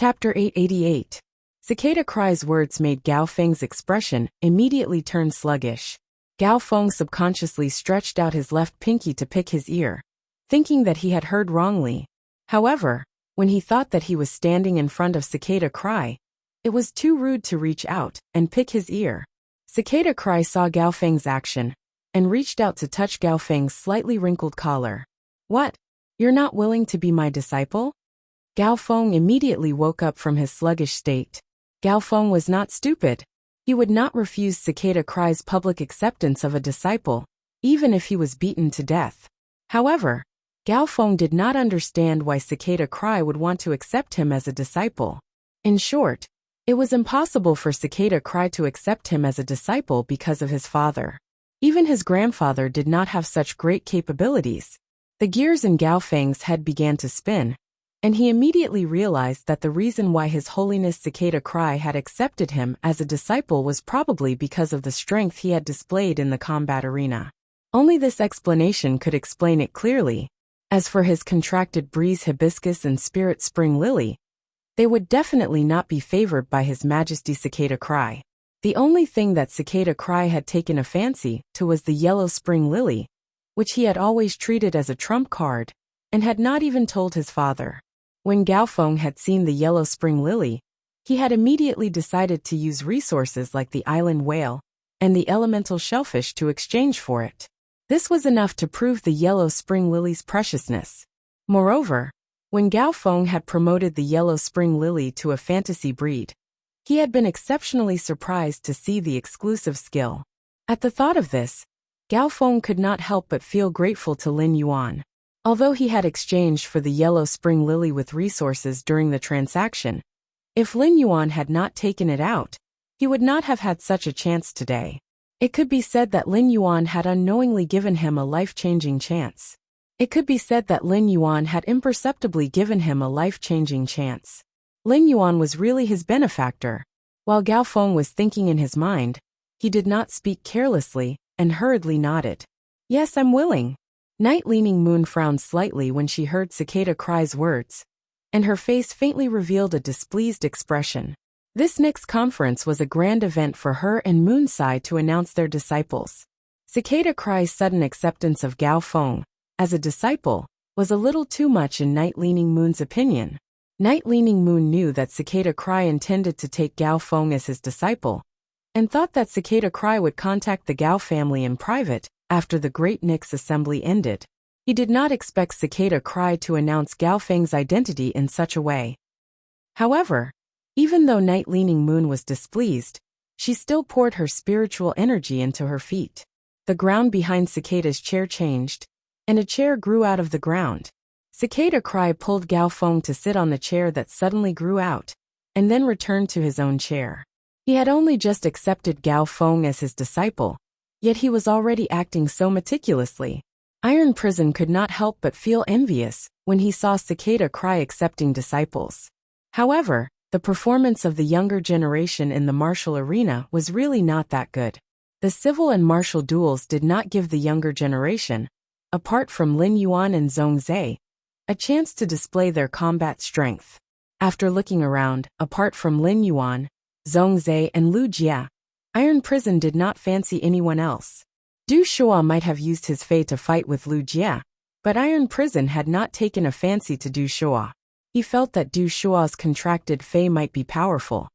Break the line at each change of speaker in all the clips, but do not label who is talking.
Chapter 888. Cicada Cry's words made Gao Feng's expression immediately turn sluggish. Gao Feng subconsciously stretched out his left pinky to pick his ear, thinking that he had heard wrongly. However, when he thought that he was standing in front of Cicada Cry, it was too rude to reach out and pick his ear. Cicada Cry saw Gao Feng's action and reached out to touch Gao Feng's slightly wrinkled collar. "What? You're not willing to be my disciple?" Gao Feng immediately woke up from his sluggish state. Gao Feng was not stupid. He would not refuse Cicada Cry's public acceptance of a disciple, even if he was beaten to death. However, Gao Feng did not understand why Cicada Cry would want to accept him as a disciple. In short, it was impossible for Cicada Cry to accept him as a disciple because of his father. Even his grandfather did not have such great capabilities. The gears in Gao Feng's head began to spin, and he immediately realized that the reason why His Holiness Cicada Cry had accepted him as a disciple was probably because of the strength he had displayed in the combat arena. Only this explanation could explain it clearly. As for his contracted breeze hibiscus and spirit spring lily, they would definitely not be favored by His Majesty Cicada Cry. The only thing that Cicada Cry had taken a fancy to was the yellow spring lily, which he had always treated as a trump card, and had not even told his father. When Gao Feng had seen the yellow spring lily, he had immediately decided to use resources like the island whale and the elemental shellfish to exchange for it. This was enough to prove the yellow spring lily's preciousness. Moreover, when Gao Feng had promoted the yellow spring lily to a fantasy breed, he had been exceptionally surprised to see the exclusive skill. At the thought of this, Gao Feng could not help but feel grateful to Lin Yuan. Although he had exchanged for the yellow spring lily with resources during the transaction, if Lin Yuan had not taken it out, he would not have had such a chance today. It could be said that Lin Yuan had unknowingly given him a life-changing chance. It could be said that Lin Yuan had imperceptibly given him a life-changing chance. Lin Yuan was really his benefactor. While Gao Feng was thinking in his mind, he did not speak carelessly and hurriedly nodded. "Yes, I'm willing." Night Leaning Moon frowned slightly when she heard Cicada Cry's words, and her face faintly revealed a displeased expression. This next conference was a grand event for her and Moonside to announce their disciples. Cicada Cry's sudden acceptance of Gao Feng as a disciple was a little too much in Night Leaning Moon's opinion. Night Leaning Moon knew that Cicada Cry intended to take Gao Feng as his disciple, and thought that Cicada Cry would contact the Gao family in private after the Great Nix assembly ended. He did not expect Cicada Cry to announce Gao Feng's identity in such a way. However, even though Night Leaning Moon was displeased, she still poured her spiritual energy into her feet. The ground behind Cicada's chair changed, and a chair grew out of the ground. Cicada Cry pulled Gao Feng to sit on the chair that suddenly grew out, and then returned to his own chair. He had only just accepted Gao Feng as his disciple, yet he was already acting so meticulously. Iron Prison could not help but feel envious when he saw Cicada Cry accepting disciples. However, the performance of the younger generation in the martial arena was really not that good. The civil and martial duels did not give the younger generation, apart from Lin Yuan and Zhong Zhe, a chance to display their combat strength. After looking around, apart from Lin Yuan, Zhong Zhe and Lu Jia, Iron Prison did not fancy anyone else. Du Shua might have used his fei to fight with Lu Jia, but Iron Prison had not taken a fancy to Du Shua. He felt that Du Shua's contracted fei might be powerful,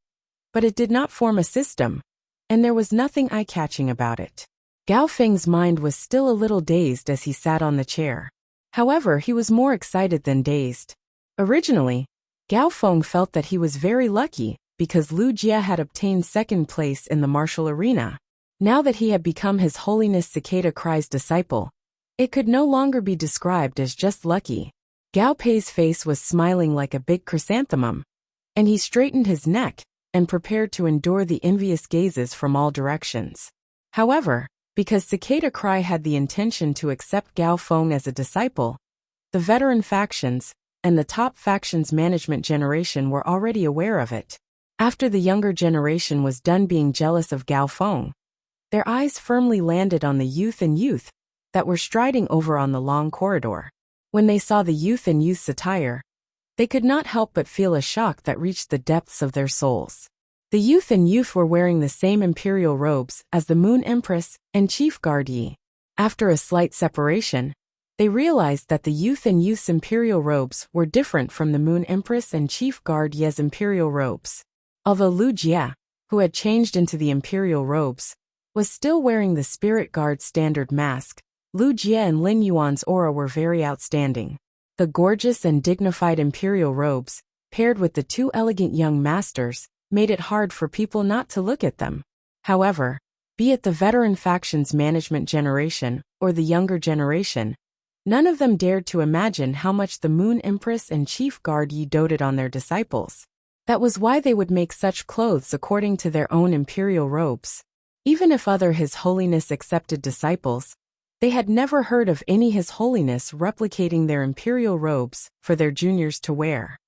but it did not form a system, and there was nothing eye-catching about it. Gao Feng's mind was still a little dazed as he sat on the chair. However, he was more excited than dazed. Originally, Gao Feng felt that he was very lucky because Lu Jia had obtained second place in the martial arena. Now that he had become His Holiness Cicada Cry's disciple, it could no longer be described as just lucky. Gao Pei's face was smiling like a big chrysanthemum, and he straightened his neck and prepared to endure the envious gazes from all directions. However, because Cicada Cry had the intention to accept Gao Feng as a disciple, the veteran factions and the top factions management generation were already aware of it. After the younger generation was done being jealous of Gao Feng, their eyes firmly landed on the youth that were striding over on the long corridor. When they saw the youth's attire, They could not help but feel a shock that reached the depths of their souls. The youth and youth were wearing the same imperial robes as the Moon Empress and Chief Guard Yi. After a slight separation, they realized that the youth and youth's imperial robes were different from the Moon Empress and Chief Guard Ye's imperial robes. Although Lu Jie, who had changed into the imperial robes, was still wearing the Spirit Guard standard mask, Lu Jie and Lin Yuan's aura were very outstanding. The gorgeous and dignified imperial robes, paired with the two elegant young masters, made it hard for people not to look at them. However, be it the veteran faction's management generation or the younger generation, none of them dared to imagine how much the Moon Empress and Chief Guard Yi doted on their disciples. That was why they would make such clothes according to their own imperial robes. Even if other His Holiness accepted disciples, they had never heard of any His Holiness replicating their imperial robes for their juniors to wear.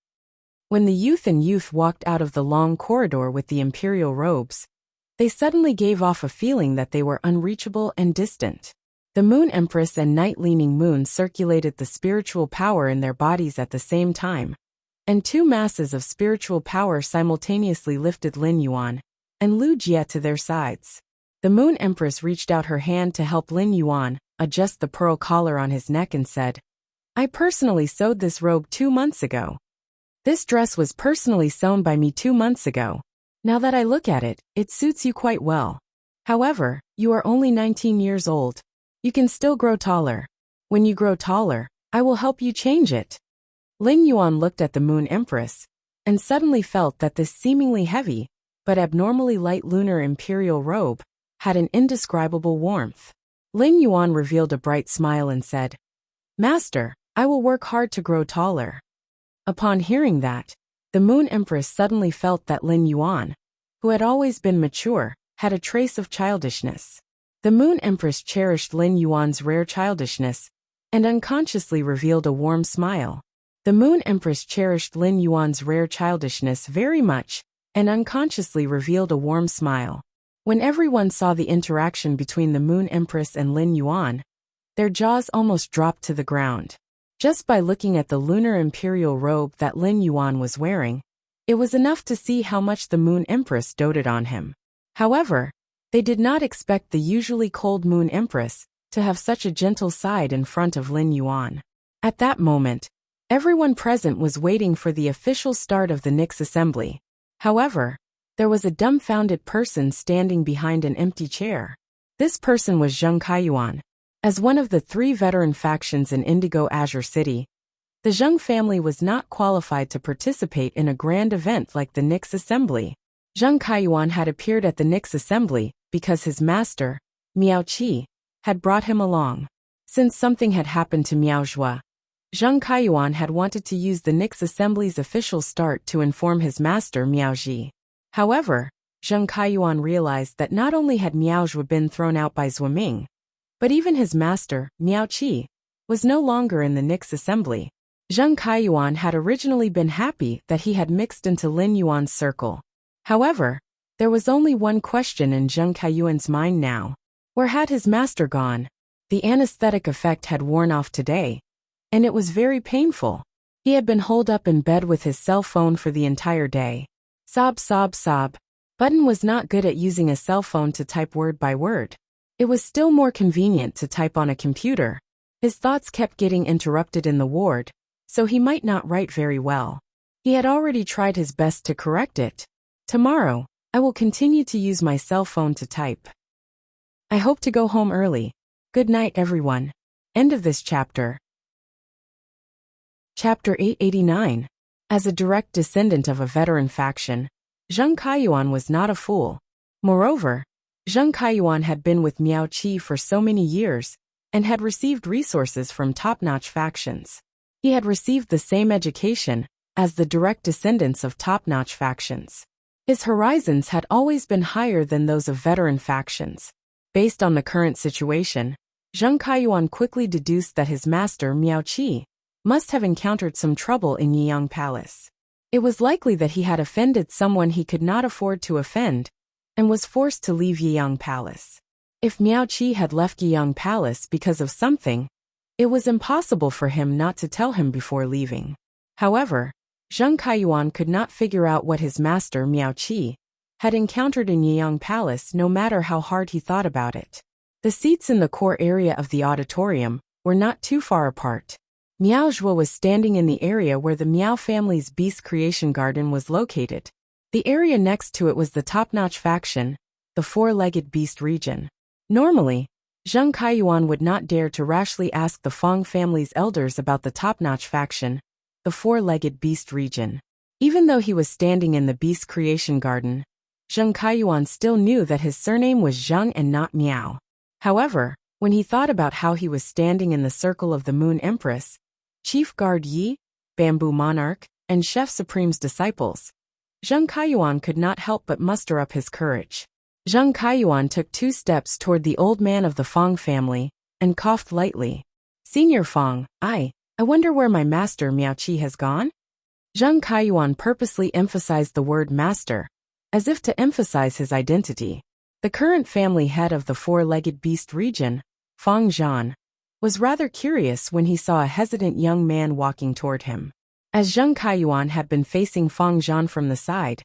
When the youth and youth walked out of the long corridor with the imperial robes, they suddenly gave off a feeling that they were unreachable and distant. The Moon Empress and Night-Leaning Moon circulated the spiritual power in their bodies at the same time, and two masses of spiritual power simultaneously lifted Lin Yuan and Lu Jie to their sides. The Moon Empress reached out her hand to help Lin Yuan adjust the pearl collar on his neck and said, "I personally sewed this robe 2 months ago. This dress was personally sewn by me 2 months ago. Now that I look at it, it suits you quite well. However, you are only 19 years old. You can still grow taller. When you grow taller, I will help you change it." Lin Yuan looked at the Moon Empress and suddenly felt that this seemingly heavy but abnormally light lunar imperial robe had an indescribable warmth. Lin Yuan revealed a bright smile and said, "Master, I will work hard to grow taller." Upon hearing that, the Moon Empress suddenly felt that Lin Yuan, who had always been mature, had a trace of childishness. The Moon Empress cherished Lin Yuan's rare childishness and unconsciously revealed a warm smile. The Moon Empress cherished Lin Yuan's rare childishness very much and unconsciously revealed a warm smile. When everyone saw the interaction between the Moon Empress and Lin Yuan, their jaws almost dropped to the ground. Just by looking at the lunar imperial robe that Lin Yuan was wearing, it was enough to see how much the Moon Empress doted on him. However, they did not expect the usually cold Moon Empress to have such a gentle side in front of Lin Yuan. At that moment, everyone present was waiting for the official start of the Nyx assembly. However, there was a dumbfounded person standing behind an empty chair. This person was Zheng Kaiyuan. As one of the 3 veteran factions in Indigo Azure City, the Zheng family was not qualified to participate in a grand event like the Nyx assembly. Zheng Kaiyuan had appeared at the Nyx assembly because his master, Miao Qi, had brought him along. Since something had happened to Miao Zhua, Zheng Kaiyuan had wanted to use the Nyx assembly's official start to inform his master Miao Zhi. However, Zheng Kaiyuan realized that not only had Miao Zhua been thrown out by Zuoming, but even his master, Miao Qi, was no longer in the Nyx assembly. Zheng Kaiyuan had originally been happy that he had mixed into Lin Yuan's circle. However, there was only one question in Zheng Kaiyuan's mind now. Where had his master gone? The anesthetic effect had worn off today, and it was very painful. He had been holed up in bed with his cell phone for the entire day. Sob, sob, sob. Button was not good at using a cell phone to type word by word. It was still more convenient to type on a computer. His thoughts kept getting interrupted in the ward, so he might not write very well. He had already tried his best to correct it. Tomorrow, I will continue to use my cell phone to type. I hope to go home early. Good night, everyone. End of this chapter. Chapter 889. As a direct descendant of a veteran faction, Zheng Kaiyuan was not a fool. Moreover, Zheng Kaiyuan had been with Miao Qi for so many years and had received resources from top-notch factions. He had received the same education as the direct descendants of top-notch factions. His horizons had always been higher than those of veteran factions. Based on the current situation, Zheng Kaiyuan quickly deduced that his master Miao Qi must have encountered some trouble in Yiyang Palace. It was likely that he had offended someone he could not afford to offend and was forced to leave Yiyang Palace. If Miao Qi had left Yiyang Palace because of something, it was impossible for him not to tell him before leaving. However, Zheng Kaiyuan could not figure out what his master Miao Qi had encountered in Yiyang Palace no matter how hard he thought about it. The seats in the core area of the auditorium were not too far apart. Miao Zhuo was standing in the area where the Miao family's beast creation garden was located. The area next to it was the top-notch faction, the four-legged beast region. Normally, Zheng Kaiyuan would not dare to rashly ask the Feng family's elders about the top-notch faction, the four-legged beast region. Even though he was standing in the beast creation garden, Zheng Kaiyuan still knew that his surname was Zheng and not Miao. However, when he thought about how he was standing in the circle of the Moon Empress, Chief Guard Yi, Bamboo Monarch, and Chef Supreme's disciples, Zheng Kaiyuan could not help but muster up his courage. Zheng Kaiyuan took 2 steps toward the old man of the Feng family and coughed lightly. "Senior Feng, I wonder where my master Miao Qi has gone?" Zheng Kaiyuan purposely emphasized the word master, as if to emphasize his identity. The current family head of the four-legged beast region, Feng Zhan, was rather curious when he saw a hesitant young man walking toward him. As Zheng Kaiyuan had been facing Feng Zhan from the side,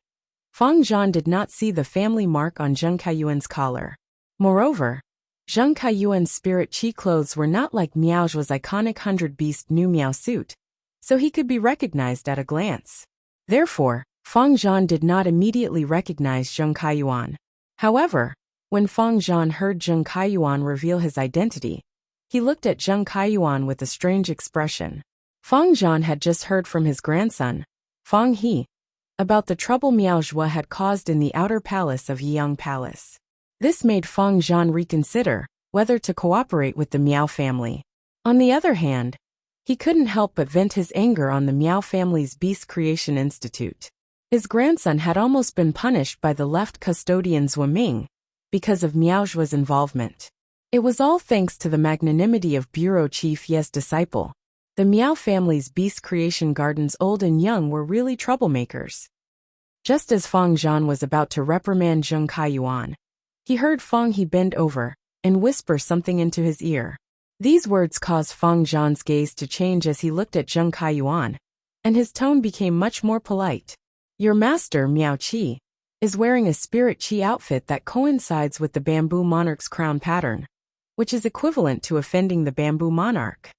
Feng Zhan did not see the family mark on Zheng Kaiyuan's collar. Moreover, Zheng Kaiyuan's spirit chi clothes were not like Miao Zhuo's iconic 100-beast new Miao suit, so he could be recognized at a glance. Therefore, Feng Zhan did not immediately recognize Zheng Kaiyuan. However, when Feng Zhan heard Zheng Kaiyuan reveal his identity, he looked at Zheng Kaiyuan with a strange expression. Feng Zhan had just heard from his grandson, Feng He, about the trouble Miao Zhuo had caused in the outer palace of Yiyang Palace. This made Feng Zhan reconsider whether to cooperate with the Miao family. On the other hand, he couldn't help but vent his anger on the Miao family's Beast Creation Institute. His grandson had almost been punished by the left custodian Zhuo Ming because of Miao Zhuo's involvement. It was all thanks to the magnanimity of Bureau Chief Ye's disciple. The Miao family's Beast Creation Gardens old and young were really troublemakers. Just as Feng Zhan was about to reprimand Zheng Kaiyuan, he heard Feng He bend over and whisper something into his ear. These words caused Feng Zhan's gaze to change as he looked at Zheng Kaiyuan, and his tone became much more polite. "Your master, Miao Qi, is wearing a spirit chi outfit that coincides with the Bamboo Monarch's crown pattern, which is equivalent to offending the Bamboo Monarch.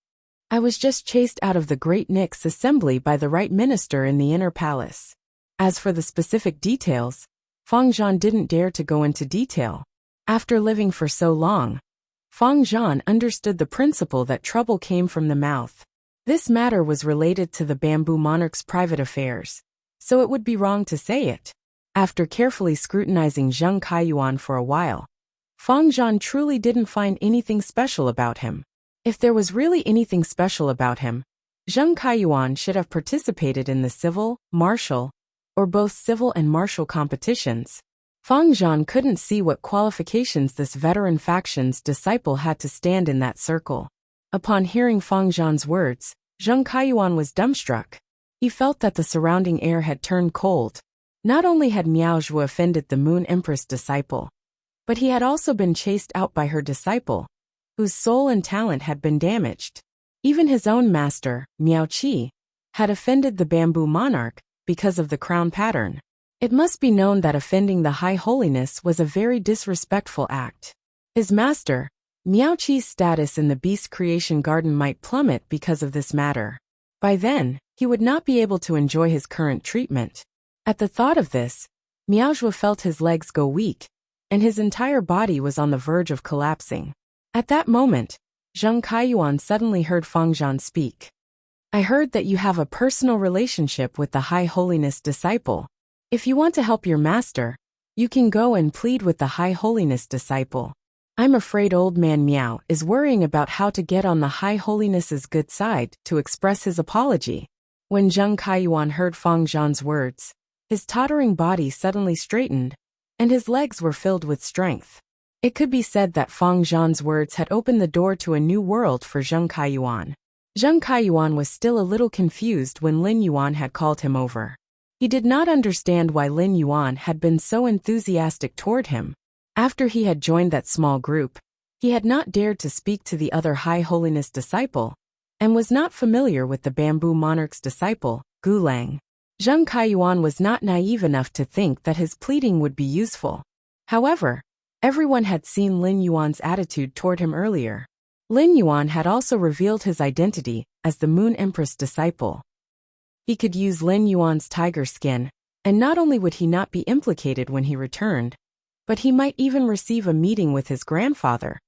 I was just chased out of the Great Nix assembly by the right minister in the inner palace." As for the specific details, Feng Zhan didn't dare to go into detail. After living for so long, Feng Zhan understood the principle that trouble came from the mouth. This matter was related to the Bamboo Monarch's private affairs, so it would be wrong to say it. After carefully scrutinizing Zheng Kaiyuan for a while, Feng Zhan truly didn't find anything special about him. If there was really anything special about him, Zheng Kaiyuan should have participated in the civil, martial, or both civil and martial competitions. Feng Zhan couldn't see what qualifications this veteran faction's disciple had to stand in that circle. Upon hearing Feng Zhan's words, Zheng Kaiyuan was dumbstruck. He felt that the surrounding air had turned cold. Not only had Miao Zhuo offended the Moon Empress disciple, but he had also been chased out by her disciple, whose soul and talent had been damaged. Even his own master, Miao Qi, had offended the Bamboo Monarch because of the crown pattern. It must be known that offending the High Holiness was a very disrespectful act. His master, Miao Qi's status in the Beast Creation Garden might plummet because of this matter. By then, he would not be able to enjoy his current treatment. At the thought of this, Miao Zhuo felt his legs go weak, and his entire body was on the verge of collapsing. At that moment, Zheng Kaiyuan suddenly heard Feng Zhan speak. "I heard that you have a personal relationship with the High Holiness disciple. If you want to help your master, you can go and plead with the High Holiness disciple. I'm afraid old man Miao is worrying about how to get on the High Holiness's good side to express his apology." When Zheng Kaiyuan heard Feng Zhan's words, his tottering body suddenly straightened, and his legs were filled with strength. It could be said that Feng Zhan's words had opened the door to a new world for Zheng Kaiyuan. Zheng Kaiyuan was still a little confused when Lin Yuan had called him over. He did not understand why Lin Yuan had been so enthusiastic toward him. After he had joined that small group, he had not dared to speak to the other High Holiness disciple, and was not familiar with the Bamboo Monarch's disciple, Gulang. Zheng Kaiyuan was not naive enough to think that his pleading would be useful. However, everyone had seen Lin Yuan's attitude toward him earlier. Lin Yuan had also revealed his identity as the Moon Empress disciple. He could use Lin Yuan's tiger skin, and not only would he not be implicated when he returned, but he might even receive a meeting with his grandfather,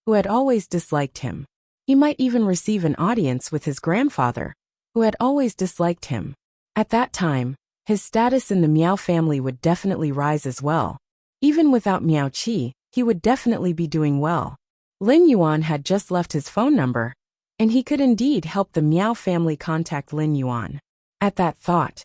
who had always disliked him. He might even receive an audience with his grandfather, who had always disliked him. At that time, his status in the Miao family would definitely rise as well. Even without Miao Qi, he would definitely be doing well. Lin Yuan had just left his phone number, and he could indeed help the Miao family contact Lin Yuan. At that thought,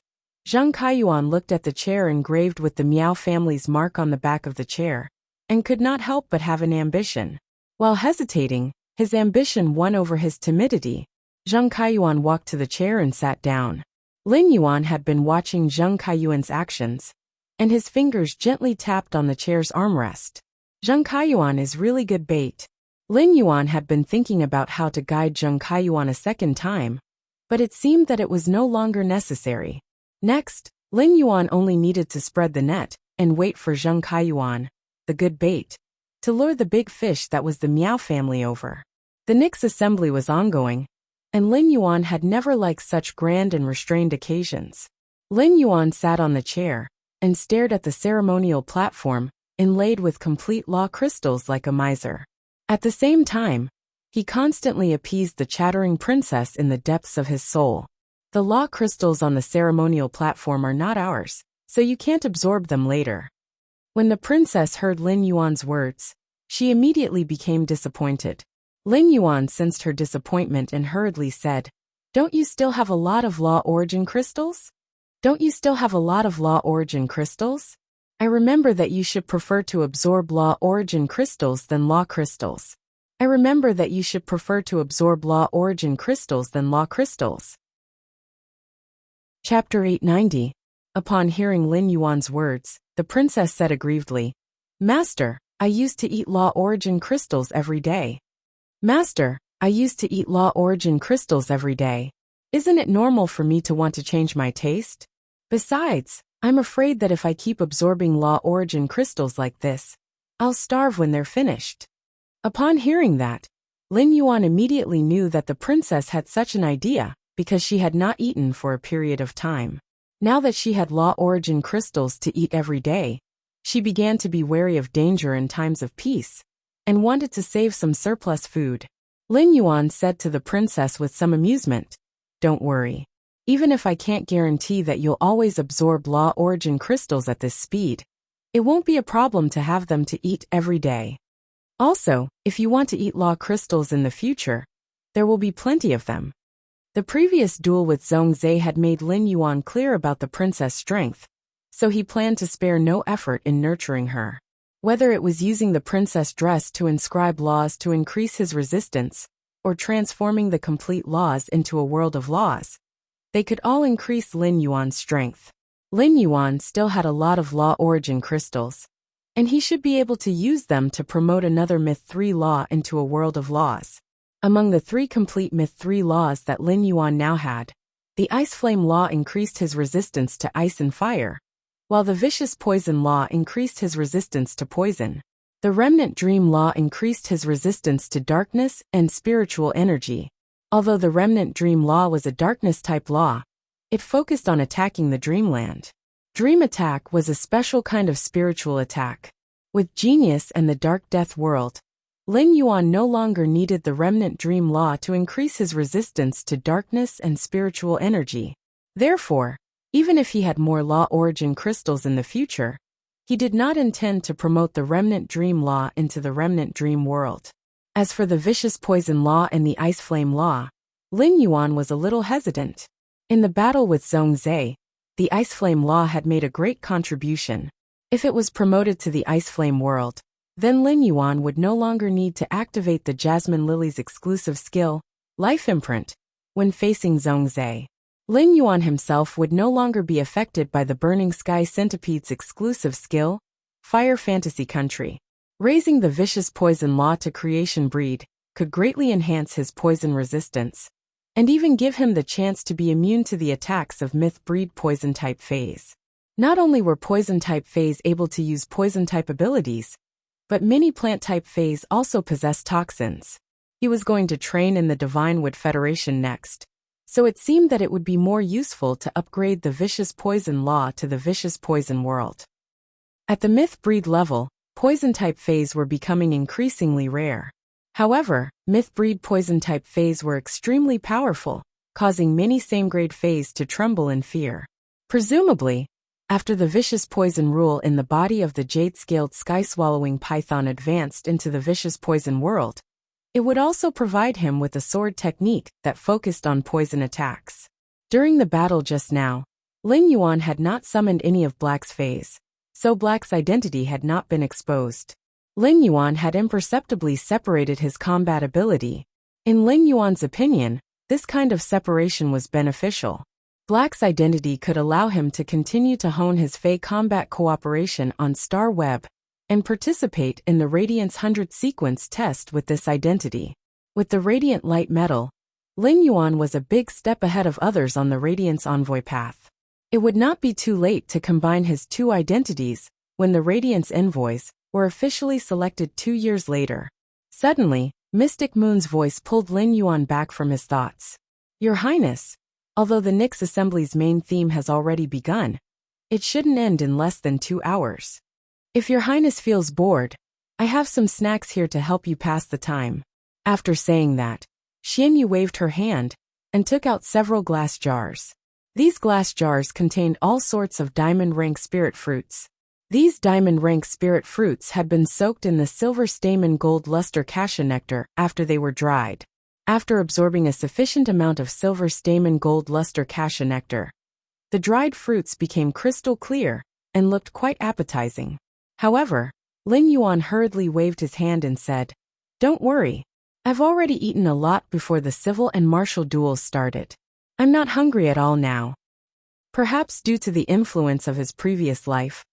Zheng Kaiyuan looked at the chair engraved with the Miao family's mark on the back of the chair, and could not help but have an ambition. While hesitating, his ambition won over his timidity. Zheng Kaiyuan walked to the chair and sat down. Lin Yuan had been watching Zheng Kaiyuan's actions, and his fingers gently tapped on the chair's armrest. Zheng Kaiyuan is really good bait. Lin Yuan had been thinking about how to guide Zheng Kaiyuan a second time, but it seemed that it was no longer necessary. Next, Lin Yuan only needed to spread the net and wait for Zheng Kaiyuan, the good bait, to lure the big fish that was the Miao family over. The Nix assembly was ongoing, and Lin Yuan had never liked such grand and restrained occasions. Lin Yuan sat on the chair and stared at the ceremonial platform, inlaid with complete law crystals like a miser. At the same time, he constantly appeased the chattering princess in the depths of his soul. The law crystals on the ceremonial platform are not ours, so you can't absorb them later. When the princess heard Lin Yuan's words, she immediately became disappointed. Lin Yuan sensed her disappointment and hurriedly said, "Don't you still have a lot of law origin crystals? Don't you still have a lot of law origin crystals? I remember that you should prefer to absorb law origin crystals than law crystals. I remember that you should prefer to absorb law origin crystals than law crystals." Chapter 890. Upon hearing Lin Yuan's words, the princess said aggrievedly, "Master, I used to eat law origin crystals every day. Master, I used to eat law origin crystals every day. Isn't it normal for me to want to change my taste? Besides, I'm afraid that if I keep absorbing law origin crystals like this, I'll starve when they're finished." Upon hearing that, Lin Yuan immediately knew that the princess had such an idea because she had not eaten for a period of time. Now that she had law origin crystals to eat every day, she began to be wary of danger in times of peace, and wanted to save some surplus food. Lin Yuan said to the princess with some amusement, "Don't worry. Even if I can't guarantee that you'll always absorb law origin crystals at this speed, it won't be a problem to have them to eat every day. Also, if you want to eat law crystals in the future, there will be plenty of them." The previous duel with Zhongzhe had made Lin Yuan clear about the princess' strength, so he planned to spare no effort in nurturing her. Whether it was using the princess dress to inscribe laws to increase his resistance, or transforming the complete laws into a world of laws, they could all increase Lin Yuan's strength. Lin Yuan still had a lot of law origin crystals, and he should be able to use them to promote another Myth 3 law into a world of laws. Among the 3 complete Myth 3 laws that Lin Yuan now had, the Ice Flame Law increased his resistance to ice and fire, while the Vicious Poison Law increased his resistance to poison. The Remnant Dream Law increased his resistance to darkness and spiritual energy. Although the Remnant Dream Law was a darkness-type law, it focused on attacking the dreamland. Dream Attack was a special kind of spiritual attack. With Genius and the Dark Death World, Lin Yuan no longer needed the Remnant Dream Law to increase his resistance to darkness and spiritual energy. Therefore, even if he had more law origin crystals in the future, he did not intend to promote the Remnant Dream Law into the Remnant Dream world. As for the Vicious Poison Law and the Ice Flame Law, Lin Yuan was a little hesitant. In the battle with Zhongzhe, the Ice Flame Law had made a great contribution. If it was promoted to the Ice Flame world, then Lin Yuan would no longer need to activate the Jasmine Lily's exclusive skill, Life Imprint, when facing Zhongzhe. Lin Yuan himself would no longer be affected by the Burning Sky Centipede's exclusive skill, Fire Fantasy Country. Raising the Vicious Poison Law to Creation Breed could greatly enhance his poison resistance, and even give him the chance to be immune to the attacks of myth-breed poison-type phase. Not only were poison-type phase able to use poison-type abilities, but many plant-type phase also possessed toxins. He was going to train in the Divine Wood Federation next, so it seemed that it would be more useful to upgrade the Vicious Poison Law to the Vicious Poison World. At the myth-breed level, poison-type phase were becoming increasingly rare. However, myth-breed poison-type phase were extremely powerful, causing many same-grade phase to tremble in fear. Presumably, after the vicious poison rule in the body of the jade-scaled sky-swallowing python advanced into the vicious poison world, it would also provide him with a sword technique that focused on poison attacks. During the battle just now, Lin Yuan had not summoned any of Black's phase, so Black's identity had not been exposed. Lin Yuan had imperceptibly separated his combat ability. In Lin Yuan's opinion, this kind of separation was beneficial. Black's identity could allow him to continue to hone his Fey combat cooperation on Star Web and participate in the Radiance 100 sequence test with this identity. With the Radiant Light Metal, Lin Yuan was a big step ahead of others on the Radiance Envoy path. It would not be too late to combine his two identities when the Radiance Envoys were officially selected 2 years later. Suddenly, Mystic Moon's voice pulled Lin Yuan back from his thoughts. Your Highness, although the Nyx Assembly's main theme has already begun, it shouldn't end in less than 2 hours. If your Highness feels bored, I have some snacks here to help you pass the time. After saying that, Xianyu waved her hand and took out several glass jars. These glass jars contained all sorts of diamond-rank spirit fruits. These diamond-rank spirit fruits had been soaked in the silver stamen gold luster cassia nectar after they were dried. After absorbing a sufficient amount of silver stamen gold luster cassia nectar, the dried fruits became crystal clear and looked quite appetizing. However, Lin Yuan hurriedly waved his hand and said, "Don't worry. I've already eaten a lot before the civil and martial duels started. I'm not hungry at all now." Perhaps due to the influence of his previous life,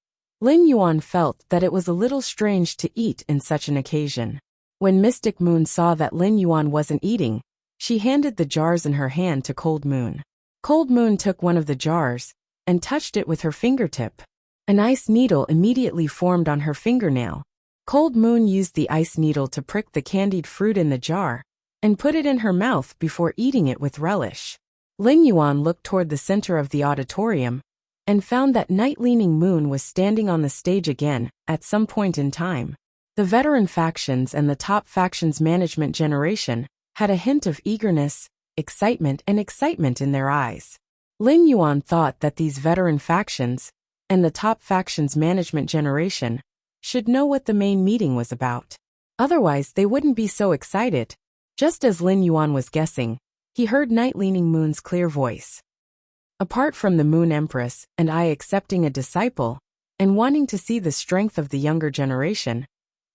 Lin Yuan felt that it was a little strange to eat in such an occasion. When Mystic Moon saw that Lin Yuan wasn't eating, she handed the jars in her hand to Cold Moon. Cold Moon took one of the jars and touched it with her fingertip. An ice needle immediately formed on her fingernail. Cold Moon used the ice needle to prick the candied fruit in the jar and put it in her mouth before eating it with relish. Lin Yuan looked toward the center of the auditorium and found that Night Leaning Moon was standing on the stage again at some point in time. The veteran factions and the top factions management generation had a hint of eagerness, excitement in their eyes. Lin Yuan thought that these veteran factions and the top factions management generation should know what the main meeting was about. Otherwise, they wouldn't be so excited. Just as Lin Yuan was guessing, he heard Night Leaning Moon's clear voice. Apart from the Moon Empress and I accepting a disciple and wanting to see the strength of the younger generation,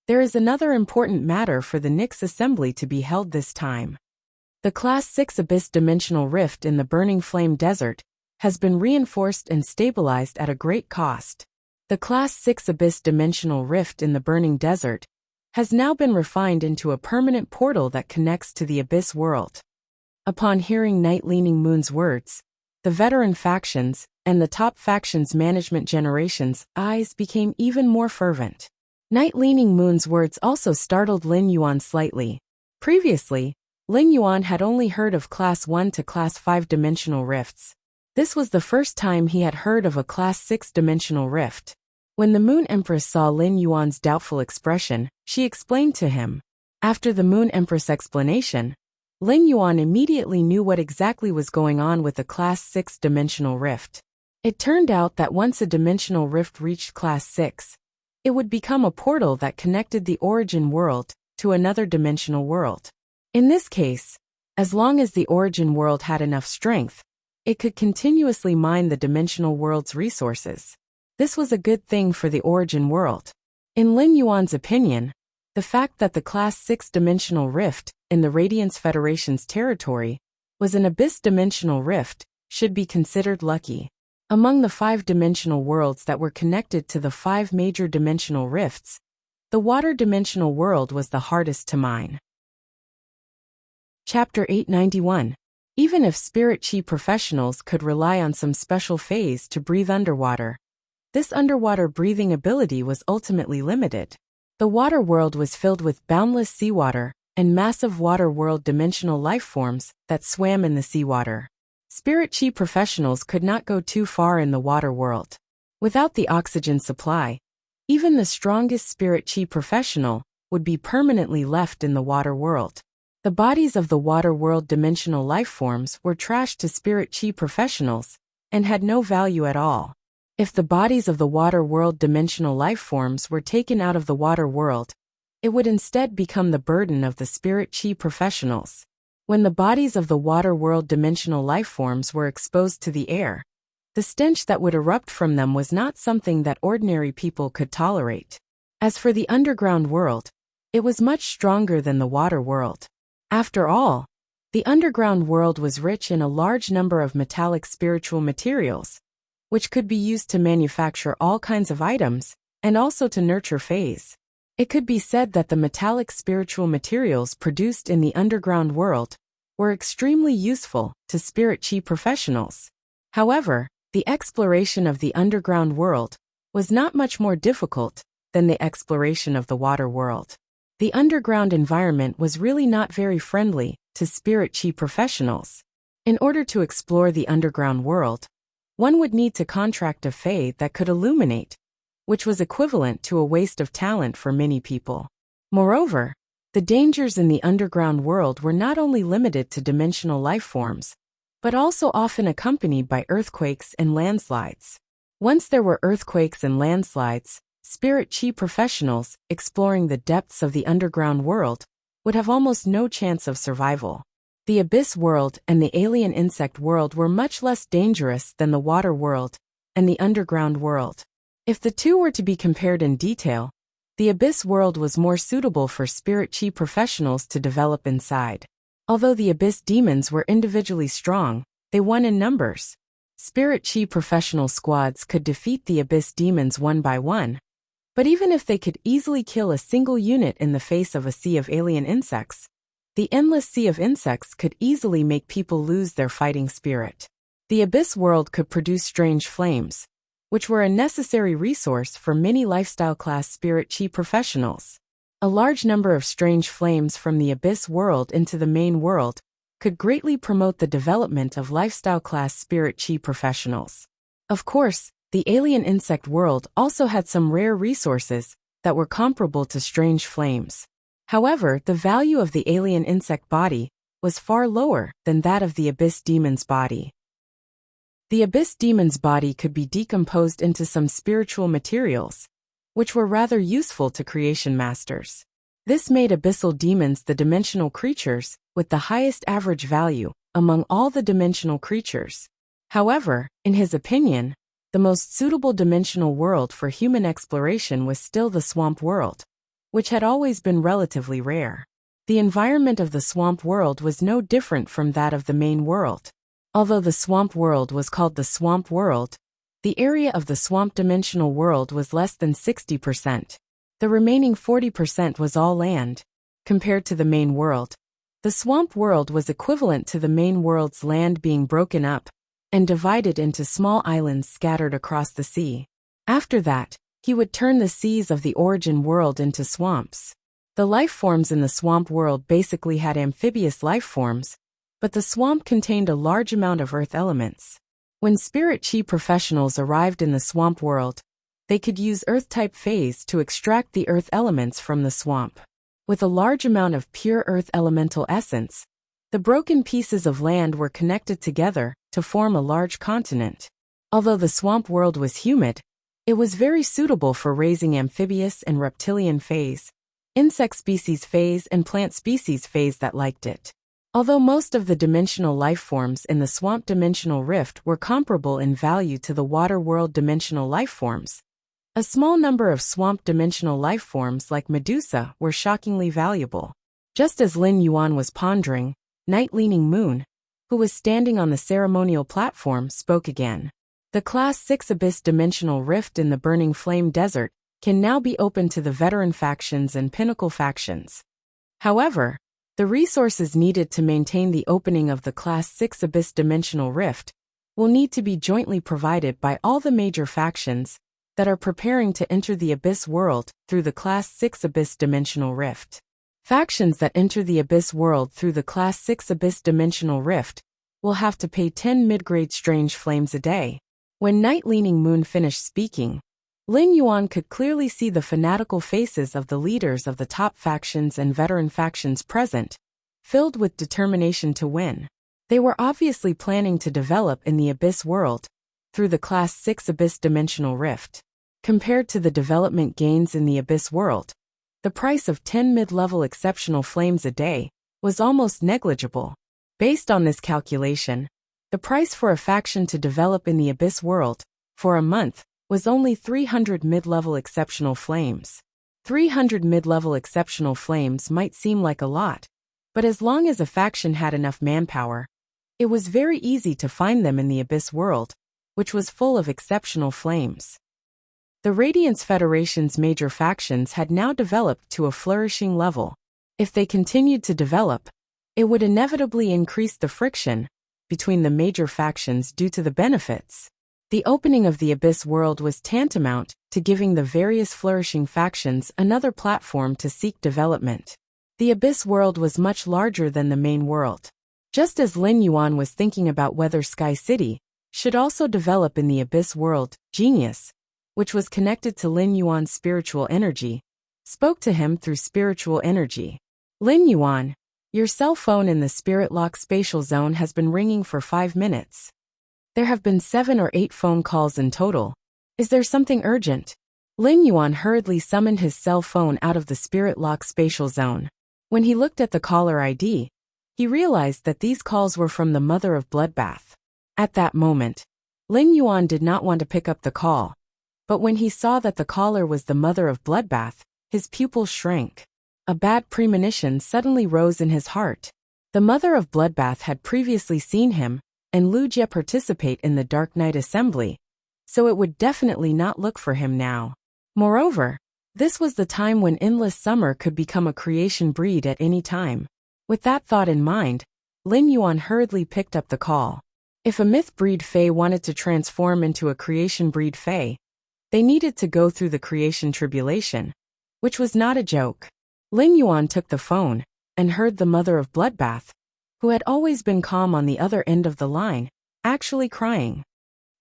there is another important matter for the Nyx Assembly to be held this time. The Class 6 Abyss Dimensional Rift in the Burning Flame Desert has been reinforced and stabilized at a great cost. The Class 6 Abyss Dimensional Rift in the Burning Desert has now been refined into a permanent portal that connects to the Abyss world. Upon hearing Night Leaning Moon's words, the veteran factions and the top factions management generation's eyes became even more fervent. Night Leaning Moon's words also startled Lin Yuan slightly. Previously, Lin Yuan had only heard of Class 1 to Class 5 dimensional rifts. This was the first time he had heard of a Class 6 dimensional rift. When the Moon Empress saw Lin Yuan's doubtful expression, she explained to him. After the Moon Empress explanation, Lin Yuan immediately knew what exactly was going on with the Class 6 dimensional rift. It turned out that once a dimensional rift reached Class 6, it would become a portal that connected the origin world to another dimensional world. In this case, as long as the origin world had enough strength, it could continuously mine the dimensional world's resources. This was a good thing for the origin world. In Lin Yuan's opinion, the fact that the Class 6 dimensional rift in the Radiance Federation's territory was an abyss dimensional rift should be considered lucky. Among the 5-dimensional worlds that were connected to the 5 major dimensional rifts, the water dimensional world was the hardest to mine. Chapter 891. even if spirit chi professionals could rely on some special phase to breathe underwater. This underwater breathing ability was ultimately limited. The water world was filled with boundless seawater and massive water world dimensional life forms that swam in the seawater. Spirit chi professionals could not go too far in the water world. Without the oxygen supply, even the strongest spirit chi professional would be permanently left in the water world. The bodies of the water world dimensional life forms were trash to spirit chi professionals and had no value at all. If the bodies of the water world dimensional life forms were taken out of the water world, it would instead become the burden of the spirit chi professionals. When the bodies of the water world dimensional life forms were exposed to the air, the stench that would erupt from them was not something that ordinary people could tolerate. As for the underground world, it was much stronger than the water world. After all, the underground world was rich in a large number of metallic spiritual materials, which could be used to manufacture all kinds of items, and also to nurture phase. It could be said that the metallic spiritual materials produced in the underground world were extremely useful to spirit chi professionals. However, the exploration of the underground world was not much more difficult than the exploration of the water world. The underground environment was really not very friendly to spirit chi professionals. In order to explore the underground world, one would need to contract a fae that could illuminate, which was equivalent to a waste of talent for many people. Moreover, the dangers in the underground world were not only limited to dimensional life forms, but also often accompanied by earthquakes and landslides. Once there were earthquakes and landslides, spirit chi professionals exploring the depths of the underground world would have almost no chance of survival. The abyss world and the alien insect world were much less dangerous than the water world and the underground world. If the two were to be compared in detail, the abyss world was more suitable for spirit chi professionals to develop inside. Although the abyss demons were individually strong, they won in numbers. Spirit chi professional squads could defeat the abyss demons one by one, but even if they could easily kill a single unit in the face of a sea of alien insects, the endless sea of insects could easily make people lose their fighting spirit. The abyss world could produce strange flames, which were a necessary resource for many lifestyle class spirit chi professionals. A large number of strange flames from the abyss world into the main world could greatly promote the development of lifestyle class spirit chi professionals. Of course, the alien insect world also had some rare resources that were comparable to strange flames. However, the value of the alien insect body was far lower than that of the abyss demon's body. The abyss demon's body could be decomposed into some spiritual materials, which were rather useful to creation masters. This made abyssal demons the dimensional creatures with the highest average value among all the dimensional creatures. However, in his opinion, the most suitable dimensional world for human exploration was still the swamp world, which had always been relatively rare. The environment of the swamp world was no different from that of the main world. Although the swamp world was called the swamp world, the area of the swamp dimensional world was less than 60%. The remaining 40% was all land. Compared to the main world, the swamp world was equivalent to the main world's land being broken up and divided into small islands scattered across the sea. After that, he would turn the seas of the origin world into swamps. The life forms in the swamp world basically had amphibious life forms, but the swamp contained a large amount of earth elements. When spirit chi professionals arrived in the swamp world, they could use earth-type phase to extract the earth elements from the swamp. With a large amount of pure earth elemental essence, the broken pieces of land were connected together to form a large continent. Although the swamp world was humid, it was very suitable for raising amphibious and reptilian phase, insect species phase and plant species phase that liked it. Although most of the dimensional life forms in the swamp dimensional rift were comparable in value to the water world dimensional life forms, a small number of swamp dimensional life forms like Medusa were shockingly valuable. Just as Lin Yuan was pondering, Night Leaning Moon, who was standing on the ceremonial platform, spoke again. The Class 6 Abyss Dimensional Rift in the Burning Flame Desert can now be open to the veteran factions and pinnacle factions. However, The resources needed to maintain the opening of the Class 6 Abyss Dimensional Rift will need to be jointly provided by all the major factions that are preparing to enter the Abyss world through the Class 6 Abyss Dimensional Rift. Factions that enter the Abyss world through the Class 6 Abyss Dimensional Rift will have to pay 10 mid-grade strange flames a day. When Night Leaning Moon finished speaking, Lin Yuan could clearly see the fanatical faces of the leaders of the top factions and veteran factions present, filled with determination to win. They were obviously planning to develop in the Abyss world through the Class 6 Abyss Dimensional Rift. Compared to the development gains in the Abyss world, the price of 10 mid-level exceptional flames a day was almost negligible. Based on this calculation, the price for a faction to develop in the Abyss world for a month was only 300 mid-level exceptional flames. 300 mid-level exceptional flames might seem like a lot, but as long as a faction had enough manpower, it was very easy to find them in the Abyss world, which was full of exceptional flames. The Radiance Federation's major factions had now developed to a flourishing level. If they continued to develop, it would inevitably increase the friction between the major factions due to the benefits. The opening of the Abyss world was tantamount to giving the various flourishing factions another platform to seek development. The Abyss world was much larger than the main world. Just as Lin Yuan was thinking about whether Sky City should also develop in the Abyss world, Genius, which was connected to Lin Yuan's spiritual energy, spoke to him through spiritual energy. Lin Yuan, your cell phone in the Spirit Lock spatial zone has been ringing for 5 minutes. There have been 7 or 8 phone calls in total. Is there something urgent? Lin Yuan hurriedly summoned his cell phone out of the Spirit Lock spatial zone. When he looked at the caller ID, he realized that these calls were from the Mother of Bloodbath. At that moment, Lin Yuan did not want to pick up the call, but when he saw that the caller was the Mother of Bloodbath, his pupils shrank. A bad premonition suddenly rose in his heart. The Mother of Bloodbath had previously seen him and Lu Jie participate in the Dark Knight Assembly, so it would definitely not look for him now. Moreover, this was the time when Endless Summer could become a creation breed at any time. With that thought in mind, Lin Yuan hurriedly picked up the call. If a myth breed Fae wanted to transform into a creation breed Fae, they needed to go through the creation tribulation, which was not a joke. Lin Yuan took the phone and heard the Mother of Bloodbath, who had always been calm on the other end of the line, actually crying.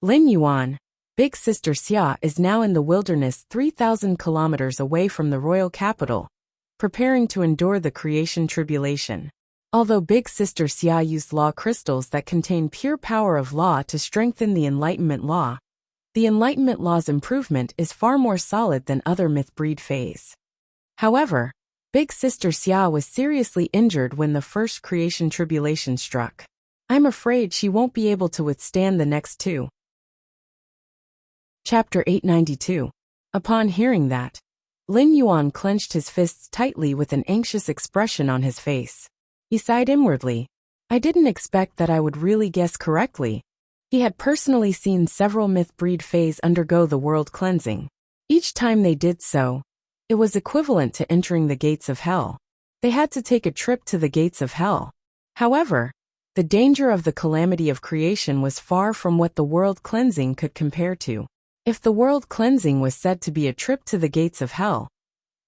Lin Yuan, Big Sister Xia is now in the wilderness 3,000 kilometers away from the royal capital, preparing to endure the creation tribulation. Although Big Sister Xia used law crystals that contain pure power of law to strengthen the Enlightenment Law, the Enlightenment Law's improvement is far more solid than other myth breed Faes. However, Big Sister Xia was seriously injured when the first creation tribulation struck. I'm afraid she won't be able to withstand the next 2. Chapter 892. Upon hearing that, Lin Yuan clenched his fists tightly with an anxious expression on his face. He sighed inwardly. I didn't expect that I would really guess correctly. He had personally seen several myth breed Faes undergo the world cleansing. Each time they did so, it was equivalent to entering the gates of hell. They had to take a trip to the gates of hell. However, the danger of the calamity of creation was far from what the world cleansing could compare to. If the world cleansing was said to be a trip to the gates of hell,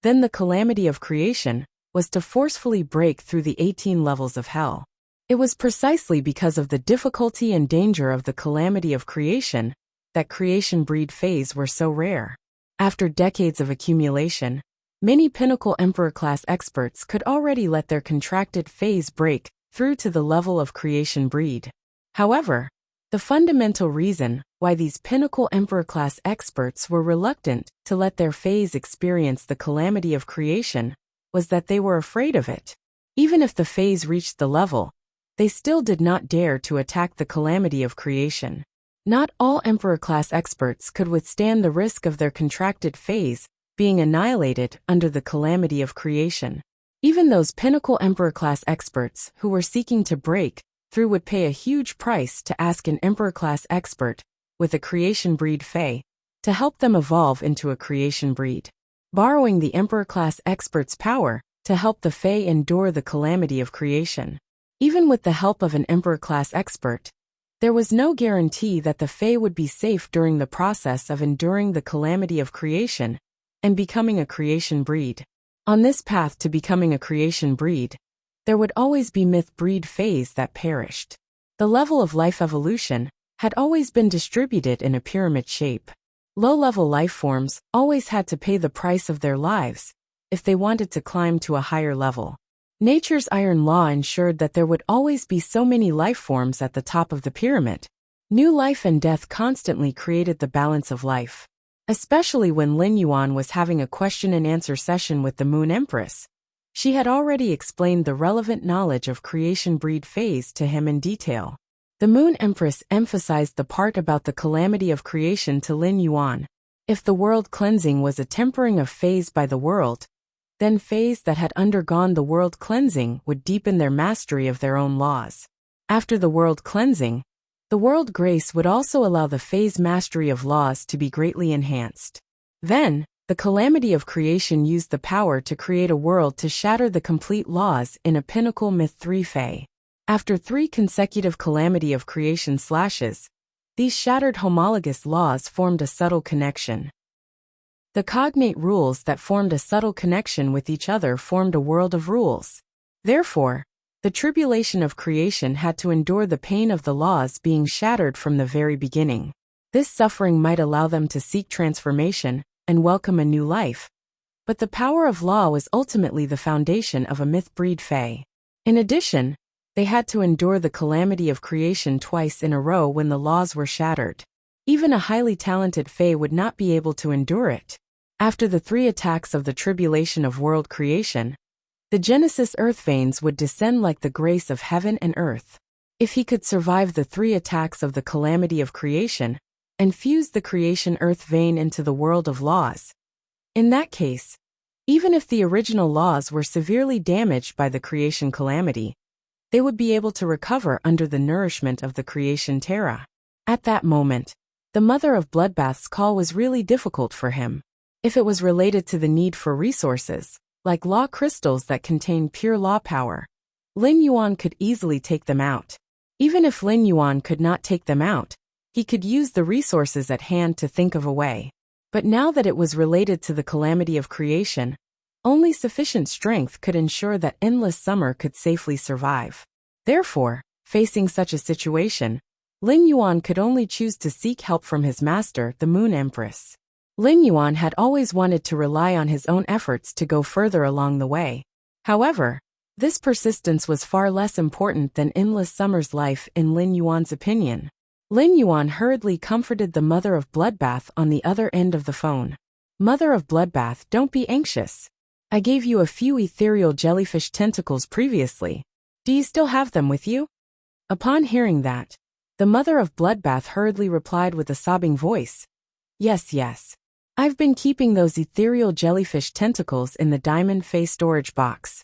then the calamity of creation was to forcefully break through the 18 levels of hell. It was precisely because of the difficulty and danger of the calamity of creation that creation breed Faes were so rare. After decades of accumulation, many Pinnacle Emperor-class experts could already let their contracted Faes break through to the level of creation breed. However, the fundamental reason why these Pinnacle Emperor-class experts were reluctant to let their Faes experience the calamity of creation was that they were afraid of it. Even if the Faes reached the level, they still did not dare to attack the calamity of creation. Not all Emperor-class experts could withstand the risk of their contracted Faes being annihilated under the calamity of creation. Even those Pinnacle Emperor-class experts who were seeking to break through would pay a huge price to ask an Emperor-class expert with a creation breed Fae to help them evolve into a creation breed. Borrowing the Emperor-class expert's power to help the Fae endure the calamity of creation. Even with the help of an Emperor-class expert, there was no guarantee that the Fae would be safe during the process of enduring the calamity of creation and becoming a creation breed. On this path to becoming a creation breed, there would always be myth breed Faes that perished. The level of life evolution had always been distributed in a pyramid shape. Low-level life forms always had to pay the price of their lives if they wanted to climb to a higher level. Nature's iron law ensured that there would always be so many life forms at the top of the pyramid. New life and death constantly created the balance of life. Especially when Lin Yuan was having a question-and-answer session with the Moon Empress. She had already explained the relevant knowledge of creation breed phase to him in detail. The Moon Empress emphasized the part about the calamity of creation to Lin Yuan. If the world cleansing was a tempering of phase by the world, then phase that had undergone the world cleansing would deepen their mastery of their own laws. After the world cleansing, the world grace would also allow the phase mastery of laws to be greatly enhanced. Then, the calamity of creation used the power to create a world to shatter the complete laws in a pinnacle myth 3 Fae. After 3 consecutive calamity of creation slashes, these shattered homologous laws formed a subtle connection. The cognate rules that formed a subtle connection with each other formed a world of rules. Therefore, the tribulation of creation had to endure the pain of the laws being shattered from the very beginning. This suffering might allow them to seek transformation and welcome a new life, but the power of law was ultimately the foundation of a myth breed Fae. In addition, they had to endure the calamity of creation twice in a row when the laws were shattered. Even a highly talented Fae would not be able to endure it. After the 3 attacks of the tribulation of world creation, the Genesis earth veins would descend like the grace of heaven and earth. If he could survive the 3 attacks of the calamity of creation and fuse the creation earth vein into the world of laws, in that case, even if the original laws were severely damaged by the creation calamity, they would be able to recover under the nourishment of the creation terra. At that moment, the mother of bloodbath's call was really difficult for him. If it was related to the need for resources, like law crystals that contain pure law power, Lin Yuan could easily take them out. Even if Lin Yuan could not take them out, he could use the resources at hand to think of a way. But now that it was related to the calamity of creation, only sufficient strength could ensure that endless summer could safely survive. Therefore, facing such a situation, Lin Yuan could only choose to seek help from his master, the Moon Empress. Lin Yuan had always wanted to rely on his own efforts to go further along the way. However, this persistence was far less important than endless summer's life in Lin Yuan's opinion. Lin Yuan hurriedly comforted the mother of Bloodbath on the other end of the phone. Mother of Bloodbath, don't be anxious. I gave you a few ethereal jellyfish tentacles previously. Do you still have them with you? Upon hearing that, the mother of Bloodbath hurriedly replied with a sobbing voice. Yes. I've been keeping those ethereal jellyfish tentacles in the diamond Fae storage box.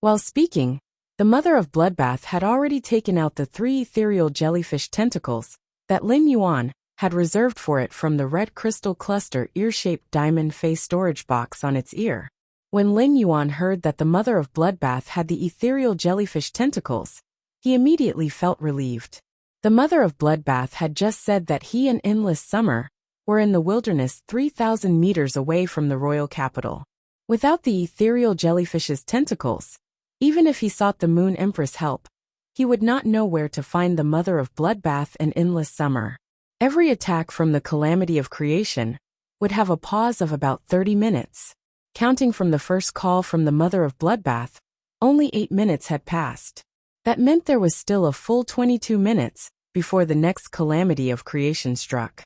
While speaking, the mother of Bloodbath had already taken out the 3 ethereal jellyfish tentacles that Lin Yuan had reserved for it from the red crystal cluster ear-shaped diamond Fae storage box on its ear. When Lin Yuan heard that the mother of Bloodbath had the ethereal jellyfish tentacles, he immediately felt relieved. The mother of Bloodbath had just said that he and Endless Summer were in the wilderness 3,000 meters away from the royal capital. Without the ethereal jellyfish's tentacles, even if he sought the Moon Empress' help, he would not know where to find the mother of Bloodbath and Endless Summer. Every attack from the calamity of creation would have a pause of about 30 minutes. Counting from the first call from the mother of Bloodbath, only 8 minutes had passed. That meant there was still a full 22 minutes before the next calamity of creation struck.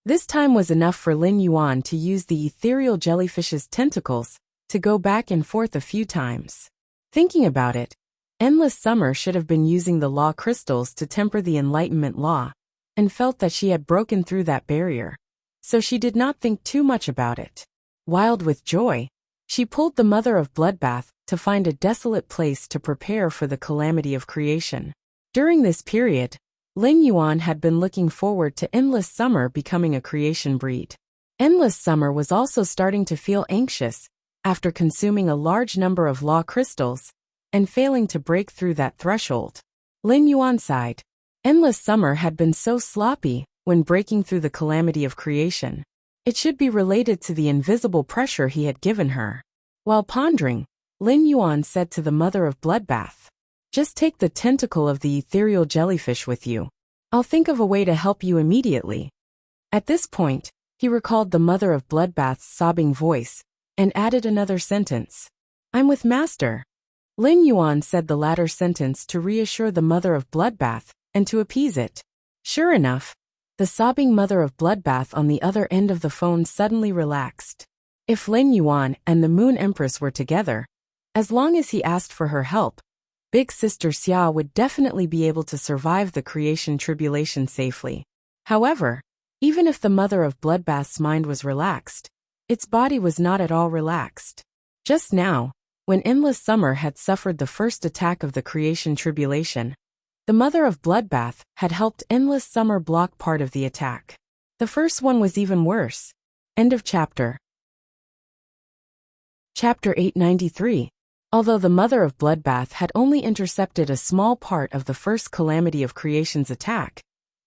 This time was enough for Lin Yuan to use the ethereal jellyfish's tentacles to go back and forth a few times. Thinking about it, Endless Summer should have been using the law crystals to temper the Enlightenment law, and felt that she had broken through that barrier, so she did not think too much about it. Wild with joy, she pulled the mother of Bloodbath to find a desolate place to prepare for the calamity of creation. During this period, Lin Yuan had been looking forward to Endless Summer becoming a creation breed. Endless Summer was also starting to feel anxious after consuming a large number of law crystals and failing to break through that threshold. Lin Yuan sighed. Endless summer had been so sloppy when breaking through the calamity of creation. It should be related to the invisible pressure he had given her. While pondering, Lin Yuan said to the mother of Bloodbath, "Just take the tentacle of the ethereal jellyfish with you. I'll think of a way to help you immediately." At this point, he recalled the mother of Bloodbath's sobbing voice and added another sentence. "I'm with Master." Lin Yuan said the latter sentence to reassure the mother of Bloodbath and to appease it. Sure enough, the sobbing mother of Bloodbath on the other end of the phone suddenly relaxed. If Lin Yuan and the Moon Empress were together, as long as he asked for her help, Big Sister Xia would definitely be able to survive the creation tribulation safely. However, even if the mother of Bloodbath's mind was relaxed, its body was not at all relaxed. Just now, when Endless Summer had suffered the first attack of the creation tribulation, the mother of Bloodbath had helped Endless Summer block part of the attack. The first one was even worse. End of chapter. Chapter 893. Although the mother of Bloodbath had only intercepted a small part of the first calamity of creation's attack,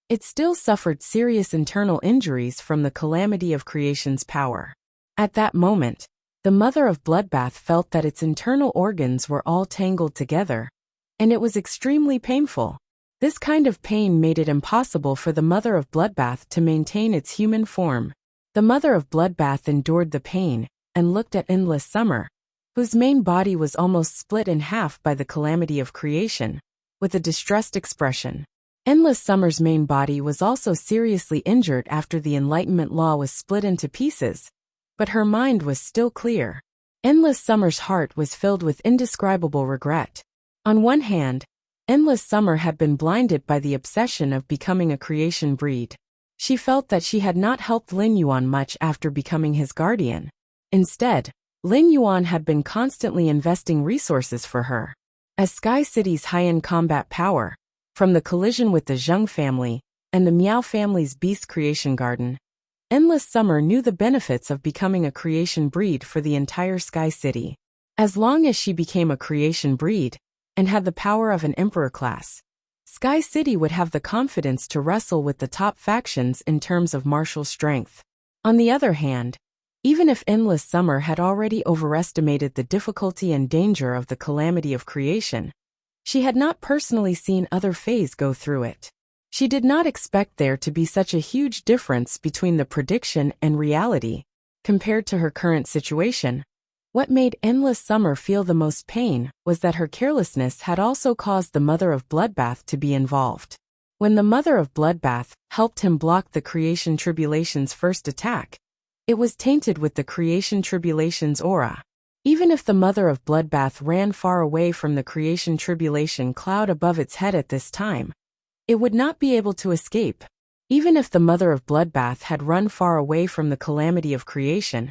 it still suffered serious internal injuries from the calamity of creation's power. At that moment, the mother of Bloodbath felt that its internal organs were all tangled together, and it was extremely painful. This kind of pain made it impossible for the mother of Bloodbath to maintain its human form. The mother of Bloodbath endured the pain and looked at Endless Summer, whose main body was almost split in half by the calamity of creation, with a distressed expression. Endless Summer's main body was also seriously injured after the Enlightenment Law was split into pieces, but her mind was still clear. Endless Summer's heart was filled with indescribable regret. On one hand, Endless Summer had been blinded by the obsession of becoming a creation breed. She felt that she had not helped Lin Yuan much after becoming his guardian. Instead, Lin Yuan had been constantly investing resources for her. As Sky City's high-end combat power, from the collision with the Zheng family and the Miao family's beast creation garden, Endless Summer knew the benefits of becoming a creation breed for the entire Sky City. As long as she became a creation breed and had the power of an emperor class, Sky City would have the confidence to wrestle with the top factions in terms of martial strength. On the other hand, even if Endless Summer had already overestimated the difficulty and danger of the calamity of creation, she had not personally seen other Fays go through it. She did not expect there to be such a huge difference between the prediction and reality. Compared to her current situation, what made Endless Summer feel the most pain was that her carelessness had also caused the mother of Bloodbath to be involved. When the mother of Bloodbath helped him block the creation tribulation's first attack, it was tainted with the creation tribulation's aura. Even if the mother of Bloodbath ran far away from the creation tribulation cloud above its head at this time, it would not be able to escape. Even if the mother of Bloodbath had run far away from the calamity of creation,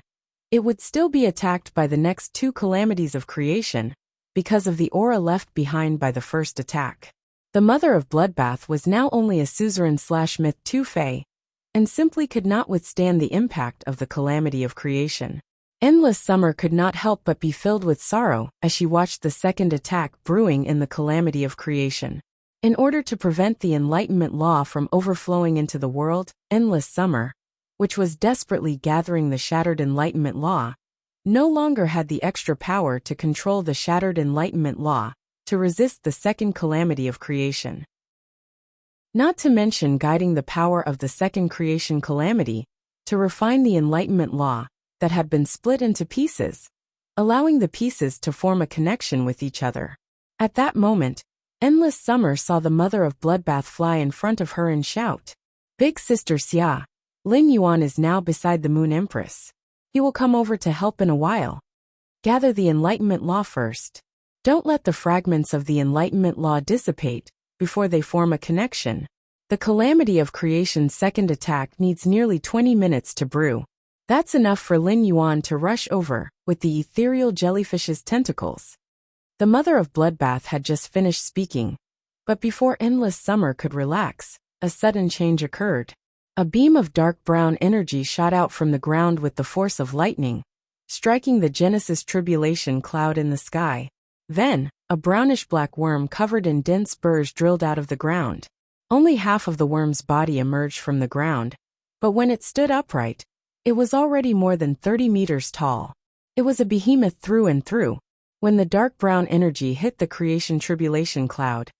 it would still be attacked by the next two calamities of creation, because of the aura left behind by the first attack. The mother of Bloodbath was now only a suzerain/myth 2 Fae, and simply could not withstand the impact of the calamity of creation. Endless Summer could not help but be filled with sorrow as she watched the second attack brewing in the calamity of creation. In order to prevent the Enlightenment Law from overflowing into the world, Endless Summer, which was desperately gathering the shattered Enlightenment Law, no longer had the extra power to control the shattered Enlightenment Law to resist the second calamity of creation. Not to mention guiding the power of the second creation calamity to refine the Enlightenment Law that had been split into pieces, allowing the pieces to form a connection with each other. At that moment, Endless Summer saw the mother of Bloodbath fly in front of her and shout, "Big Sister Xia, Lin Yuan is now beside the Moon Empress. He will come over to help in a while. Gather the Enlightenment Law first. Don't let the fragments of the Enlightenment Law dissipate before they form a connection. The calamity of creation's second attack needs nearly 20 minutes to brew. That's enough for Lin Yuan to rush over with the ethereal jellyfish's tentacles." The mother of Bloodbath had just finished speaking, but before Endless Summer could relax, a sudden change occurred. A beam of dark brown energy shot out from the ground with the force of lightning, striking the Genesis tribulation cloud in the sky. Then, a brownish-black worm covered in dense burrs drilled out of the ground. Only half of the worm's body emerged from the ground, but when it stood upright, it was already more than 30 meters tall. It was a behemoth through and through. When the dark brown energy hit the creation tribulation cloud,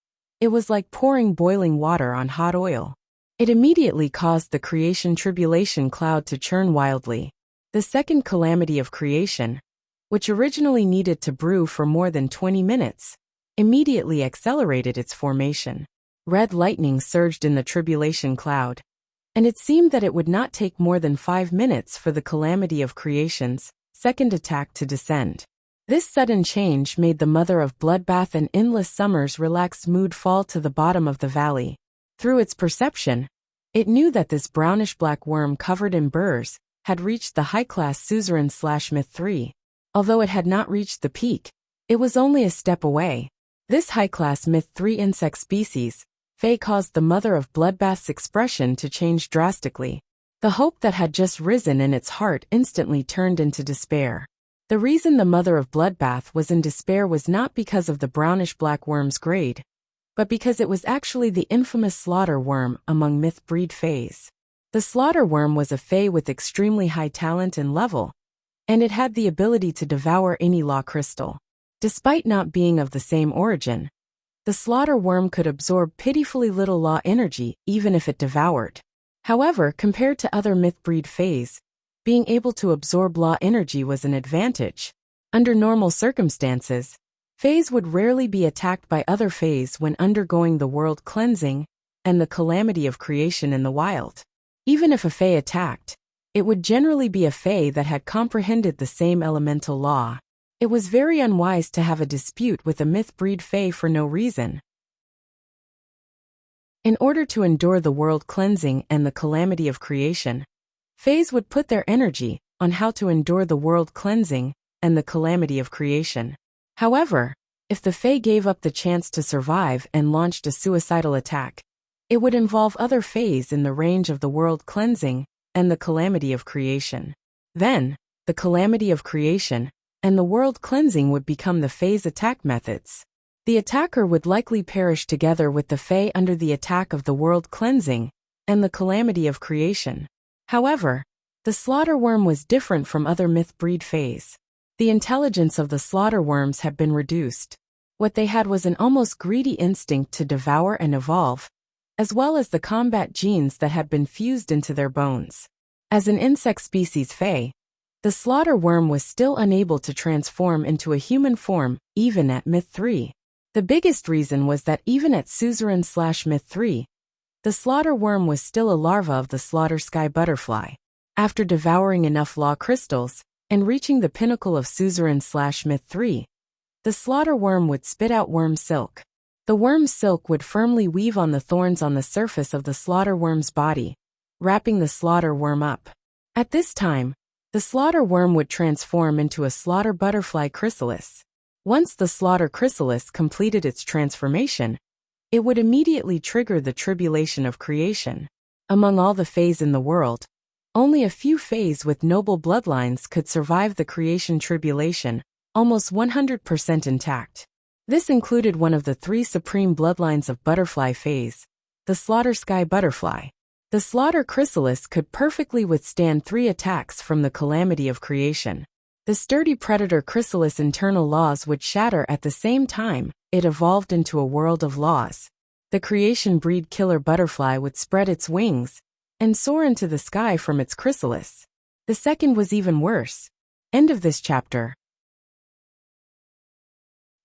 it was like pouring boiling water on hot oil. It immediately caused the creation tribulation cloud to churn wildly. The second calamity of creation, which originally needed to brew for more than 20 minutes, immediately accelerated its formation. Red lightning surged in the tribulation cloud, and it seemed that it would not take more than 5 minutes for the calamity of creation's second attack to descend. This sudden change made the mother of bloodbath and endless summer's relaxed mood fall to the bottom of the valley. Through its perception, it knew that this brownish-black worm covered in burrs had reached the high-class suzerain/myth 3. Although it had not reached the peak, it was only a step away. This high-class myth 3 insect species, Fae, caused the mother of bloodbath's expression to change drastically. The hope that had just risen in its heart instantly turned into despair. The reason the mother of bloodbath was in despair was not because of the brownish-black worm's grade, but because it was actually the infamous slaughter worm among myth breed Faes. The slaughter worm was a Fae with extremely high talent and level, and it had the ability to devour any law crystal. Despite not being of the same origin, the slaughter worm could absorb pitifully little law energy even if it devoured. However, compared to other myth breed Faes, being able to absorb law energy was an advantage. Under normal circumstances, Faes would rarely be attacked by other Faes when undergoing the world cleansing and the calamity of creation in the wild. Even if a Fae attacked, it would generally be a Fae that had comprehended the same elemental law. It was very unwise to have a dispute with a myth breed Fae for no reason. In order to endure the world cleansing and the calamity of creation, Faes would put their energy on how to endure the world cleansing and the calamity of creation. However, if the Fae gave up the chance to survive and launched a suicidal attack, it would involve other Faes in the range of the world cleansing and the calamity of creation. Then, the calamity of creation and the world cleansing would become the Fae's attack methods. The attacker would likely perish together with the Fae under the attack of the world cleansing and the calamity of creation. However, the slaughter worm was different from other myth breed Faes. The intelligence of the slaughter worms had been reduced. What they had was an almost greedy instinct to devour and evolve, as well as the combat genes that had been fused into their bones. As an insect species Fae, the slaughter worm was still unable to transform into a human form, even at myth 3. The biggest reason was that even at suzerain/myth 3, the slaughter worm was still a larva of the slaughter sky butterfly. After devouring enough law crystals and reaching the pinnacle of suzerain/myth 3, the slaughter worm would spit out worm silk. The worm's silk would firmly weave on the thorns on the surface of the slaughter worm's body, wrapping the slaughter worm up. At this time, the slaughter worm would transform into a slaughter butterfly chrysalis. Once the slaughter chrysalis completed its transformation, it would immediately trigger the tribulation of creation. Among all the Faes in the world, only a few Faes with noble bloodlines could survive the creation tribulation, almost 100% intact. This included one of the 3 supreme bloodlines of butterfly Faes, the slaughter sky butterfly. The slaughter chrysalis could perfectly withstand 3 attacks from the calamity of creation. The sturdy predator chrysalis' internal laws would shatter at the same time it evolved into a world of laws. The creation breed killer butterfly would spread its wings and soar into the sky from its chrysalis. The second was even worse. End of this chapter.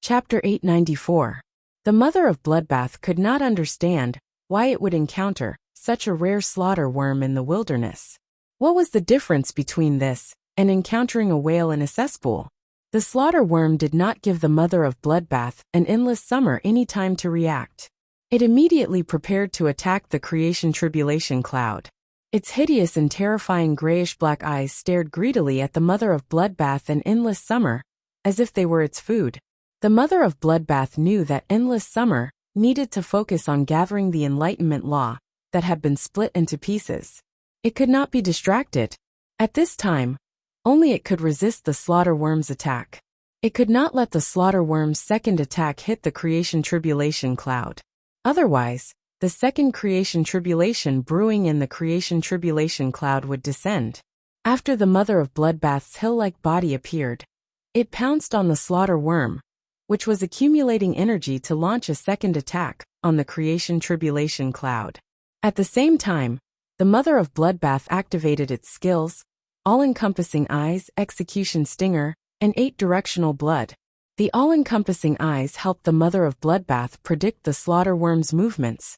Chapter 894. The mother of bloodbath could not understand why it would encounter such a rare slaughter worm in the wilderness. What was the difference between this and encountering a whale in a cesspool? The slaughter worm did not give the mother of bloodbath an endless summer any time to react. It immediately prepared to attack the creation tribulation cloud. Its hideous and terrifying grayish-black eyes stared greedily at the mother of bloodbath and endless summer, as if they were its food. The mother of bloodbath knew that endless summer needed to focus on gathering the enlightenment law that had been split into pieces. It could not be distracted. At this time, Only it could resist the slaughter worm's attack. It could not let the slaughter worm's second attack hit the creation tribulation cloud. Otherwise, the second creation tribulation brewing in the creation tribulation cloud would descend. After the mother of bloodbath's hill-like body appeared, it pounced on the slaughter worm, which was accumulating energy to launch a second attack on the creation tribulation cloud. At the same time, the mother of bloodbath activated its skills, all-encompassing eyes, execution stinger, and 8-directional blood. The all-encompassing eyes helped the mother of bloodbath predict the slaughter worm's movements,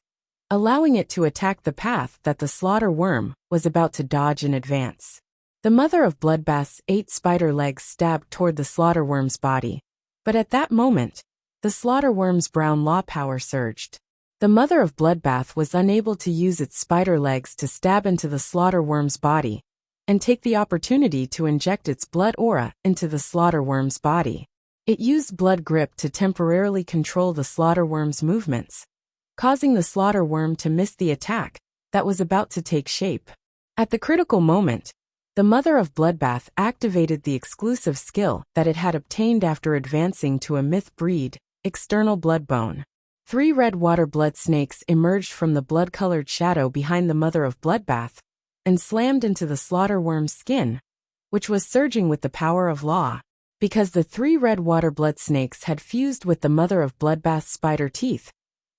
allowing it to attack the path that the slaughter worm was about to dodge in advance. The mother of bloodbath's 8 spider legs stabbed toward the slaughter worm's body. But at that moment, the slaughter worm's brown law power surged. The mother of bloodbath was unable to use its spider legs to stab into the slaughter worm's body and take the opportunity to inject its blood aura into the slaughter worm's body. It used blood grip to temporarily control the slaughter worm's movements, causing the slaughter worm to miss the attack that was about to take shape. At the critical moment, the mother of bloodbath activated the exclusive skill that it had obtained after advancing to a myth breed, external blood bone. 3 red water blood snakes emerged from the blood-colored shadow behind the mother of bloodbath and slammed into the slaughter worm's skin, which was surging with the power of law. Because the 3 red water blood snakes had fused with the mother of bloodbath's spider teeth,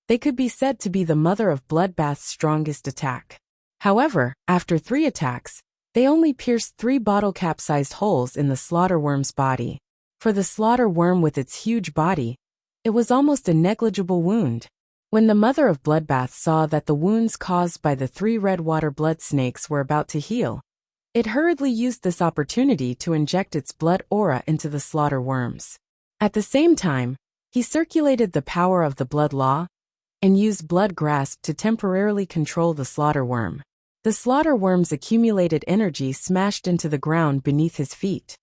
they could be said to be the mother of bloodbath's strongest attack. However, after 3 attacks, they only pierced 3 bottle cap-sized holes in the slaughter worm's body. For the slaughter worm with its huge body, it was almost a negligible wound. When the mother of bloodbath saw that the wounds caused by the 3 red water blood snakes were about to heal, it hurriedly used this opportunity to inject its blood aura into the slaughter worms. At the same time, he circulated the power of the blood law and used blood grasp to temporarily control the slaughter worm. The slaughter worm's accumulated energy smashed into the ground beneath his feet.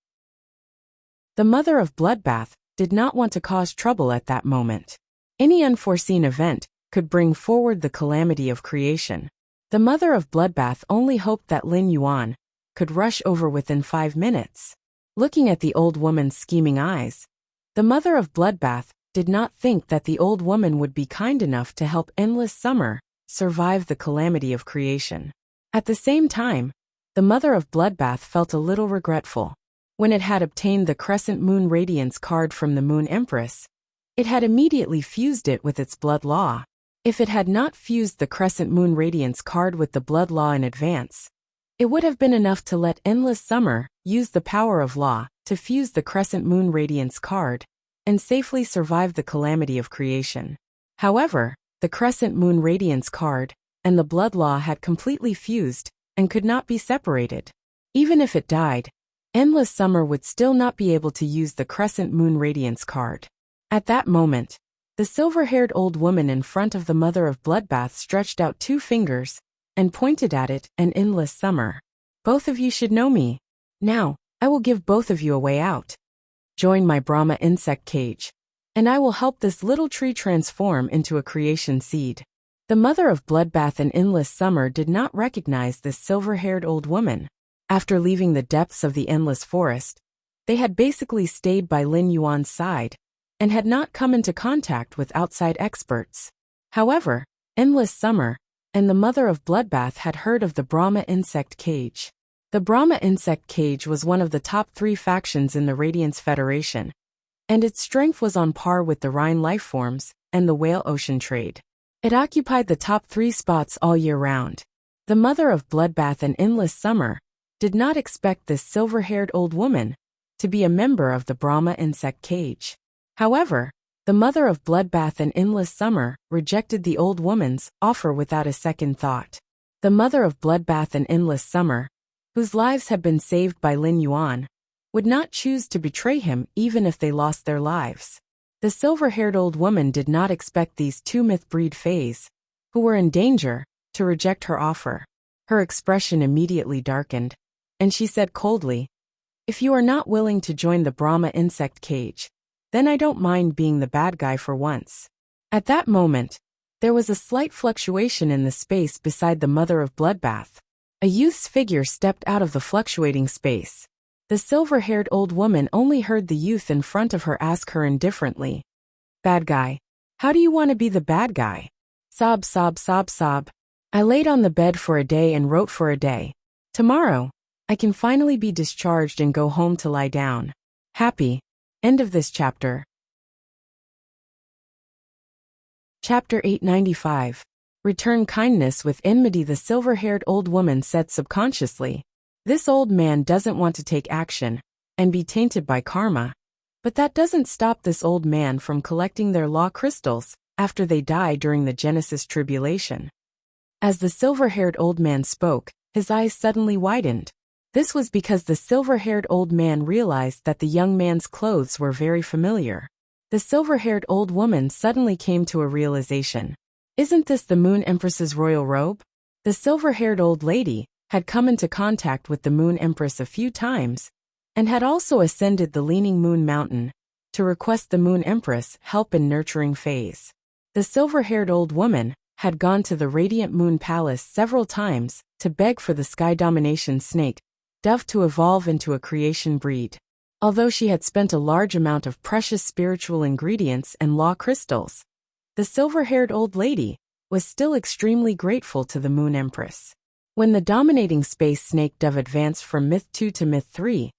The mother of bloodbath did not want to cause trouble at that moment. Any unforeseen event could bring forward the calamity of creation. The mother of bloodbath only hoped that Lin Yuan could rush over within 5 minutes. Looking at the old woman's scheming eyes, the mother of bloodbath did not think that the old woman would be kind enough to help Endless Summer survive the calamity of creation. At the same time, the mother of bloodbath felt a little regretful. When it had obtained the Crescent Moon Radiance card from the Moon Empress, it had immediately fused it with its blood law. If it had not fused the Crescent Moon Radiance card with the blood law in advance, it would have been enough to let Endless Summer use the power of law to fuse the Crescent Moon Radiance card and safely survive the calamity of creation. However, the Crescent Moon Radiance card and the blood law had completely fused and could not be separated. Even if it died, Endless Summer would still not be able to use the Crescent Moon Radiance card. At that moment, the silver-haired old woman in front of the mother of bloodbath stretched out 2 fingers and pointed at it and Endless Summer. Both of you should know me. Now, I will give both of you a way out. Join my Brahma insect cage, and I will help this little tree transform into a creation seed. The mother of bloodbath and Endless Summer did not recognize this silver-haired old woman. After leaving the depths of the endless forest, they had basically stayed by Lin Yuan's side and had not come into contact with outside experts. However, Endless Summer and the mother of bloodbath had heard of the Brahma insect cage. The Brahma insect cage was one of the top 3 factions in the Radiance Federation, and its strength was on par with the Rhine lifeforms and the whale ocean trade. It occupied the top 3 spots all year round. The mother of bloodbath and Endless Summer did not expect this silver-haired old woman to be a member of the Brahma insect cage. However, the mother of bloodbath and Endless Summer rejected the old woman's offer without a second thought. The mother of bloodbath and Endless Summer, whose lives had been saved by Lin Yuan, would not choose to betray him even if they lost their lives. The silver-haired old woman did not expect these 2 myth-breed fays, who were in danger, to reject her offer. Her expression immediately darkened, and she said coldly, "If you are not willing to join the Brahma insect cage, then I don't mind being the bad guy for once." At that moment, there was a slight fluctuation in the space beside the mother of bloodbath. A youth's figure stepped out of the fluctuating space. The silver-haired old woman only heard the youth in front of her ask her indifferently, "Bad guy. How do you want to be the bad guy?" Sob, sob, sob, sob. "I laid on the bed for a day and wrote for a day. Tomorrow, I can finally be discharged and go home to lie down. Happy." End of this chapter. Chapter 895. Return kindness with enmity. The silver-haired old woman said subconsciously, "This old man doesn't want to take action and be tainted by karma. But that doesn't stop this old man from collecting their law crystals after they die during the Genesis tribulation." As the silver-haired old man spoke, his eyes suddenly widened. This was because the silver-haired old man realized that the young man's clothes were very familiar. The silver-haired old woman suddenly came to a realization. "Isn't this the Moon Empress's royal robe?" The silver-haired old lady had come into contact with the Moon Empress a few times, and had also ascended the Leaning Moon Mountain to request the Moon Empress help in nurturing phase. The silver-haired old woman had gone to the Radiant Moon Palace several times to beg for the Sky Domination Snake Dove to evolve into a creation breed. Although she had spent a large amount of precious spiritual ingredients and law crystals, the silver-haired old lady was still extremely grateful to the Moon Empress. When the dominating space snake dove advanced from Myth 2 to Myth 3,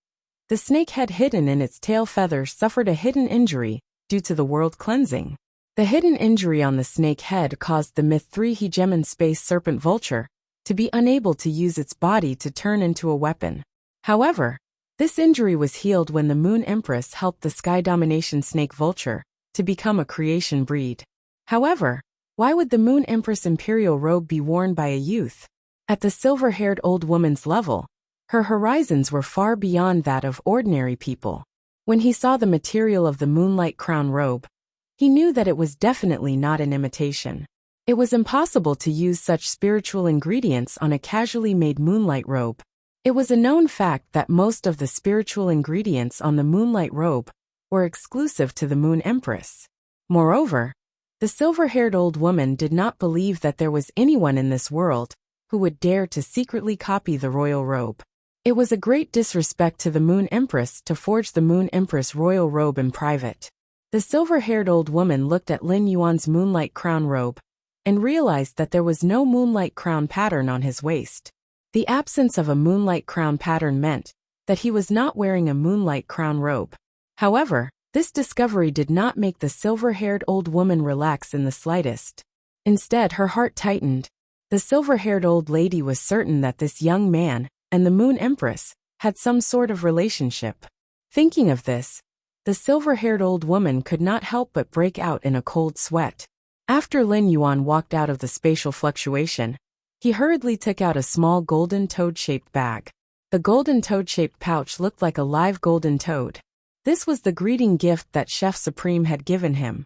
the snake head hidden in its tail feathers suffered a hidden injury due to the world cleansing. The hidden injury on the snake head caused the Myth 3 hegemon space serpent vulture to be unable to use its body to turn into a weapon. However, this injury was healed when the Moon Empress helped the Sky Domination Snake Vulture to become a creation breed. However, why would the Moon Empress imperial robe be worn by a youth? At the silver-haired old woman's level, her horizons were far beyond that of ordinary people. When he saw the material of the Moonlight Crown robe, he knew that it was definitely not an imitation. It was impossible to use such spiritual ingredients on a casually made moonlight robe. It was a known fact that most of the spiritual ingredients on the moonlight robe were exclusive to the Moon Empress. Moreover, the silver-haired old woman did not believe that there was anyone in this world who would dare to secretly copy the royal robe. It was a great disrespect to the Moon Empress to forge the Moon Empress royal robe in private. The silver-haired old woman looked at Lin Yuan's moonlight crown robe and realized that there was no moonlight crown pattern on his waist. The absence of a moonlight crown pattern meant that he was not wearing a moonlight crown robe. However, this discovery did not make the silver-haired old woman relax in the slightest. Instead, her heart tightened. The silver-haired old lady was certain that this young man and the Moon Empress had some sort of relationship. Thinking of this, the silver-haired old woman could not help but break out in a cold sweat. After Lin Yuan walked out of the spatial fluctuation, he hurriedly took out a small golden toad-shaped bag. The golden toad-shaped pouch looked like a live golden toad. This was the greeting gift that Chef Supreme had given him.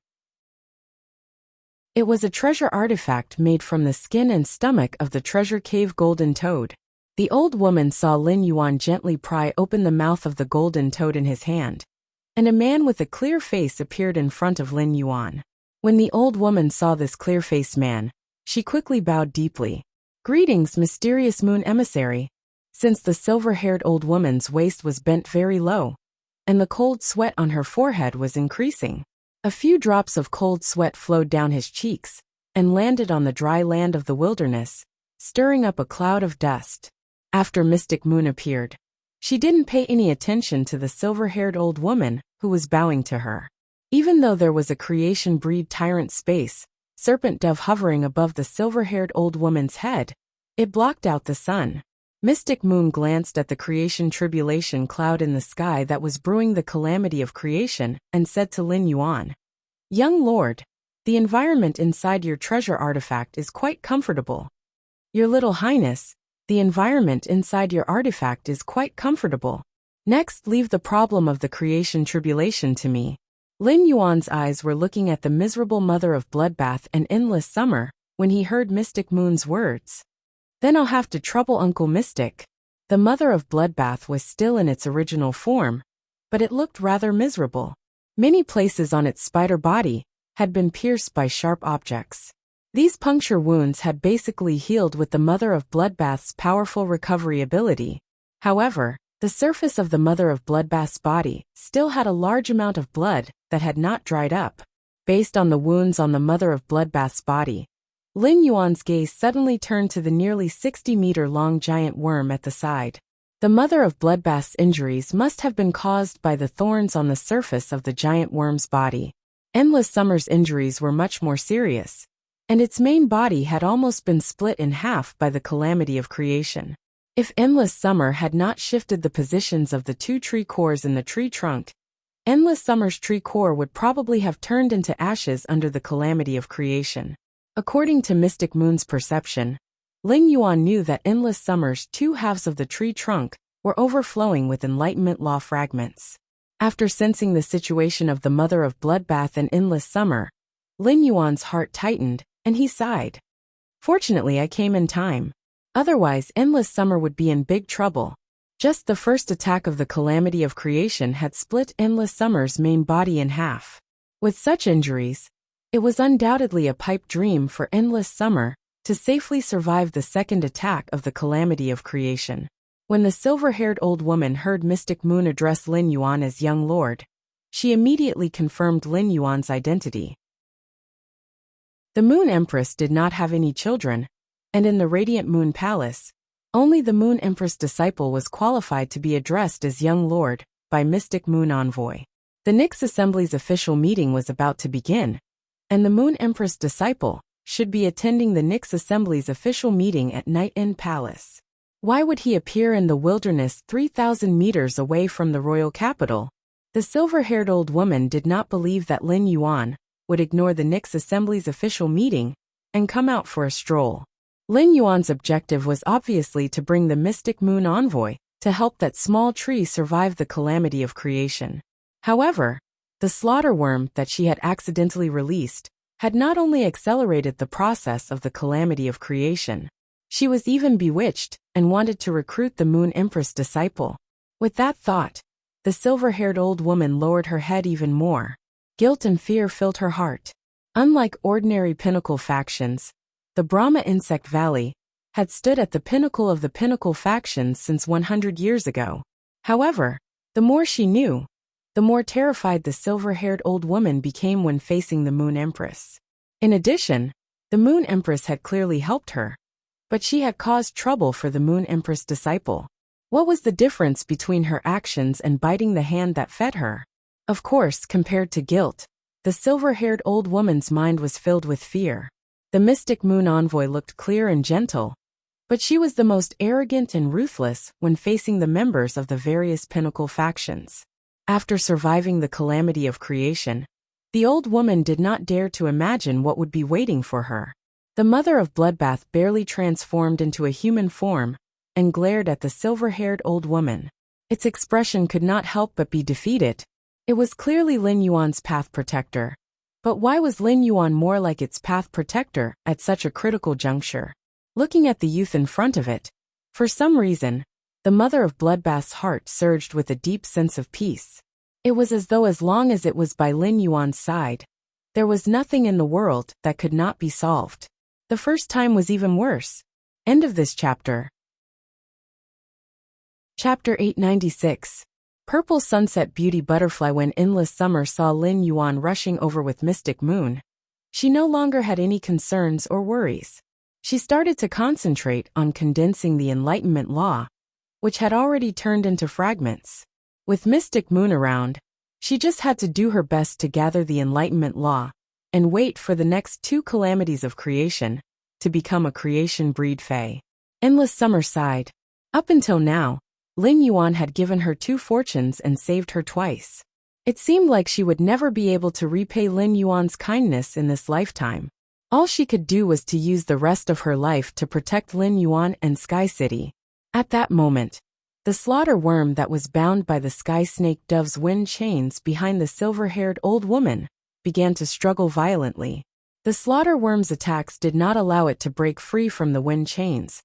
It was a treasure artifact made from the skin and stomach of the treasure cave golden toad. The old woman saw Lin Yuan gently pry open the mouth of the golden toad in his hand, and a man with a clear face appeared in front of Lin Yuan. When the old woman saw this clear-faced man, she quickly bowed deeply. "Greetings, mysterious moon emissary." Since the silver-haired old woman's waist was bent very low, and the cold sweat on her forehead was increasing, a few drops of cold sweat flowed down his cheeks and landed on the dry land of the wilderness, stirring up a cloud of dust. After Mystic Moon appeared, she didn't pay any attention to the silver-haired old woman who was bowing to her. Even though there was a creation breed tyrant space serpent dove hovering above the silver-haired old woman's head, it blocked out the sun. Mystic Moon glanced at the creation tribulation cloud in the sky that was brewing the calamity of creation and said to Lin Yuan, "Young lord, the environment inside your treasure artifact is quite comfortable." "Your little highness, the environment inside your artifact is quite comfortable. Next, leave the problem of the creation tribulation to me." Lin Yuan's eyes were looking at the miserable mother of bloodbath and endless summer when he heard Mystic Moon's words. "Then I'll have to trouble Uncle Mystic." The mother of bloodbath was still in its original form, but it looked rather miserable. Many places on its spider body had been pierced by sharp objects. These puncture wounds had basically healed with the mother of bloodbath's powerful recovery ability. However, The surface of the mother of bloodbath's body still had a large amount of blood that had not dried up. Based on the wounds on the mother of bloodbath's body, Lin Yuan's gaze suddenly turned to the nearly 60-meter-long giant worm at the side. The mother of bloodbath's injuries must have been caused by the thorns on the surface of the giant worm's body. Endless Summer's injuries were much more serious, and its main body had almost been split in half by the calamity of creation. If Endless Summer had not shifted the positions of the two tree cores in the tree trunk, Endless Summer's tree core would probably have turned into ashes under the calamity of creation. According to Mystic Moon's perception, Lin Yuan knew that Endless Summer's two halves of the tree trunk were overflowing with Enlightenment Law fragments. After sensing the situation of the mother of bloodbath and Endless Summer, Lin Yuan's heart tightened, and he sighed. Fortunately, I came in time. Otherwise, Endless Summer would be in big trouble. Just the first attack of the calamity of creation had split Endless Summer's main body in half. With such injuries, it was undoubtedly a pipe dream for Endless Summer to safely survive the second attack of the calamity of creation. When the silver-haired old woman heard Mystic Moon address Lin Yuan as young lord, she immediately confirmed Lin Yuan's identity. The Moon Empress did not have any children, and in the Radiant Moon Palace, only the Moon Empress disciple was qualified to be addressed as young lord by Mystic Moon Envoy. The Nyx Assembly's official meeting was about to begin, and the Moon Empress disciple should be attending the Nyx Assembly's official meeting at Night End Palace. Why would he appear in the wilderness 3,000 meters away from the royal capital? The silver-haired old woman did not believe that Lin Yuan would ignore the Nyx Assembly's official meeting and come out for a stroll. Lin Yuan's objective was obviously to bring the Mystic Moon Envoy to help that small tree survive the calamity of creation. However, the slaughter worm that she had accidentally released had not only accelerated the process of the calamity of creation, she was even bewitched and wanted to recruit the Moon Empress disciple. With that thought, the silver-haired old woman lowered her head even more. Guilt and fear filled her heart. Unlike ordinary pinnacle factions, the Brahma Insect Valley had stood at the pinnacle of the pinnacle factions since 100 years ago. However, the more she knew, the more terrified the silver-haired old woman became when facing the Moon Empress. In addition, the Moon Empress had clearly helped her, but she had caused trouble for the Moon Empress disciple. What was the difference between her actions and biting the hand that fed her? Of course, compared to guilt, the silver-haired old woman's mind was filled with fear. The Mystic Moon Envoy looked clear and gentle, but she was the most arrogant and ruthless when facing the members of the various pinnacle factions. After surviving the calamity of creation, the old woman did not dare to imagine what would be waiting for her. The mother of bloodbath barely transformed into a human form and glared at the silver-haired old woman. Its expression could not help but be defeated. It was clearly Lin Yuan's path protector. But why was Lin Yuan more like its path protector at such a critical juncture? Looking at the youth in front of it, for some reason, the mother of bloodbath's heart surged with a deep sense of peace. It was as though as long as it was by Lin Yuan's side, there was nothing in the world that could not be solved. The first time was even worse. End of this chapter. Chapter 896. Purple Sunset Beauty Butterfly. When Endless Summer saw Lin Yuan rushing over with Mystic Moon, she no longer had any concerns or worries. She started to concentrate on condensing the Enlightenment Law, which had already turned into fragments. With Mystic Moon around, she just had to do her best to gather the Enlightenment Law and wait for the next two calamities of creation to become a creation breed fae. Endless Summer sighed. Up until now, Lin Yuan had given her two fortunes and saved her twice. It seemed like she would never be able to repay Lin Yuan's kindness in this lifetime. All she could do was to use the rest of her life to protect Lin Yuan and Sky City. At that moment, the slaughter worm that was bound by the sky snake dove's wind chains behind the silver-haired old woman began to struggle violently. The slaughter worm's attacks did not allow it to break free from the wind chains,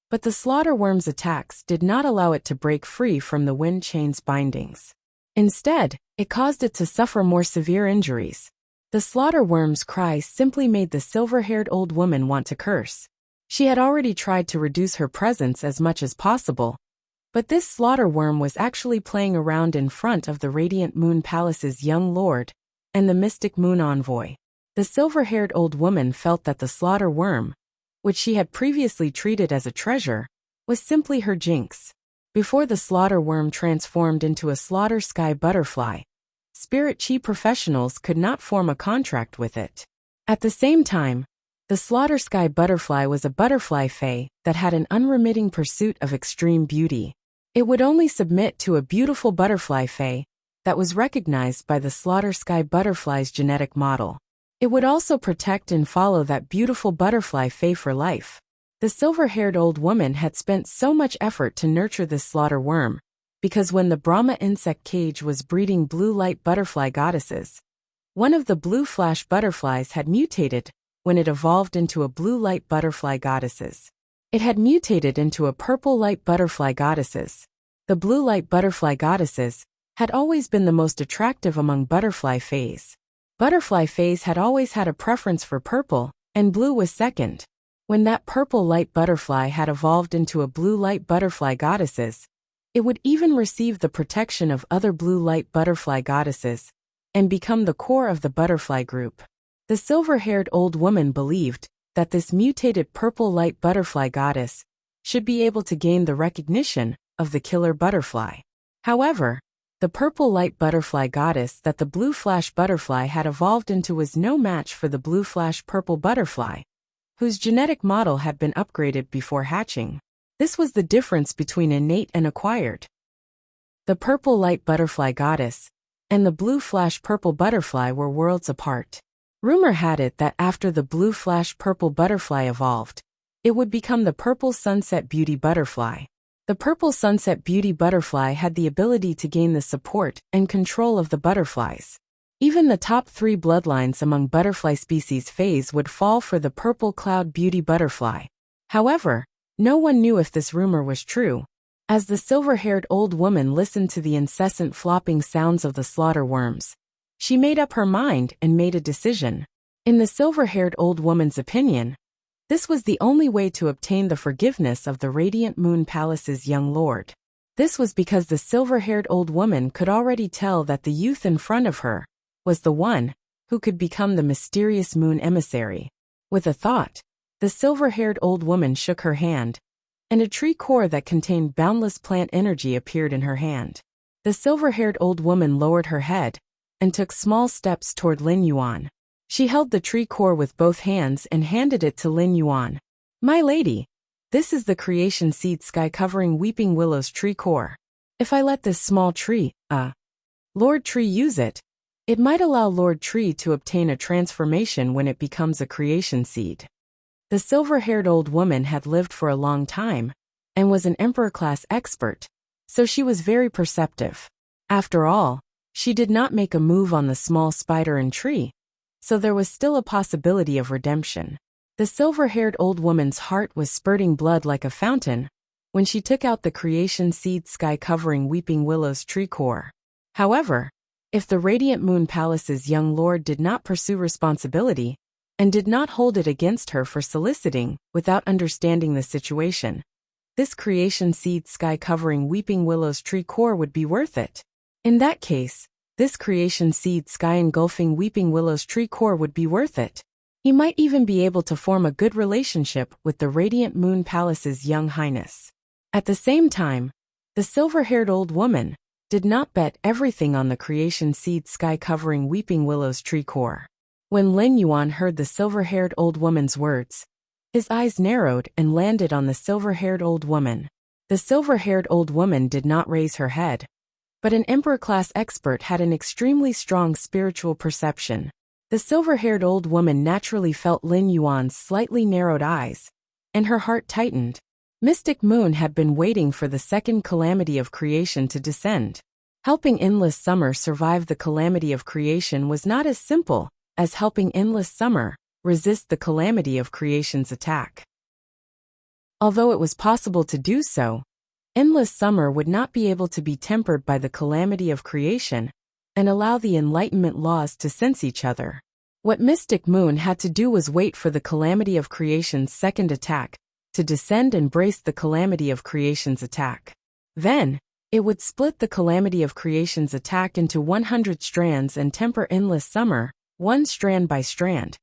but the slaughter worm's attacks did not allow it to break free from the wind chain's bindings. Instead, it caused it to suffer more severe injuries. The slaughter worm's cries simply made the silver-haired old woman want to curse. She had already tried to reduce her presence as much as possible, But this slaughter worm was actually playing around in front of the Radiant Moon Palace's young lord and the mystic moon envoy. The silver-haired old woman felt that the slaughter worm, which she had previously treated as a treasure, was simply her jinx. Before the slaughter worm transformed into a slaughter sky butterfly, spirit chi professionals could not form a contract with it. At the same time, the slaughter sky butterfly was a butterfly fae that had an unremitting pursuit of extreme beauty. It would only submit to a beautiful butterfly fae that was recognized by the slaughter sky butterfly's genetic model. It would also protect and follow that beautiful butterfly fae for life. The silver-haired old woman had spent so much effort to nurture this slaughter worm, because when the Brahma insect cage was breeding blue light butterfly goddesses, one of the blue flash butterflies had mutated when it evolved into a blue light butterfly goddesses. It had mutated into a purple light butterfly goddesses. The blue light butterfly goddesses had always been the most attractive among butterfly fays. Butterfly fays had always had a preference for purple, and blue was second. When that purple light butterfly had evolved into a blue light butterfly goddesses, it would even receive the protection of other blue light butterfly goddesses and become the core of the butterfly group. The silver-haired old woman believed that this mutated purple light butterfly goddess should be able to gain the recognition of the killer butterfly. However, the purple light butterfly goddess that the blue flash butterfly had evolved into was no match for the blue flash purple butterfly, whose genetic model had been upgraded before hatching. This was the difference between innate and acquired. The purple light butterfly goddess and the blue flash purple butterfly were worlds apart. Rumor had it that after the blue flash purple butterfly evolved, it would become the purple sunset beauty butterfly. The purple sunset beauty butterfly had the ability to gain the support and control of the butterflies. Even the top 3 bloodlines among butterfly species phase would fall for the purple cloud beauty butterfly. However, no one knew if this rumor was true. As the silver-haired old woman listened to the incessant flopping sounds of the slaughter worms, she made up her mind and made a decision. In the silver-haired old woman's opinion, this was the only way to obtain the forgiveness of the Radiant Moon Palace's young lord. This was because the silver-haired old woman could already tell that the youth in front of her was the one who could become the mysterious moon emissary. With a thought, the silver-haired old woman shook her hand, and a tree core that contained boundless plant energy appeared in her hand. The silver-haired old woman lowered her head and took small steps toward Lin Yuan. She held the tree core with both hands and handed it to Lin Yuan. "My lady, this is the creation seed sky-covering weeping willows tree core. If I let this small tree, Lord Tree use it, it might allow Lord Tree to obtain a transformation when it becomes a creation seed." The silver-haired old woman had lived for a long time and was an emperor-class expert, so she was very perceptive. After all, she did not make a move on the small spider and tree, so there was still a possibility of redemption. The silver-haired old woman's heart was spurting blood like a fountain when she took out the creation seed sky-covering weeping willows tree core. However, if the Radiant Moon Palace's young lord did not pursue responsibility and did not hold it against her for soliciting without understanding the situation, this creation seed sky-covering weeping willows tree core would be worth it. In that case, this creation seed sky-engulfing weeping willows tree core would be worth it. He might even be able to form a good relationship with the Radiant Moon Palace's young highness. At the same time, the silver-haired old woman did not bet everything on the creation seed sky-covering weeping willows tree core. When Lin Yuan heard the silver-haired old woman's words, his eyes narrowed and landed on the silver-haired old woman. The silver-haired old woman did not raise her head, but an emperor-class expert had an extremely strong spiritual perception. The silver-haired old woman naturally felt Lin Yuan's slightly narrowed eyes, and her heart tightened. Mystic Moon had been waiting for the second calamity of creation to descend. Helping Endless Summer survive the calamity of creation was not as simple as helping Endless Summer resist the calamity of creation's attack. Although it was possible to do so, Endless Summer would not be able to be tempered by the calamity of creation and allow the Enlightenment laws to sense each other. What Mystic Moon had to do was wait for the calamity of creation's second attack to descend and brace the calamity of creation's attack. Then, it would split the calamity of creation's attack into 100 strands and temper endless summer, one strand by strand,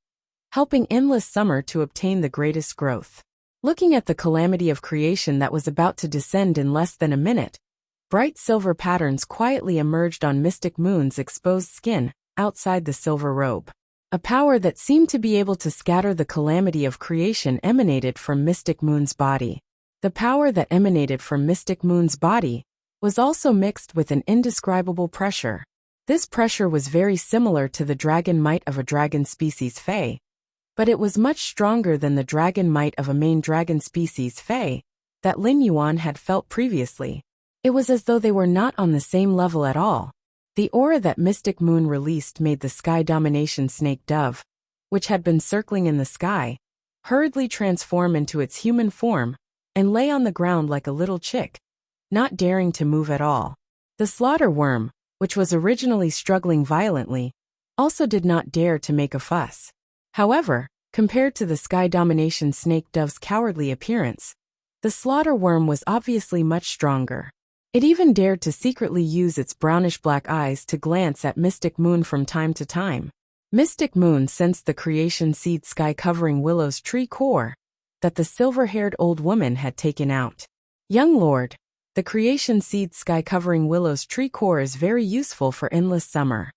helping endless summer to obtain the greatest growth. Looking at the calamity of creation that was about to descend in less than a minute, bright silver patterns quietly emerged on Mystic Moon's exposed skin, outside the silver robe. A power that seemed to be able to scatter the calamity of creation emanated from Mystic Moon's body. The power that emanated from Mystic Moon's body was also mixed with an indescribable pressure. This pressure was very similar to the dragon might of a dragon species Fae, but it was much stronger than the dragon might of a main dragon species Fae that Lin Yuan had felt previously. It was as though they were not on the same level at all. The aura that Mystic Moon released made the sky domination snake dove, which had been circling in the sky, hurriedly transform into its human form and lay on the ground like a little chick, not daring to move at all. The slaughter worm, which was originally struggling violently, also did not dare to make a fuss. However, compared to the sky domination snake dove's cowardly appearance, the slaughter worm was obviously much stronger. It even dared to secretly use its brownish-black eyes to glance at Mystic Moon from time to time. Mystic Moon sensed the creation seed sky-covering willow's tree core that the silver-haired old woman had taken out. Young lord, the creation seed sky-covering willow's tree core is very useful for endless summer.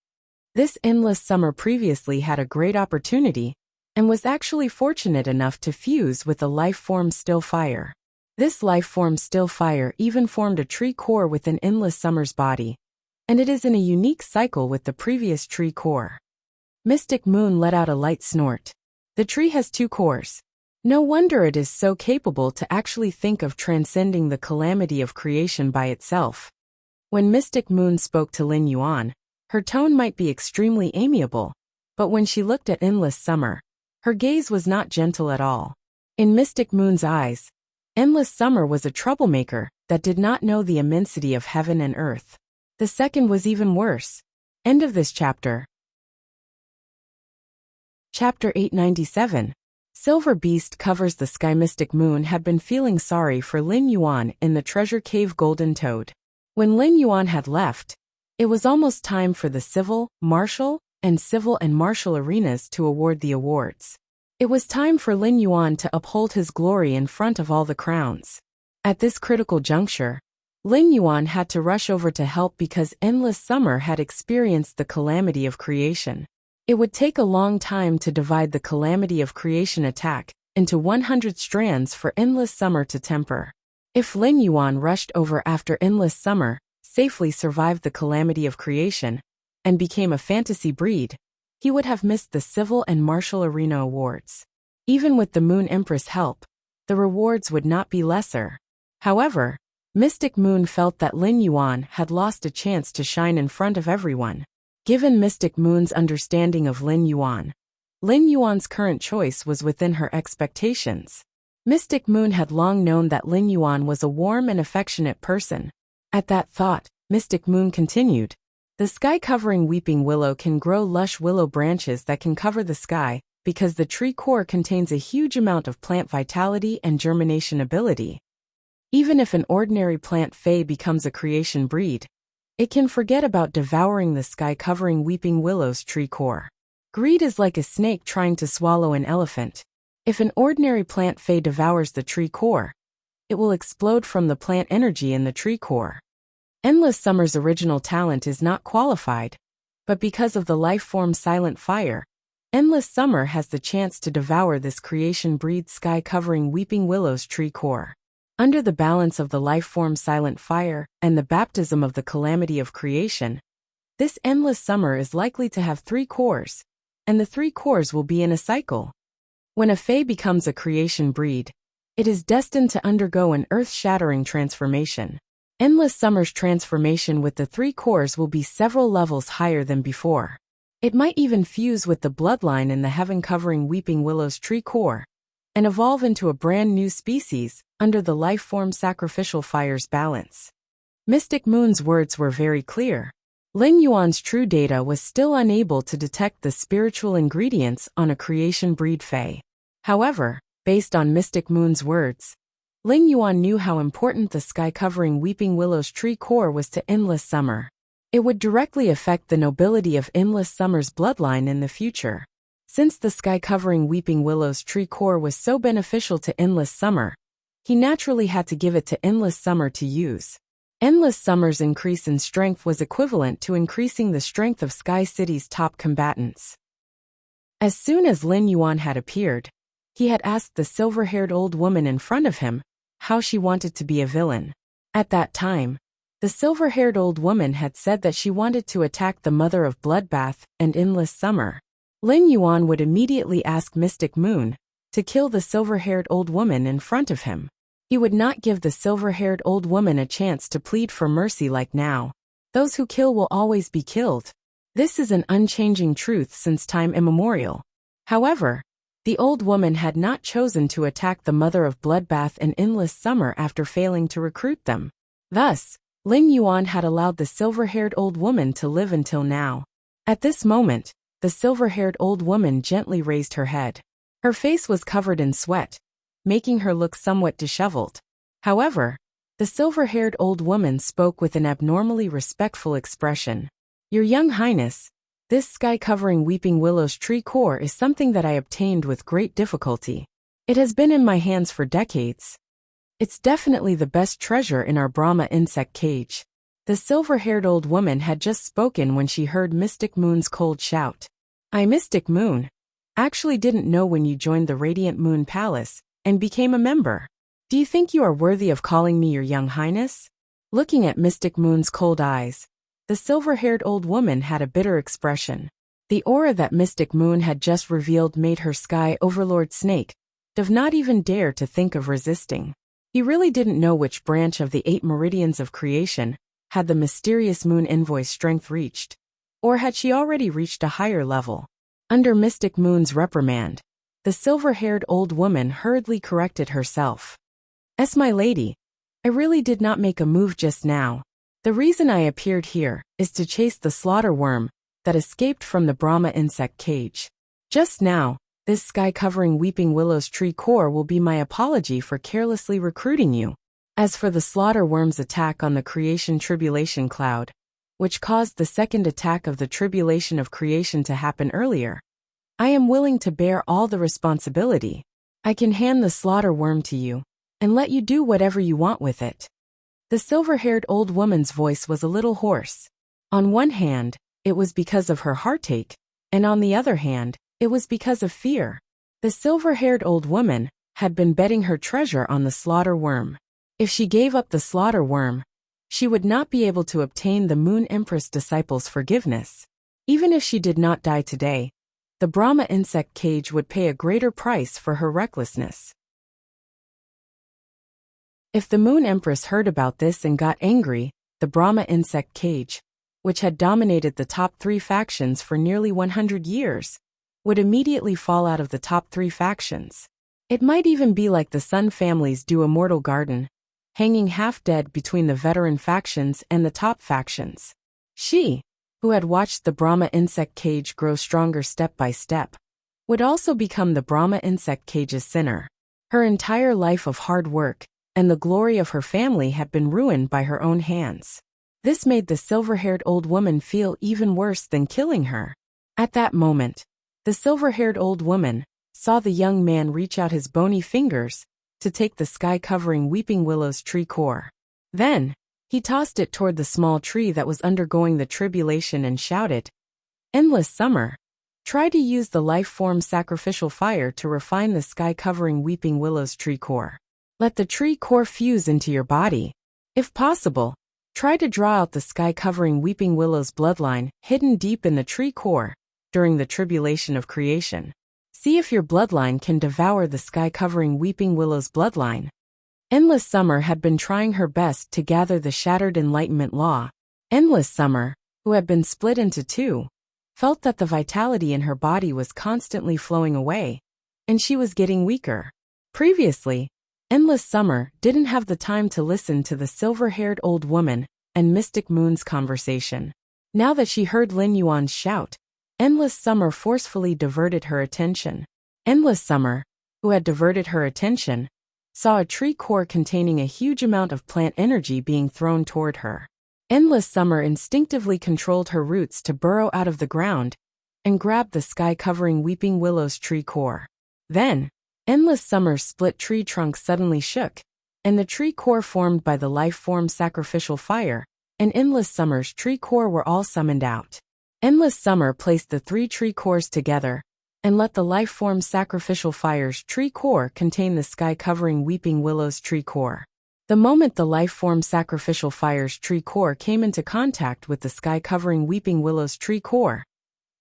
This endless summer previously had a great opportunity and was actually fortunate enough to fuse with the life form still fire. This life form still fire even formed a tree core within endless summer's body, and it is in a unique cycle with the previous tree core. Mystic Moon let out a light snort. The tree has two cores. No wonder it is so capable to actually think of transcending the calamity of creation by itself. When Mystic Moon spoke to Lin Yuan, her tone might be extremely amiable, but when she looked at endless summer, her gaze was not gentle at all. In Mystic Moon's eyes, endless summer was a troublemaker that did not know the immensity of heaven and earth. The second was even worse. End of this chapter. Chapter 897. Silver Beast covers the sky. Mystic Moon had been feeling sorry for Lin Yuan in the treasure cave Golden Toad. When Lin Yuan had left, it was almost time for the civil, martial arenas to award the awards. It was time for Lin Yuan to uphold his glory in front of all the crowns. At this critical juncture, Lin Yuan had to rush over to help because endless summer had experienced the calamity of creation. It would take a long time to divide the calamity of creation attack into 100 strands for endless summer to temper. If Lin Yuan rushed over after endless summer safely survived the calamity of creation and became a fantasy breed, he would have missed the civil and martial arena awards. Even with the Moon Empress' help, the rewards would not be lesser. However, Mystic Moon felt that Lin Yuan had lost a chance to shine in front of everyone. Given Mystic Moon's understanding of Lin Yuan's current choice was within her expectations. Mystic Moon had long known that Lin Yuan was a warm and affectionate person. At that thought, Mystic Moon continued, "The sky-covering weeping willow can grow lush willow branches that can cover the sky, because the tree core contains a huge amount of plant vitality and germination ability. Even if an ordinary plant Fae becomes a creation breed, it can forget about devouring the sky-covering weeping willow's tree core. Greed is like a snake trying to swallow an elephant. If an ordinary plant Fae devours the tree core, it will explode from the plant energy in the tree core. Endless Summer's original talent is not qualified, but because of the life form Silent Fire, Endless Summer has the chance to devour this creation breed sky-covering weeping willow's tree core. Under the balance of the life form Silent Fire and the baptism of the calamity of creation, this Endless Summer is likely to have 3 cores, and the 3 cores will be in a cycle. When a Fae becomes a creation breed, it is destined to undergo an earth-shattering transformation. Endless Summer's transformation with the 3 cores will be several levels higher than before. It might even fuse with the bloodline in the heaven-covering weeping willow's tree core, and evolve into a brand new species under the life form Sacrificial Fire's balance. Mystic Moon's words were very clear. Lin Yuan's true data was still unable to detect the spiritual ingredients on a creation breed Fae. However, based on Mystic Moon's words, Ling Yuan knew how important the sky-covering weeping willow's tree core was to endless summer. It would directly affect the nobility of endless summer's bloodline in the future. Since the sky-covering weeping willow's tree core was so beneficial to endless summer, he naturally had to give it to endless summer to use. Endless summer's increase in strength was equivalent to increasing the strength of Sky City's top combatants. As soon as Lin Yuan had appeared, he had asked the silver-haired old woman in front of him how she wanted to be a villain. At that time, the silver-haired old woman had said that she wanted to attack the mother of Bloodbath and Endless Summer. Lin Yuan would immediately ask Mystic Moon to kill the silver-haired old woman in front of him. He would not give the silver-haired old woman a chance to plead for mercy like now. Those who kill will always be killed. This is an unchanging truth since time immemorial. However, the old woman had not chosen to attack the mother of Bloodbath and Endless Summer after failing to recruit them. Thus, Ling Yuan had allowed the silver-haired old woman to live until now. At this moment, the silver-haired old woman gently raised her head. Her face was covered in sweat, making her look somewhat disheveled. However, the silver-haired old woman spoke with an abnormally respectful expression. "Your Young Highness, this sky-covering weeping willow's tree core is something that I obtained with great difficulty. It has been in my hands for decades. It's definitely the best treasure in our Brahma insect cage." The silver-haired old woman had just spoken when she heard Mystic Moon's cold shout. "I, Mystic Moon, actually didn't know when you joined the Radiant Moon Palace and became a member. Do you think you are worthy of calling me your Young Highness?" Looking at Mystic Moon's cold eyes, the silver-haired old woman had a bitter expression. The aura that Mystic Moon had just revealed made her Sky Overlord Snake did not even dare to think of resisting. He really didn't know which branch of the 8 meridians of creation had the mysterious Moon Envoy's strength reached, or had she already reached a higher level. Under Mystic Moon's reprimand, the silver-haired old woman hurriedly corrected herself. "As my lady, I really did not make a move just now. The reason I appeared here is to chase the slaughter worm that escaped from the Brahma insect cage. Just now, this sky-covering weeping willow's tree core will be my apology for carelessly recruiting you. As for the slaughter worm's attack on the creation tribulation cloud, which caused the second attack of the tribulation of creation to happen earlier, I am willing to bear all the responsibility. I can hand the slaughter worm to you and let you do whatever you want with it." The silver-haired old woman's voice was a little hoarse. On one hand, it was because of her heartache, and on the other hand, it was because of fear. The silver-haired old woman had been betting her treasure on the slaughter worm. If she gave up the slaughter worm, she would not be able to obtain the Moon Empress disciples' forgiveness. Even if she did not die today, the Brahma insect cage would pay a greater price for her recklessness. If the Moon Empress heard about this and got angry, the Brahma insect cage, which had dominated the top 3 factions for nearly 100 years, would immediately fall out of the top 3 factions. It might even be like the Sun family's Do Immortal Garden, hanging half-dead between the veteran factions and the top factions. She, who had watched the Brahma insect cage grow stronger step by step, would also become the Brahma insect cage's sinner. Her entire life of hard work and the glory of her family had been ruined by her own hands. This made the silver-haired old woman feel even worse than killing her. At that moment, the silver-haired old woman saw the young man reach out his bony fingers to take the sky-covering weeping willow's tree core. Then, he tossed it toward the small tree that was undergoing the tribulation and shouted, "Endless Summer, try to use the life-form sacrificial fire to refine the sky-covering weeping willow's tree core. Let the tree core fuse into your body. If possible, try to draw out the sky-covering weeping willow's bloodline hidden deep in the tree core during the tribulation of creation. See if your bloodline can devour the sky-covering weeping willow's bloodline." Endless Summer had been trying her best to gather the shattered Enlightenment Law. Endless Summer, who had been split into 2, felt that the vitality in her body was constantly flowing away, and she was getting weaker. Previously, Endless Summer didn't have the time to listen to the silver-haired old woman and Mystic Moon's conversation. Now that she heard Lin Yuan's shout, Endless Summer forcefully diverted her attention. Endless Summer, who had diverted her attention, saw a tree core containing a huge amount of plant energy being thrown toward her. Endless Summer instinctively controlled her roots to burrow out of the ground and grab the sky-covering Weeping Willow's tree core. Then, Endless Summer's split tree trunk suddenly shook, and the tree core formed by the life-form sacrificial fire and Endless Summer's tree core were all summoned out. Endless Summer placed the 3 tree cores together and let the life-form sacrificial fire's tree core contain the sky-covering Weeping Willow's tree core. The moment the life-form sacrificial fire's tree core came into contact with the sky-covering Weeping Willow's tree core,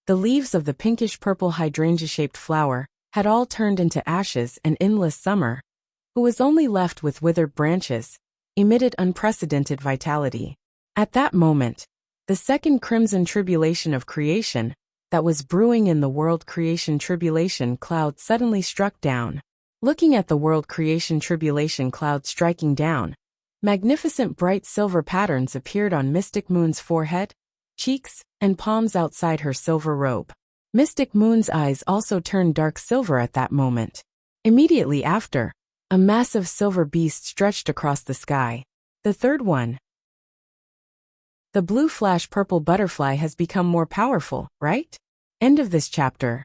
the leaves of the pinkish-purple hydrangea-shaped flower had all turned into ashes, and Endless Summer, who was only left with withered branches, emitted unprecedented vitality. At that moment, the second crimson tribulation of creation that was brewing in the world creation tribulation cloud suddenly struck down. Looking at the world creation tribulation cloud striking down, magnificent bright silver patterns appeared on Mystic Moon's forehead, cheeks, and palms outside her silver robe. Mystic Moon's eyes also turned dark silver at that moment. Immediately after, a massive silver beast stretched across the sky. The third one. The blue flash purple butterfly has become more powerful, right? End of this chapter.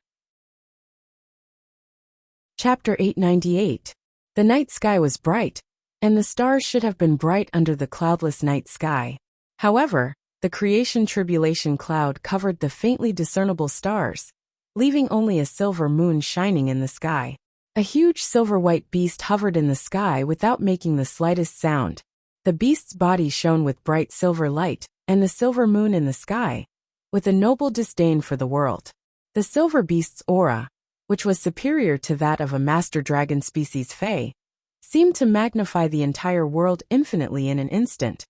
Chapter 898. The night sky was bright, and the stars should have been bright under the cloudless night sky. However, the creation tribulation cloud covered the faintly discernible stars, leaving only a silver moon shining in the sky. A huge silver-white beast hovered in the sky without making the slightest sound. The beast's body shone with bright silver light, and the silver moon in the sky, with a noble disdain for the world. The silver beast's aura, which was superior to that of a master dragon species Fae, seemed to magnify the entire world infinitely in an instant,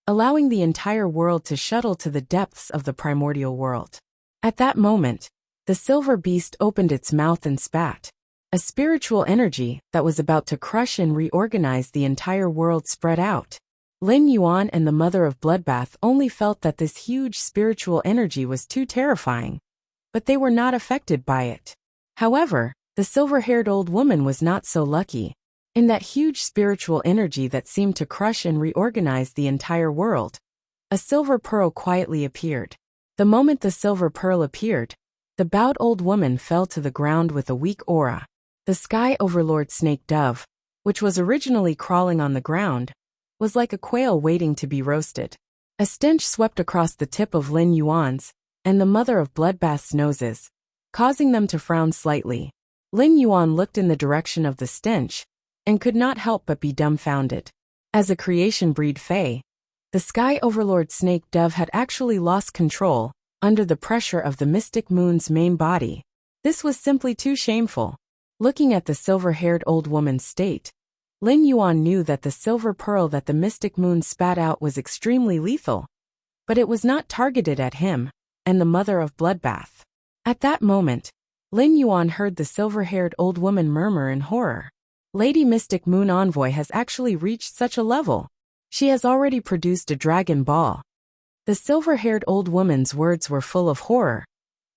allowing the entire world to shuttle to the depths of the primordial world. At that moment, the silver beast opened its mouth and spat. A spiritual energy that was about to crush and reorganize the entire world spread out. Lin Yuan and the Mother of Bloodbath only felt that this huge spiritual energy was too terrifying, but they were not affected by it. However, the silver-haired old woman was not so lucky. In that huge spiritual energy that seemed to crush and reorganize the entire world, a silver pearl quietly appeared. The moment the silver pearl appeared, the bowed old woman fell to the ground with a weak aura. The Sky Overlord Snake Dove, which was originally crawling on the ground, was like a quail waiting to be roasted. A stench swept across the tip of Lin Yuan's and the Mother of Bloodbath's noses, causing them to frown slightly. Lin Yuan looked in the direction of the stench and could not help but be dumbfounded. As a creation breed Fae, the Sky Overlord Snake Dove had actually lost control under the pressure of the Mystic Moon's main body. This was simply too shameful. Looking at the silver-haired old woman's state, Lin Yuan knew that the silver pearl that the Mystic Moon spat out was extremely lethal, but it was not targeted at him and the Mother of Bloodbath. At that moment, Lin Yuan heard the silver-haired old woman murmur in horror. Lady Mystic Moon Envoy has actually reached such a level. She has already produced a Dragon Ball. The silver-haired old woman's words were full of horror,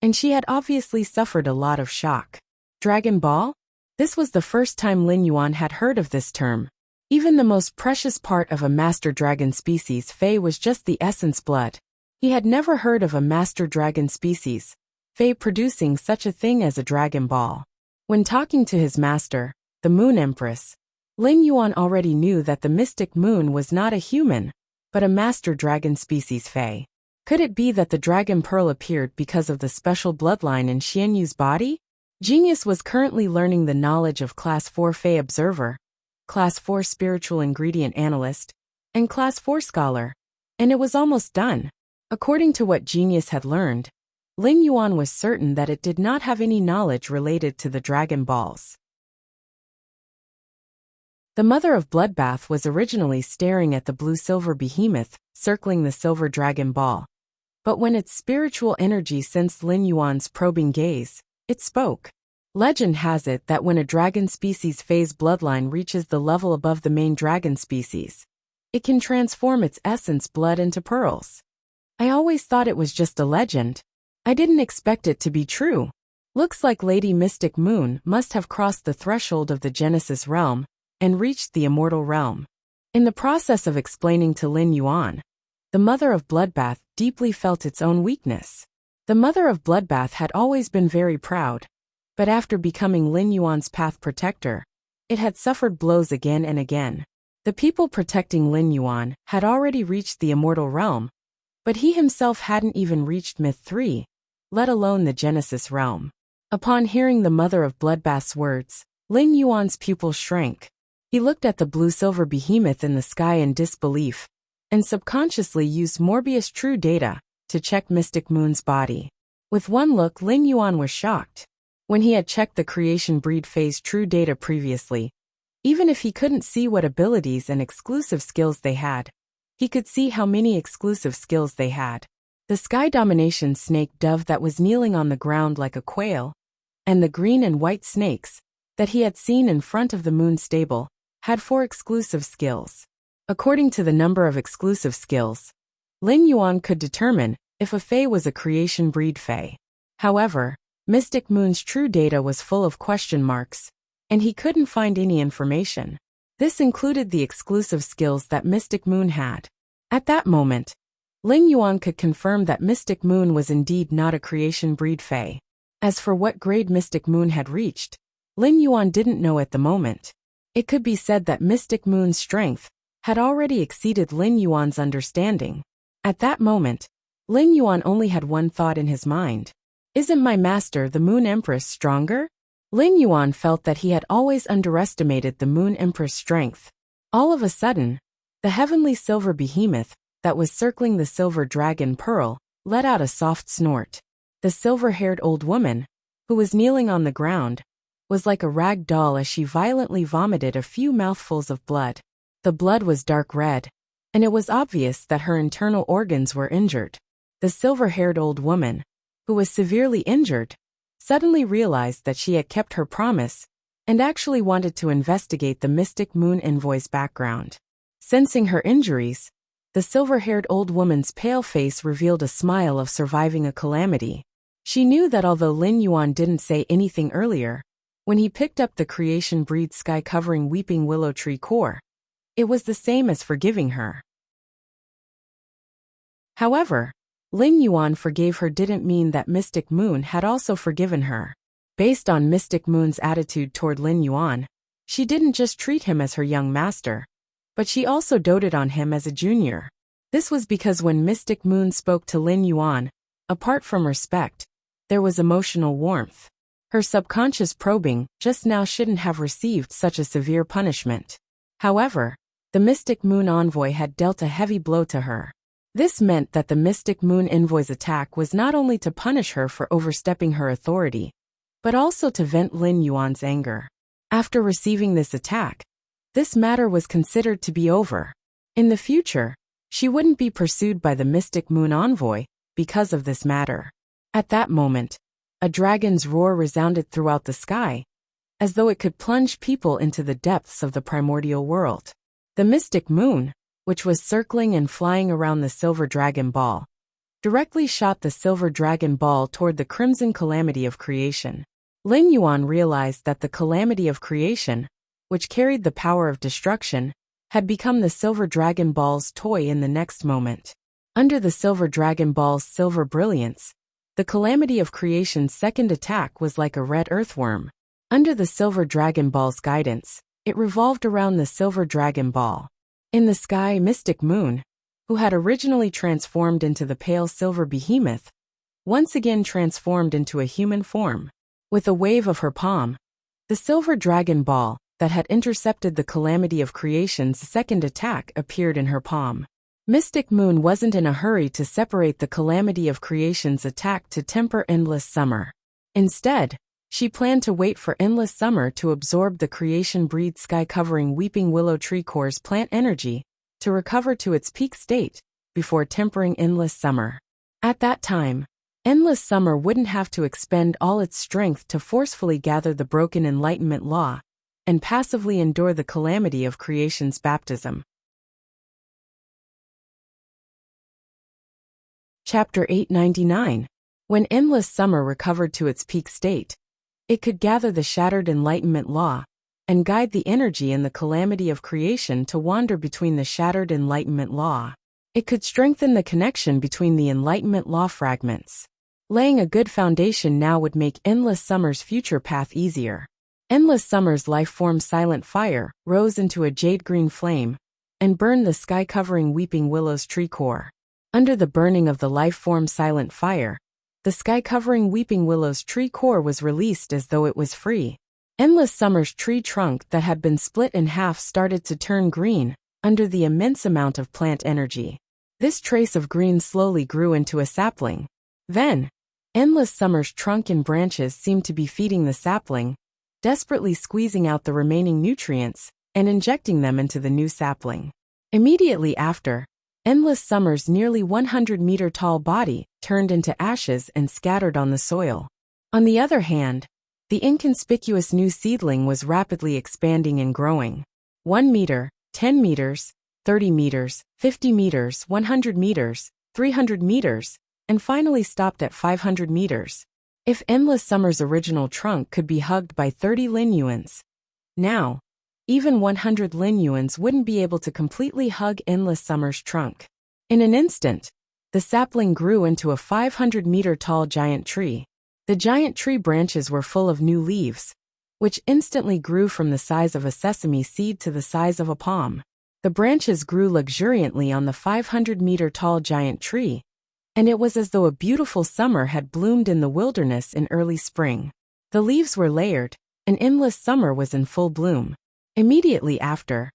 and she had obviously suffered a lot of shock. Dragon Ball? This was the first time Lin Yuan had heard of this term. Even the most precious part of a master dragon species Fae was just the essence blood. He had never heard of a master dragon species Fae producing such a thing as a Dragon Ball. When talking to his master, the Moon Empress, Lin Yuan already knew that the Mystic Moon was not a human, but a master dragon species Fae. Could it be that the Dragon Pearl appeared because of the special bloodline in Xianyu's body? Genius was currently learning the knowledge of Class 4 Fae Observer, Class 4 Spiritual Ingredient Analyst, and Class 4 Scholar, and it was almost done. According to what Genius had learned, Lin Yuan was certain that it did not have any knowledge related to the Dragon Balls. The Mother of Bloodbath was originally staring at the blue-silver behemoth circling the silver Dragon Ball, but when its spiritual energy sensed Lin Yuan's probing gaze, it spoke. Legend has it that when a dragon species Fae's bloodline reaches the level above the main dragon species, it can transform its essence blood into pearls. I always thought it was just a legend. I didn't expect it to be true. Looks like Lady Mystic Moon must have crossed the threshold of the Genesis realm and reached the immortal realm. In the process of explaining to Lin Yuan, the mother of Bloodbath deeply felt its own weakness. The mother of Bloodbath had always been very proud, but after becoming Lin Yuan's path protector, it had suffered blows again and again. The people protecting Lin Yuan had already reached the immortal realm, but he himself hadn't even reached Myth 3, let alone the Genesis realm. Upon hearing the mother of Bloodbath's words, Lin Yuan's pupil shrank. He looked at the blue-silver behemoth in the sky in disbelief, and subconsciously used Morbius True Data to check Mystic Moon's body. With one look, Lin Yuan was shocked. When he had checked the creation breed phase True Data previously, even if he couldn't see what abilities and exclusive skills they had, he could see how many exclusive skills they had. The Sky Domination snake dove that was kneeling on the ground like a quail, and the green and white snakes that he had seen in front of the moon stable, had 4 exclusive skills. According to the number of exclusive skills, Lin Yuan could determine if a Fae was a creation breed Fae. However, Mystic Moon's True Data was full of question marks, and he couldn't find any information. This included the exclusive skills that Mystic Moon had. At that moment, Lin Yuan could confirm that Mystic Moon was indeed not a creation breed Fae. As for what grade Mystic Moon had reached, Lin Yuan didn't know at the moment. It could be said that Mystic Moon's strength had already exceeded Lin Yuan's understanding. At that moment, Lin Yuan only had one thought in his mind. Isn't my master, the Moon Empress, stronger? Lin Yuan felt that he had always underestimated the Moon Empress' strength. All of a sudden, the heavenly silver behemoth that was circling the silver dragon Pearl let out a soft snort. The silver-haired old woman, who was kneeling on the ground, was like a rag doll as she violently vomited a few mouthfuls of blood. The blood was dark red, and it was obvious that her internal organs were injured. The silver-haired old woman, who was severely injured, suddenly realized that she had kept her promise and actually wanted to investigate the Mystic Moon envoy's background. Sensing her injuries, the silver-haired old woman's pale face revealed a smile of surviving a calamity. She knew that although Lin Yuan didn't say anything earlier, when he picked up the creation breed sky-covering weeping willow tree core, it was the same as forgiving her. However, Lin Yuan forgave her didn't mean that Mystic Moon had also forgiven her. Based on Mystic Moon's attitude toward Lin Yuan, she didn't just treat him as her young master, but she also doted on him as a junior. This was because when Mystic Moon spoke to Lin Yuan, apart from respect, there was emotional warmth. Her subconscious probing just now shouldn't have received such a severe punishment. However, the Mystic Moon envoy had dealt a heavy blow to her. This meant that the Mystic Moon envoy's attack was not only to punish her for overstepping her authority, but also to vent Lin Yuan's anger. After receiving this attack, this matter was considered to be over. In the future, she wouldn't be pursued by the Mystic Moon envoy because of this matter. At that moment, a dragon's roar resounded throughout the sky, as though it could plunge people into the depths of the primordial world. The Mystic Moon, which was circling and flying around the silver dragon ball, directly shot the silver dragon ball toward the crimson calamity of creation. Lin Yuan realized that the calamity of creation, which carried the power of destruction, had become the silver dragon ball's toy in the next moment. Under the silver dragon ball's silver brilliance, the calamity of creation's second attack was like a red earthworm. Under the silver dragon ball's guidance, it revolved around the silver dragon ball. In the sky, Mystic Moon, who had originally transformed into the pale silver behemoth, once again transformed into a human form. With a wave of her palm, the silver dragon ball that had intercepted the calamity of creation's second attack appeared in her palm. Mystic Moon wasn't in a hurry to separate the calamity of creation's attack to temper Endless Summer. Instead, she planned to wait for Endless Summer to absorb the creation breed sky-covering weeping willow tree core's plant energy to recover to its peak state before tempering Endless Summer. At that time, Endless Summer wouldn't have to expend all its strength to forcefully gather the broken enlightenment law and passively endure the calamity of creation's baptism. Chapter 899. When Endless Summer recovered to its peak state, it could gather the shattered enlightenment law and guide the energy in the calamity of creation to wander between the shattered Enlightenment law. It could strengthen the connection between the Enlightenment law fragments. Laying a good foundation now would make Endless Summer's future path easier. Endless Summer's life-form Silent Fire rose into a jade-green flame and burned the sky-covering Weeping Willow's tree core. Under the burning of the life-form Silent Fire, the sky-covering Weeping Willow's tree core was released as though it was free. Endless Summer's tree trunk that had been split in half started to turn green under the immense amount of plant energy. This trace of green slowly grew into a sapling. Then, Endless Summer's trunk and branches seemed to be feeding the sapling, desperately squeezing out the remaining nutrients and injecting them into the new sapling. Immediately after, Endless Summer's nearly 100-meter-tall body turned into ashes and scattered on the soil. On the other hand, the inconspicuous new seedling was rapidly expanding and growing. 1 meter, 10 meters, 30 meters, 50 meters, 100 meters, 300 meters, and finally stopped at 500 meters. If Endless Summer's original trunk could be hugged by 30 Linyuans, now, even 100 Linyuans wouldn't be able to completely hug Endless Summer's trunk. In an instant, the sapling grew into a 500-meter-tall giant tree. The giant tree branches were full of new leaves, which instantly grew from the size of a sesame seed to the size of a palm. The branches grew luxuriantly on the 500-meter-tall giant tree, and it was as though a beautiful summer had bloomed in the wilderness in early spring. The leaves were layered, and Endless Summer was in full bloom. Immediately after,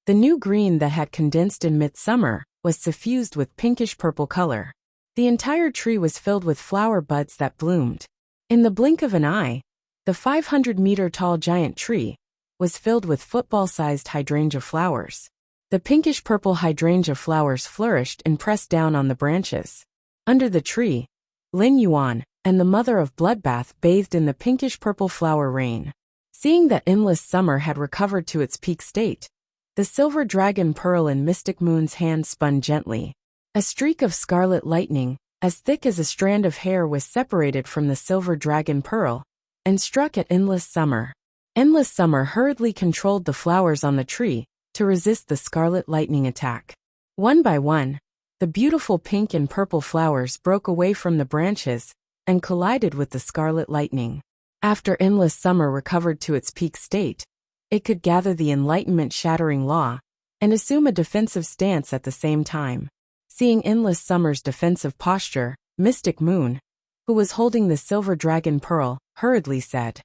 the new green that had condensed in midsummer was suffused with pinkish-purple color. The entire tree was filled with flower buds that bloomed. In the blink of an eye, the 500-meter-tall giant tree was filled with football-sized hydrangea flowers. The pinkish-purple hydrangea flowers flourished and pressed down on the branches. Under the tree, Lin Yuan and the mother of Bloodbath bathed in the pinkish-purple flower rain. Seeing that Endless Summer had recovered to its peak state, the silver dragon pearl in Mystic Moon's hand spun gently. A streak of scarlet lightning, as thick as a strand of hair, was separated from the silver dragon pearl and struck at Endless Summer. Endless Summer hurriedly controlled the flowers on the tree to resist the scarlet lightning attack. One by one, the beautiful pink and purple flowers broke away from the branches and collided with the scarlet lightning. After Endless Summer recovered to its peak state, it could gather the Enlightenment-shattering law and assume a defensive stance at the same time. Seeing Endless Summer's defensive posture, Mystic Moon, who was holding the silver dragon pearl, hurriedly said,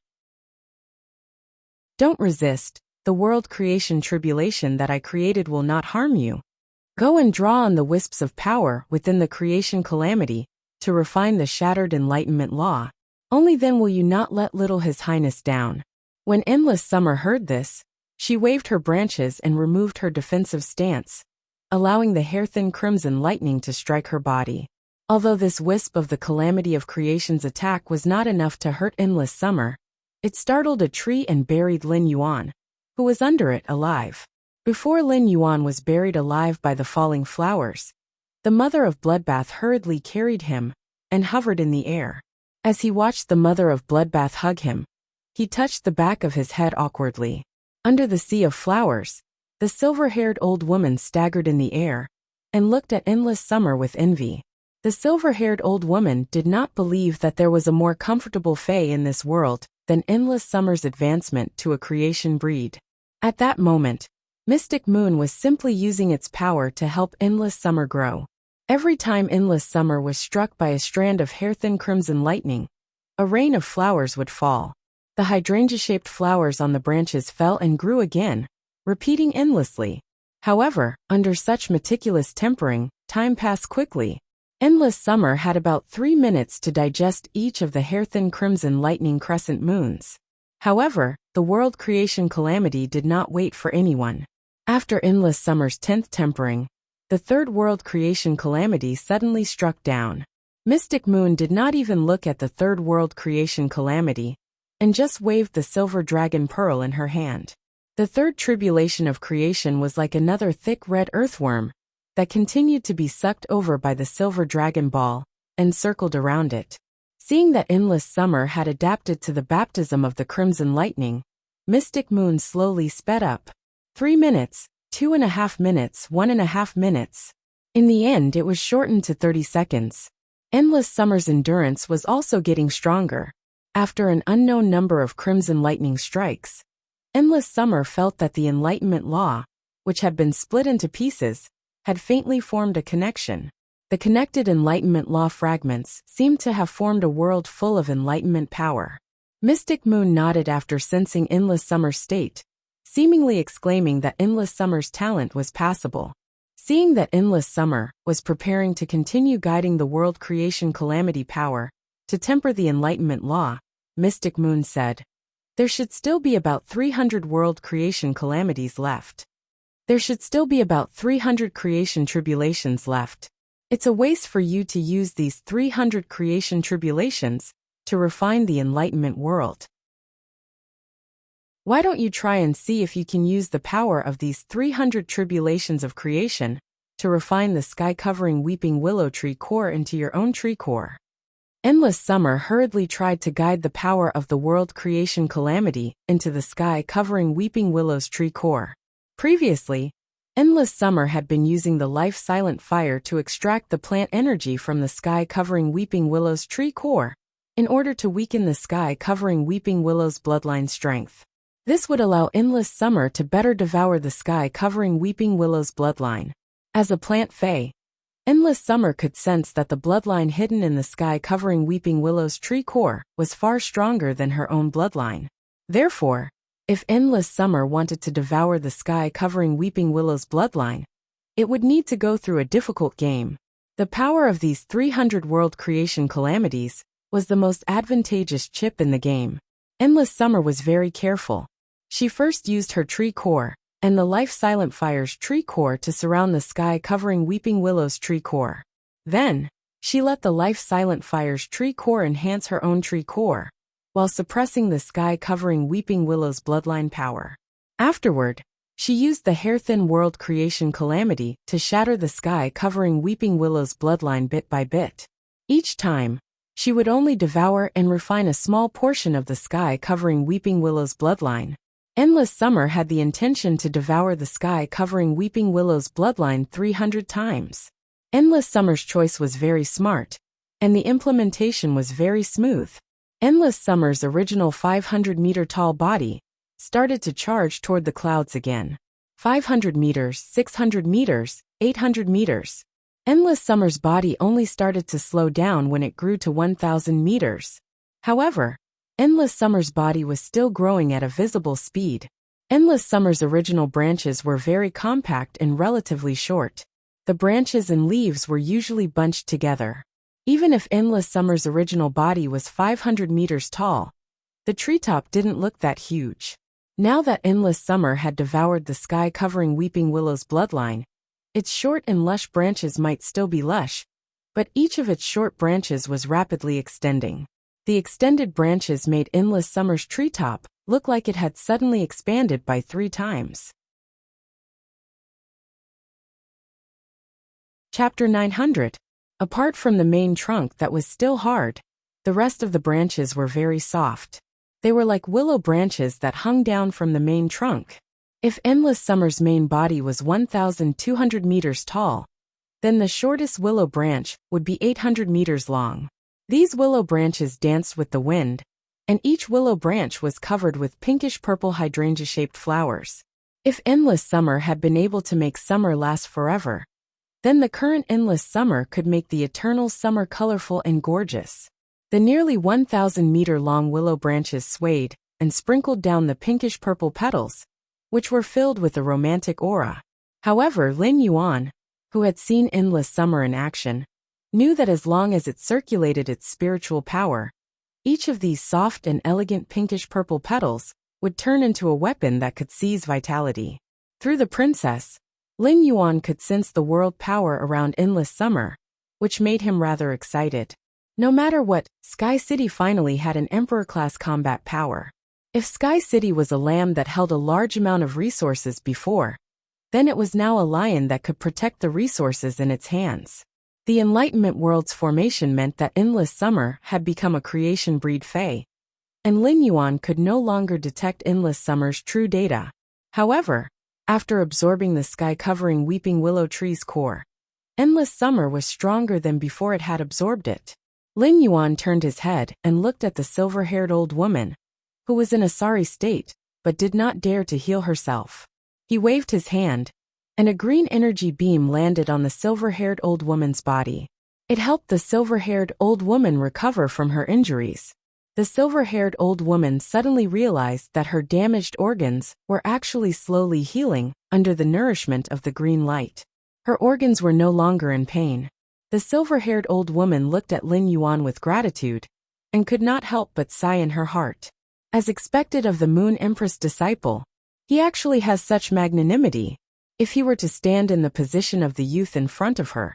"Don't resist. The world creation tribulation that I created will not harm you. Go and draw on the wisps of power within the creation calamity to refine the shattered Enlightenment law. Only then will you not let little His Highness down." When Endless Summer heard this, she waved her branches and removed her defensive stance, allowing the hair-thin crimson lightning to strike her body. Although this wisp of the calamity of creation's attack was not enough to hurt Endless Summer, it startled a tree and buried Lin Yuan, who was under it, alive. Before Lin Yuan was buried alive by the falling flowers, the mother of Bloodbath hurriedly carried him and hovered in the air. As he watched the mother of Bloodbath hug him, he touched the back of his head awkwardly. Under the sea of flowers, the silver-haired old woman staggered in the air and looked at Endless Summer with envy. The silver-haired old woman did not believe that there was a more comfortable fate in this world than Endless Summer's advancement to a creation breed. At that moment, Mystic Moon was simply using its power to help Endless Summer grow. Every time Endless Summer was struck by a strand of hair-thin crimson lightning, a rain of flowers would fall. The hydrangea-shaped flowers on the branches fell and grew again, repeating endlessly. However, under such meticulous tempering, time passed quickly. Endless Summer had about 3 minutes to digest each of the hair-thin crimson lightning crescent moons. However, the world creation calamity did not wait for anyone. After Endless Summer's 10th tempering, the third world creation calamity suddenly struck down. Mystic Moon did not even look at the third world creation calamity, and just waved the silver dragon pearl in her hand. The third tribulation of creation was like another thick red earthworm that continued to be sucked over by the silver dragon ball and circled around it. Seeing that Endless Summer had adapted to the baptism of the crimson lightning, Mystic Moon slowly sped up. 3 minutes, 2.5 minutes, 1.5 minutes. In the end, it was shortened to 30 seconds. Endless Summer's endurance was also getting stronger. After an unknown number of crimson lightning strikes, Endless Summer felt that the Enlightenment Law, which had been split into pieces, had faintly formed a connection. The connected Enlightenment Law fragments seemed to have formed a world full of Enlightenment power. Mystic Moon nodded after sensing Endless Summer's state, seemingly exclaiming that Endless Summer's talent was passable. Seeing that Endless Summer was preparing to continue guiding the world creation calamity power to temper the Enlightenment Law, Mystic Moon said, "There should still be about 300 world creation calamities left. There should still be about 300 creation tribulations left. It's a waste for you to use these 300 creation tribulations to refine the Enlightenment world. Why don't you try and see if you can use the power of these 300 tribulations of creation to refine the sky-covering weeping willow tree core into your own tree core?" Endless Summer hurriedly tried to guide the power of the world creation calamity into the sky-covering weeping willow's tree core. Previously, Endless Summer had been using the life-silent fire to extract the plant energy from the sky-covering weeping willow's tree core in order to weaken the sky-covering weeping willow's bloodline strength. This would allow Endless Summer to better devour the sky-covering weeping willow's bloodline. As a plant fae, Endless Summer could sense that the bloodline hidden in the sky-covering weeping willow's tree core was far stronger than her own bloodline. Therefore, if Endless Summer wanted to devour the sky-covering weeping willow's bloodline, it would need to go through a difficult game. The power of these 300 world creation calamities was the most advantageous chip in the game. Endless Summer was very careful. She first used her tree core and the life-silent fire's tree core to surround the sky-covering weeping willow's tree core. Then, she let the life-silent fire's tree core enhance her own tree core, while suppressing the sky-covering weeping willow's bloodline power. Afterward, she used the hair-thin world creation calamity to shatter the sky-covering weeping willow's bloodline bit by bit. Each time, she would only devour and refine a small portion of the sky-covering weeping willow's bloodline. Endless Summer had the intention to devour the sky-covering weeping willow's bloodline 300 times. Endless Summer's choice was very smart, and the implementation was very smooth. Endless Summer's original 500-meter-tall body started to charge toward the clouds again. 500 meters, 600 meters, 800 meters. Endless Summer's body only started to slow down when it grew to 1,000 meters. However, Endless Summer's body was still growing at a visible speed. Endless Summer's original branches were very compact and relatively short. The branches and leaves were usually bunched together. Even if Endless Summer's original body was 500 meters tall, the treetop didn't look that huge. Now that Endless Summer had devoured the sky-covering weeping willow's bloodline, its short and lush branches might still be lush, but each of its short branches was rapidly extending. The extended branches made Endless Summer's treetop look like it had suddenly expanded by 3 times. Chapter 900. Apart from the main trunk that was still hard, the rest of the branches were very soft. They were like willow branches that hung down from the main trunk. If Endless Summer's main body was 1,200 meters tall, then the shortest willow branch would be 800 meters long. These willow branches danced with the wind, and each willow branch was covered with pinkish-purple hydrangea-shaped flowers. If Endless Summer had been able to make summer last forever, then the current Endless Summer could make the eternal summer colorful and gorgeous. The nearly 1,000-meter-long willow branches swayed and sprinkled down the pinkish-purple petals, which were filled with a romantic aura. However, Lin Yuan, who had seen Endless Summer in action, knew that as long as it circulated its spiritual power, each of these soft and elegant pinkish-purple petals would turn into a weapon that could seize vitality. Through the princess, Lin Yuan could sense the world power around Endless Summer, which made him rather excited. No matter what, Sky City finally had an Emperor-class combat power. If Sky City was a lamb that held a large amount of resources before, then it was now a lion that could protect the resources in its hands. The Enlightenment world's formation meant that Endless Summer had become a creation breed fae, and Lin Yuan could no longer detect Endless Summer's true data. However, after absorbing the sky-covering weeping willow tree's core, Endless Summer was stronger than before it had absorbed it. Lin Yuan turned his head and looked at the silver-haired old woman, who was in a sorry state, but did not dare to heal herself. He waved his hand, and a green energy beam landed on the silver-haired old woman's body. It helped the silver-haired old woman recover from her injuries. The silver-haired old woman suddenly realized that her damaged organs were actually slowly healing under the nourishment of the green light. Her organs were no longer in pain. The silver-haired old woman looked at Lin Yuan with gratitude and could not help but sigh in her heart. As expected of the Moon Empress disciple, he actually has such magnanimity. If he were to stand in the position of the youth in front of her,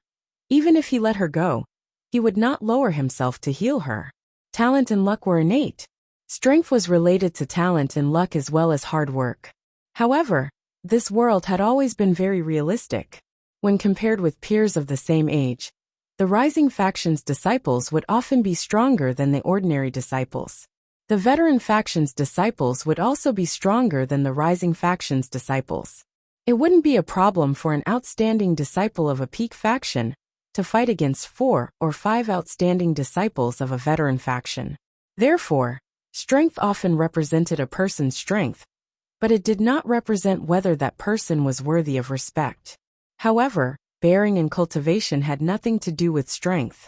even if he let her go, he would not lower himself to heal her. Talent and luck were innate. Strength was related to talent and luck as well as hard work. However, this world had always been very realistic. When compared with peers of the same age, the rising faction's disciples would often be stronger than the ordinary disciples. The veteran faction's disciples would also be stronger than the rising faction's disciples. It wouldn't be a problem for an outstanding disciple of a peak faction to fight against 4 or 5 outstanding disciples of a veteran faction. Therefore, strength often represented a person's strength, but it did not represent whether that person was worthy of respect. However, bearing and cultivation had nothing to do with strength.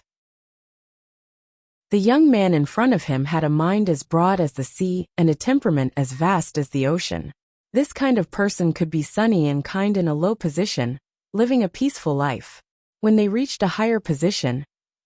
The young man in front of him had a mind as broad as the sea and a temperament as vast as the ocean. This kind of person could be sunny and kind in a low position, living a peaceful life. When they reached a higher position,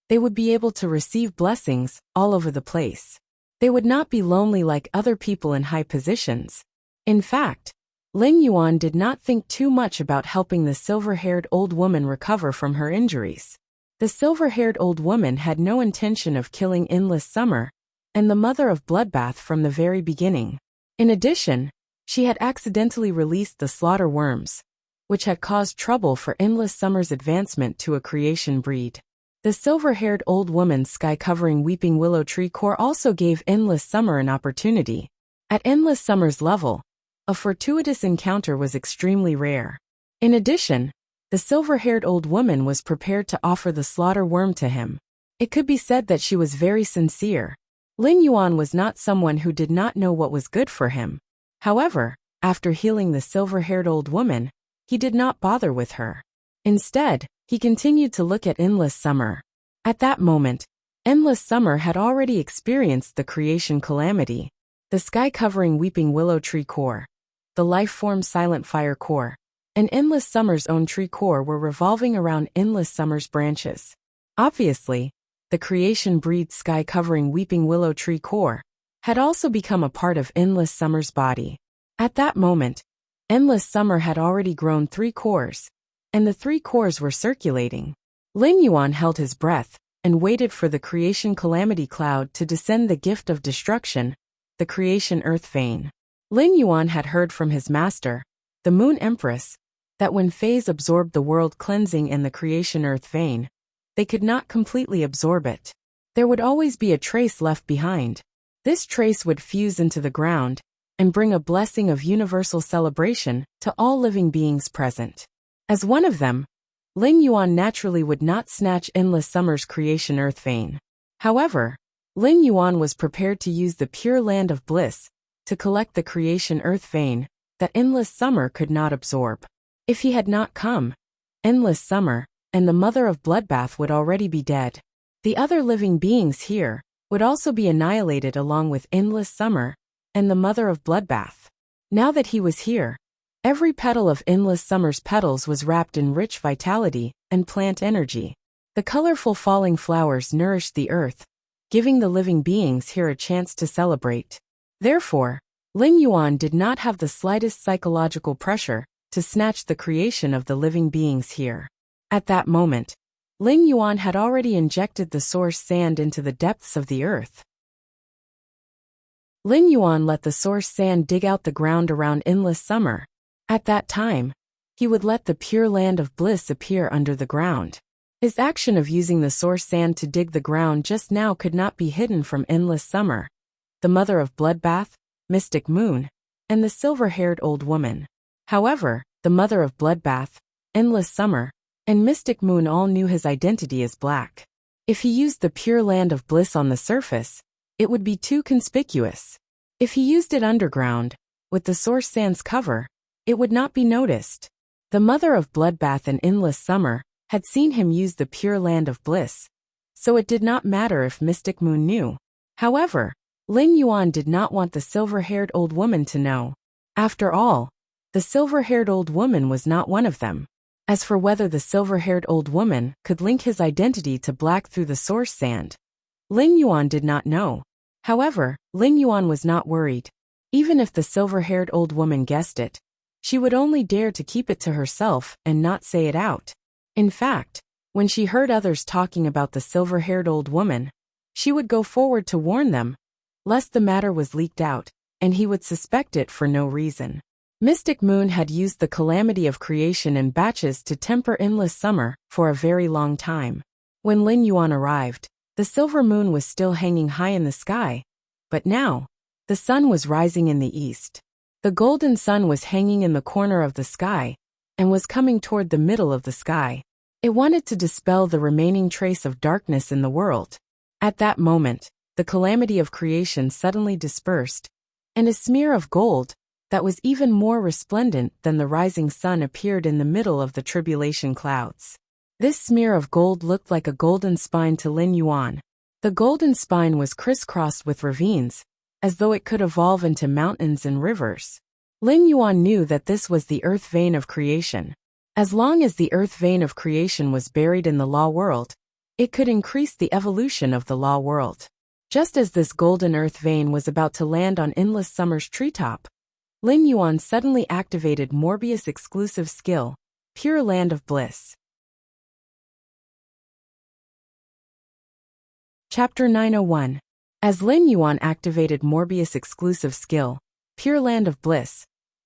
they would be able to receive blessings all over the place. They would not be lonely like other people in high positions. In fact, Lin Yuan did not think too much about helping the silver-haired old woman recover from her injuries. The silver-haired old woman had no intention of killing Endless Summer and the mother of Bloodbath from the very beginning. In addition, she had accidentally released the slaughter worms, which had caused trouble for Endless Summer's advancement to a creation breed. The silver-haired old woman's sky-covering weeping willow tree core also gave Endless Summer an opportunity. At Endless Summer's level, a fortuitous encounter was extremely rare. In addition, the silver-haired old woman was prepared to offer the slaughter worm to him. It could be said that she was very sincere. Lin Yuan was not someone who did not know what was good for him. However, after healing the silver-haired old woman, he did not bother with her. Instead, he continued to look at Endless Summer. At that moment, Endless Summer had already experienced the creation calamity. The sky-covering weeping willow tree core, the life-form silent fire core, and Endless Summer's own tree core were revolving around Endless Summer's branches. Obviously, the creation breed sky-covering weeping willow tree core had also become a part of Endless Summer's body. At that moment, Endless Summer had already grown 3 cores, and the 3 cores were circulating. Lin Yuan held his breath and waited for the creation calamity cloud to descend the gift of destruction, the creation earth vein. Lin Yuan had heard from his master, the Moon Empress, that when Fays absorbed the world cleansing and the creation earth vein, they could not completely absorb it. There would always be a trace left behind. This trace would fuse into the ground and bring a blessing of universal celebration to all living beings present. As one of them, Lin Yuan naturally would not snatch Endless Summer's creation earth vein. However, Lin Yuan was prepared to use the pure land of bliss to collect the creation earth vein that Endless Summer could not absorb. If he had not come, Endless Summer and the mother of Bloodbath would already be dead. The other living beings here would also be annihilated along with Endless Summer and the mother of Bloodbath. Now that he was here, every petal of Endless Summer's petals was wrapped in rich vitality and plant energy. The colorful falling flowers nourished the earth, giving the living beings here a chance to celebrate. Therefore, Lin Yuan did not have the slightest psychological pressure to snatch the creation of the living beings here. At that moment, Lin Yuan had already injected the source sand into the depths of the earth. Lin Yuan let the source sand dig out the ground around Endless Summer. At that time, he would let the pure land of bliss appear under the ground. His action of using the source sand to dig the ground just now could not be hidden from Endless Summer. the mother of Bloodbath, Mystic Moon, and the silver-haired old woman. However, the mother of Bloodbath, Endless Summer, and Mystic Moon all knew his identity as Black. If he used the pure land of bliss on the surface, it would be too conspicuous. If he used it underground, with the source sands cover, it would not be noticed. The mother of Bloodbath and Endless Summer had seen him use the pure land of bliss, so it did not matter if Mystic Moon knew. However, Lin Yuan did not want the silver-haired old woman to know. After all, the silver-haired old woman was not one of them. As for whether the silver-haired old woman could link his identity to Black through the source sand, Lin Yuan did not know. However, Lin Yuan was not worried. Even if the silver-haired old woman guessed it, she would only dare to keep it to herself and not say it out. In fact, when she heard others talking about the silver-haired old woman, she would go forward to warn them, lest the matter was leaked out, and he would suspect it for no reason. Mystic Moon had used the calamity of creation in batches to temper Endless Summer for a very long time. When Lin Yuan arrived, the silver moon was still hanging high in the sky, but now, the sun was rising in the east. The golden sun was hanging in the corner of the sky, and was coming toward the middle of the sky. It wanted to dispel the remaining trace of darkness in the world. At that moment, the calamity of creation suddenly dispersed, and a smear of gold, that was even more resplendent than the rising sun, appeared in the middle of the tribulation clouds. This smear of gold looked like a golden spine to Lin Yuan. The golden spine was crisscrossed with ravines, as though it could evolve into mountains and rivers. Lin Yuan knew that this was the earth vein of creation. As long as the earth vein of creation was buried in the law world, it could increase the evolution of the law world. Just as this golden earth vein was about to land on Endless Summer's treetop, Lin Yuan suddenly activated Morbius' exclusive skill, Pure Land of Bliss. Chapter 901. As Lin Yuan activated Morbius' exclusive skill, Pure Land of Bliss,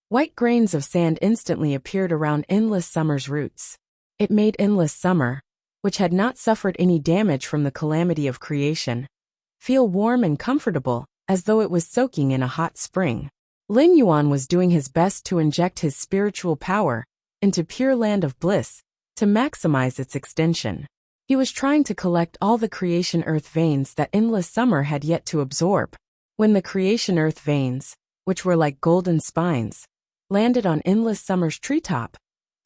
white grains of sand instantly appeared around Endless Summer's roots. It made Endless Summer, which had not suffered any damage from the calamity of creation, feel warm and comfortable, as though it was soaking in a hot spring. Lin Yuan was doing his best to inject his spiritual power into Pure Land of Bliss to maximize its extension. He was trying to collect all the creation earth veins that Endless Summer had yet to absorb. When the creation earth veins, which were like golden spines, landed on Endless Summer's treetop,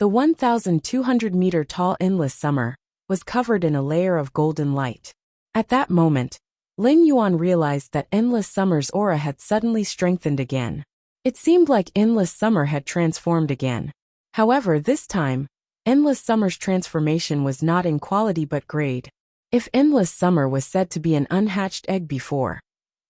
the 1,200-meter tall Endless Summer was covered in a layer of golden light. At that moment, Lin Yuan realized that Endless Summer's aura had suddenly strengthened again. It seemed like Endless Summer had transformed again. However, this time, Endless Summer's transformation was not in quality but grade. If Endless Summer was said to be an unhatched egg before,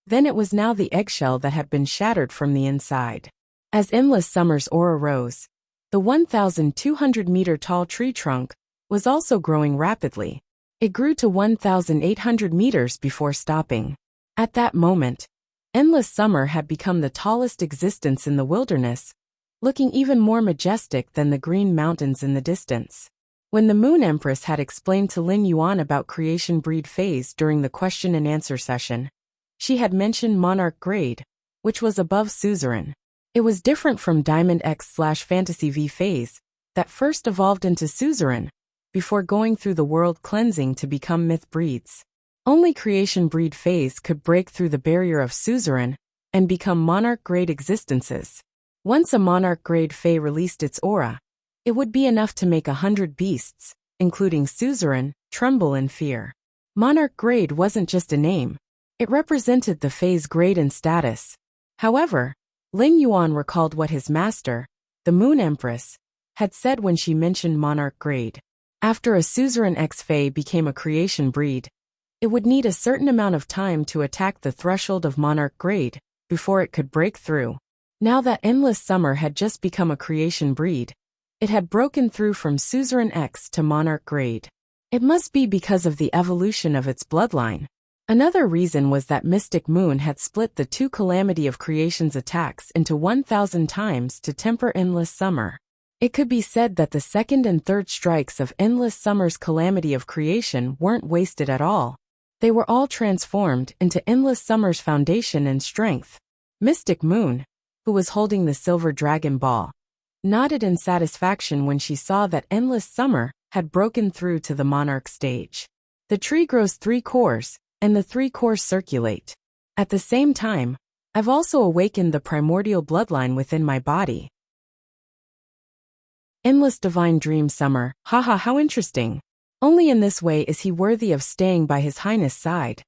then it was now the eggshell that had been shattered from the inside. As Endless Summer's aura rose, the 1,200-meter tall tree trunk was also growing rapidly. It grew to 1,800 meters before stopping. At that moment, Endless Summer had become the tallest existence in the wilderness, looking even more majestic than the green mountains in the distance. When the Moon Empress had explained to Lin Yuan about creation breed phase during the question and answer session, she had mentioned Monarch Grade, which was above Suzerain. It was different from Diamond X/Fantasy V phase, that first evolved into Suzerain, before going through the world cleansing to become myth breeds. Only creation breed phase could break through the barrier of Suzerain and become Monarch Grade existences. Once a Monarch Grade Fae released its aura, it would be enough to make 100 beasts, including Suzerain, tremble in fear. Monarch Grade wasn't just a name. It represented the Fae's grade and status. However, Lin Yuan recalled what his master, the Moon Empress, had said when she mentioned Monarch Grade. After a Suzerain X Fae became a creation breed, it would need a certain amount of time to attack the threshold of Monarch Grade before it could break through. Now that Endless Summer had just become a creation breed, it had broken through from Suzerain X to Monarch Grade. It must be because of the evolution of its bloodline. Another reason was that Mystic Moon had split the two Calamity of Creation's attacks into 1,000 times to temper Endless Summer. It could be said that the second and third strikes of Endless Summer's Calamity of Creation weren't wasted at all. They were all transformed into Endless Summer's foundation and strength. Mystic Moon, who was holding the silver dragon ball, nodded in satisfaction when she saw that Endless Summer had broken through to the monarch stage. The tree grows 3 cores, and the 3 cores circulate. At the same time, I've also awakened the primordial bloodline within my body. Endless Divine Dream Summer, haha, how interesting. Only in this way is he worthy of staying by His Highness' side.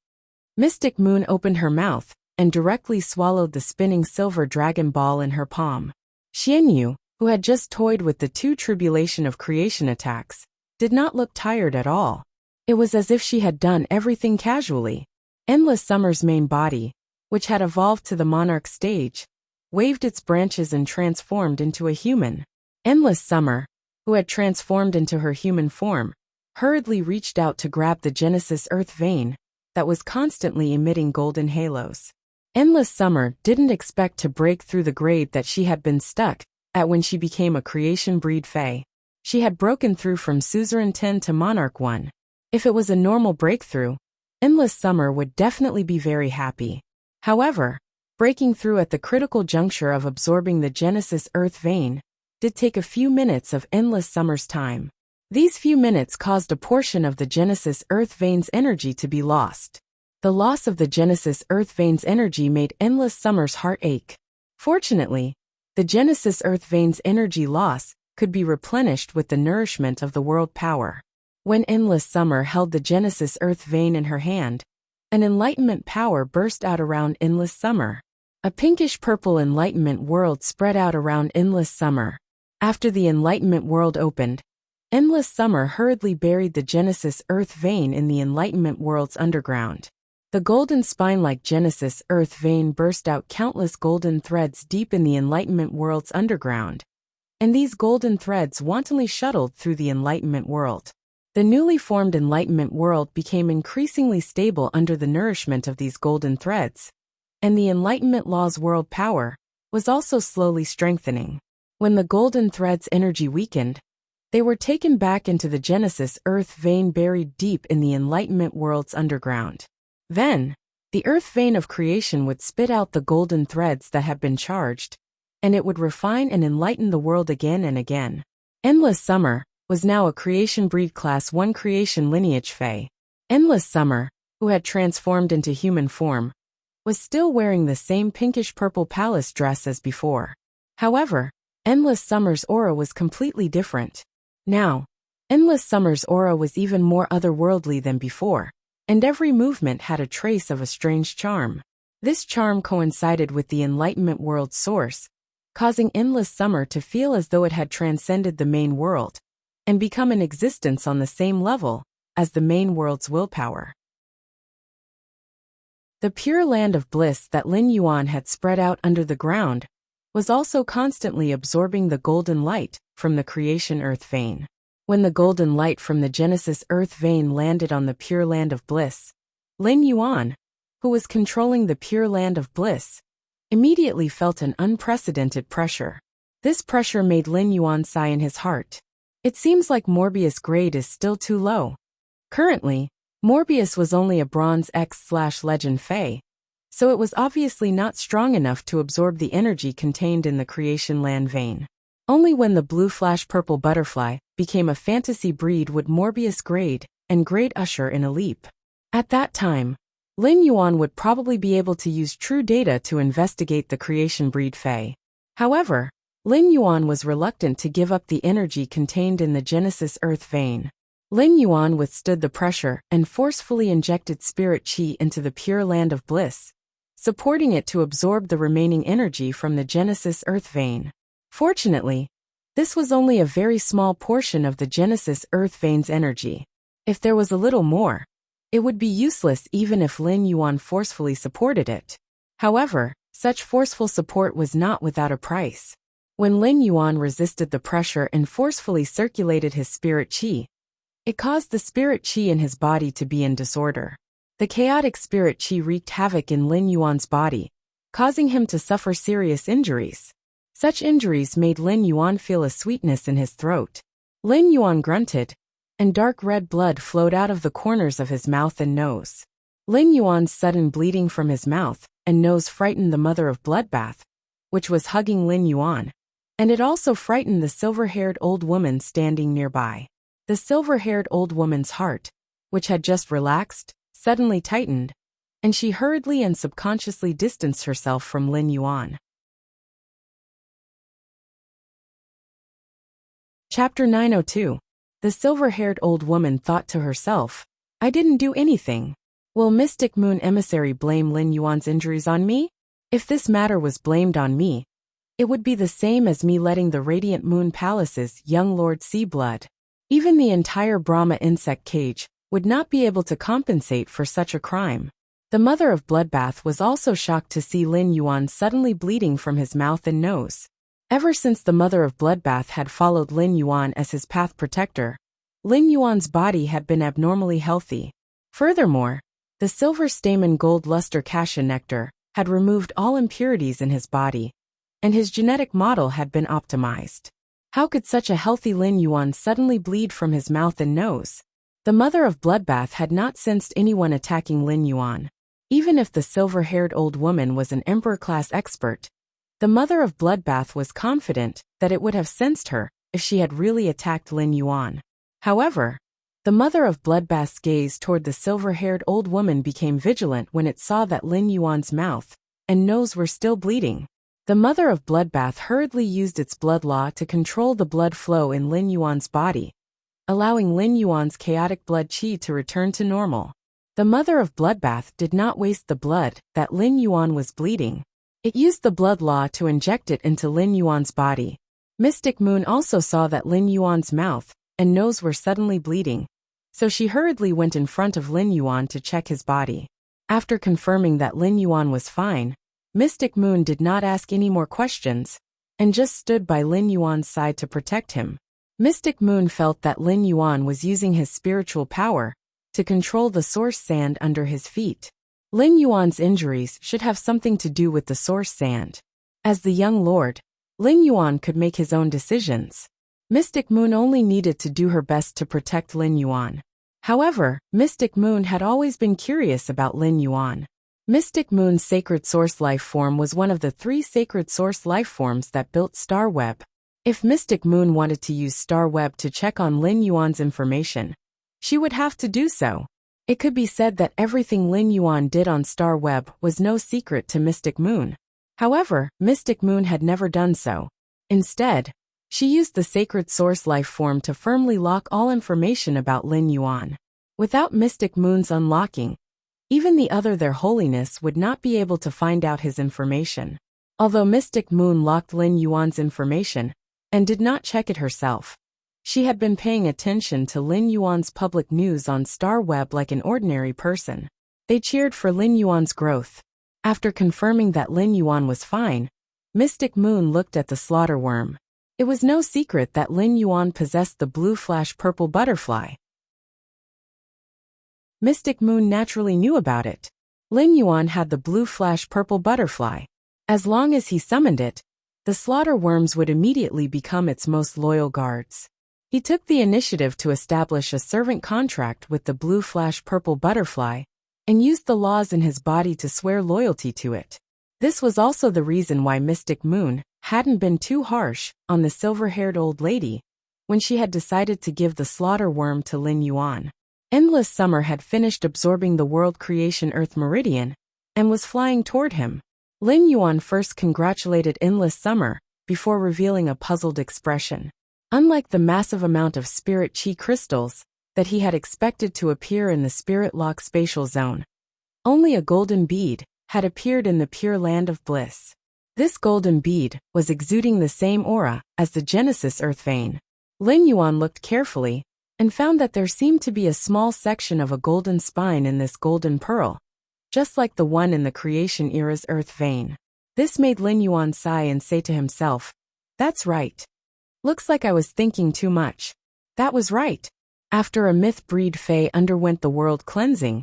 Mystic Moon opened her mouth and directly swallowed the spinning silver dragon ball in her palm. Xianyu, who had just toyed with the 2 tribulation of creation attacks, did not look tired at all. It was as if she had done everything casually. Endless Summer's main body, which had evolved to the monarch stage, waved its branches and transformed into a human. Endless Summer, who had transformed into her human form, hurriedly reached out to grab the Genesis Earth vein that was constantly emitting golden halos. Endless Summer didn't expect to break through the grade that she had been stuck at when she became a creation breed Fae. She had broken through from Suzerain 10 to Monarch 1. If it was a normal breakthrough, Endless Summer would definitely be very happy. However, breaking through at the critical juncture of absorbing the Genesis Earth vein did take a few minutes of Endless Summer's time. These few minutes caused a portion of the Genesis Earth vein's energy to be lost. The loss of the Genesis Earth vein's energy made Endless Summer's heart ache. Fortunately, the Genesis Earth vein's energy loss could be replenished with the nourishment of the world power. When Endless Summer held the Genesis Earth vein in her hand, an enlightenment power burst out around Endless Summer. A pinkish-purple enlightenment world spread out around Endless Summer. After the enlightenment world opened, Endless Summer hurriedly buried the Genesis Earth vein in the enlightenment world's underground. The golden spine-like Genesis Earth vein burst out countless golden threads deep in the enlightenment world's underground, and these golden threads wantonly shuttled through the enlightenment world. The newly formed enlightenment world became increasingly stable under the nourishment of these golden threads, and the enlightenment law's world power was also slowly strengthening. When the golden threads' energy weakened, they were taken back into the Genesis Earth vein buried deep in the enlightenment world's underground. Then, the Earth vein of creation would spit out the golden threads that had been charged, and it would refine and enlighten the world again and again. Endless Summer was now a creation breed class 1 creation lineage Fae. Endless Summer, who had transformed into human form, was still wearing the same pinkish-purple palace dress as before. However, Endless Summer's aura was completely different. Now, Endless Summer's aura was even more otherworldly than before, and every movement had a trace of a strange charm. This charm coincided with the enlightenment world's source, causing Endless Summer to feel as though it had transcended the main world and become an existence on the same level as the main world's willpower. The pure land of bliss that Lin Yuan had spread out under the ground was also constantly absorbing the golden light from the creation earth vein. When the golden light from the Genesis Earth vein landed on the pure land of bliss, Lin Yuan, who was controlling the pure land of bliss, immediately felt an unprecedented pressure. This pressure made Lin Yuan sigh in his heart. It seems like Morbius' grade is still too low. Currently, Morbius was only a Bronze X/Legend Fae, so it was obviously not strong enough to absorb the energy contained in the creation land vein. Only when the blue flash purple butterfly became a fantasy breed would Morbius grade and grade usher in a leap. At that time, Lin Yuan would probably be able to use true data to investigate the creation breed Fae. However, Lin Yuan was reluctant to give up the energy contained in the Genesis Earth vein. Lin Yuan withstood the pressure and forcefully injected spirit qi into the pure land of bliss, supporting it to absorb the remaining energy from the Genesis Earth vein. Fortunately, this was only a very small portion of the Genesis Earth vein's energy. If there was a little more, it would be useless even if Lin Yuan forcefully supported it. However, such forceful support was not without a price. When Lin Yuan resisted the pressure and forcefully circulated his spirit qi, it caused the spirit qi in his body to be in disorder. The chaotic spirit qi wreaked havoc in Lin Yuan's body, causing him to suffer serious injuries. Such injuries made Lin Yuan feel a sweetness in his throat. Lin Yuan grunted, and dark red blood flowed out of the corners of his mouth and nose. Lin Yuan's sudden bleeding from his mouth and nose frightened the mother of Bloodbath, which was hugging Lin Yuan, and it also frightened the silver-haired old woman standing nearby. The silver-haired old woman's heart, which had just relaxed, suddenly tightened, and she hurriedly and subconsciously distanced herself from Lin Yuan. Chapter 902. The silver-haired old woman thought to herself, I didn't do anything. Will Mystic Moon Emissary blame Lin Yuan's injuries on me? If this matter was blamed on me, it would be the same as me letting the Radiant Moon Palace's young lord see blood. Even the entire Brahma insect cage would not be able to compensate for such a crime. The mother of Bloodbath was also shocked to see Lin Yuan suddenly bleeding from his mouth and nose. Ever since the mother of Bloodbath had followed Lin Yuan as his path protector, Lin Yuan's body had been abnormally healthy. Furthermore, the silver stamen gold luster cassia nectar had removed all impurities in his body, and his genetic model had been optimized. How could such a healthy Lin Yuan suddenly bleed from his mouth and nose? The mother of Bloodbath had not sensed anyone attacking Lin Yuan. Even if the silver-haired old woman was an emperor-class expert, the mother of Bloodbath was confident that it would have sensed her if she had really attacked Lin Yuan. However, the mother of Bloodbath's gaze toward the silver-haired old woman became vigilant when it saw that Lin Yuan's mouth and nose were still bleeding. The mother of Bloodbath hurriedly used its blood law to control the blood flow in Lin Yuan's body, allowing Lin Yuan's chaotic blood qi to return to normal. The mother of Bloodbath did not waste the blood that Lin Yuan was bleeding. It used the blood law to inject it into Lin Yuan's body. Mystic Moon also saw that Lin Yuan's mouth and nose were suddenly bleeding, so she hurriedly went in front of Lin Yuan to check his body. After confirming that Lin Yuan was fine, Mystic Moon did not ask any more questions, and just stood by Lin Yuan's side to protect him. Mystic Moon felt that Lin Yuan was using his spiritual power to control the source sand under his feet. Lin Yuan's injuries should have something to do with the source sand. As the young lord, Lin Yuan could make his own decisions. Mystic Moon only needed to do her best to protect Lin Yuan. However, Mystic Moon had always been curious about Lin Yuan. Mystic Moon's sacred source life form was one of the 3 sacred source life forms that built Star Web. If Mystic Moon wanted to use Star Web to check on Lin Yuan's information, she would have to do so. It could be said that everything Lin Yuan did on Star Web was no secret to Mystic Moon. However, Mystic Moon had never done so. Instead, she used the sacred source life form to firmly lock all information about Lin Yuan. Without Mystic Moon's unlocking, even the other Their Holiness would not be able to find out his information. Although Mystic Moon locked Lin Yuan's information and did not check it herself, she had been paying attention to Lin Yuan's public news on Star Web like an ordinary person. They cheered for Lin Yuan's growth. After confirming that Lin Yuan was fine, Mystic Moon looked at the slaughter worm. It was no secret that Lin Yuan possessed the blue flash purple butterfly. Mystic Moon naturally knew about it. Lin Yuan had the blue flash purple butterfly. As long as he summoned it, the slaughter worms would immediately become its most loyal guards. He took the initiative to establish a servant contract with the blue flash purple butterfly and used the laws in his body to swear loyalty to it. This was also the reason why Mystic Moon hadn't been too harsh on the silver-haired old lady when she had decided to give the slaughter worm to Lin Yuan. Endless Summer had finished absorbing the world creation Earth Meridian and was flying toward him. Lin Yuan first congratulated Endless Summer before revealing a puzzled expression. Unlike the massive amount of spirit chi crystals that he had expected to appear in the Spirit Lock spatial zone, only a golden bead had appeared in the Pure Land of Bliss. This golden bead was exuding the same aura as the Genesis Earth vein. Lin Yuan looked carefully and found that there seemed to be a small section of a golden spine in this golden pearl, just like the one in the creation era's Earth vein. This made Lin Yuan sigh and say to himself, "That's right. Looks like I was thinking too much." That was right. After a myth-breed Fae underwent the world cleansing,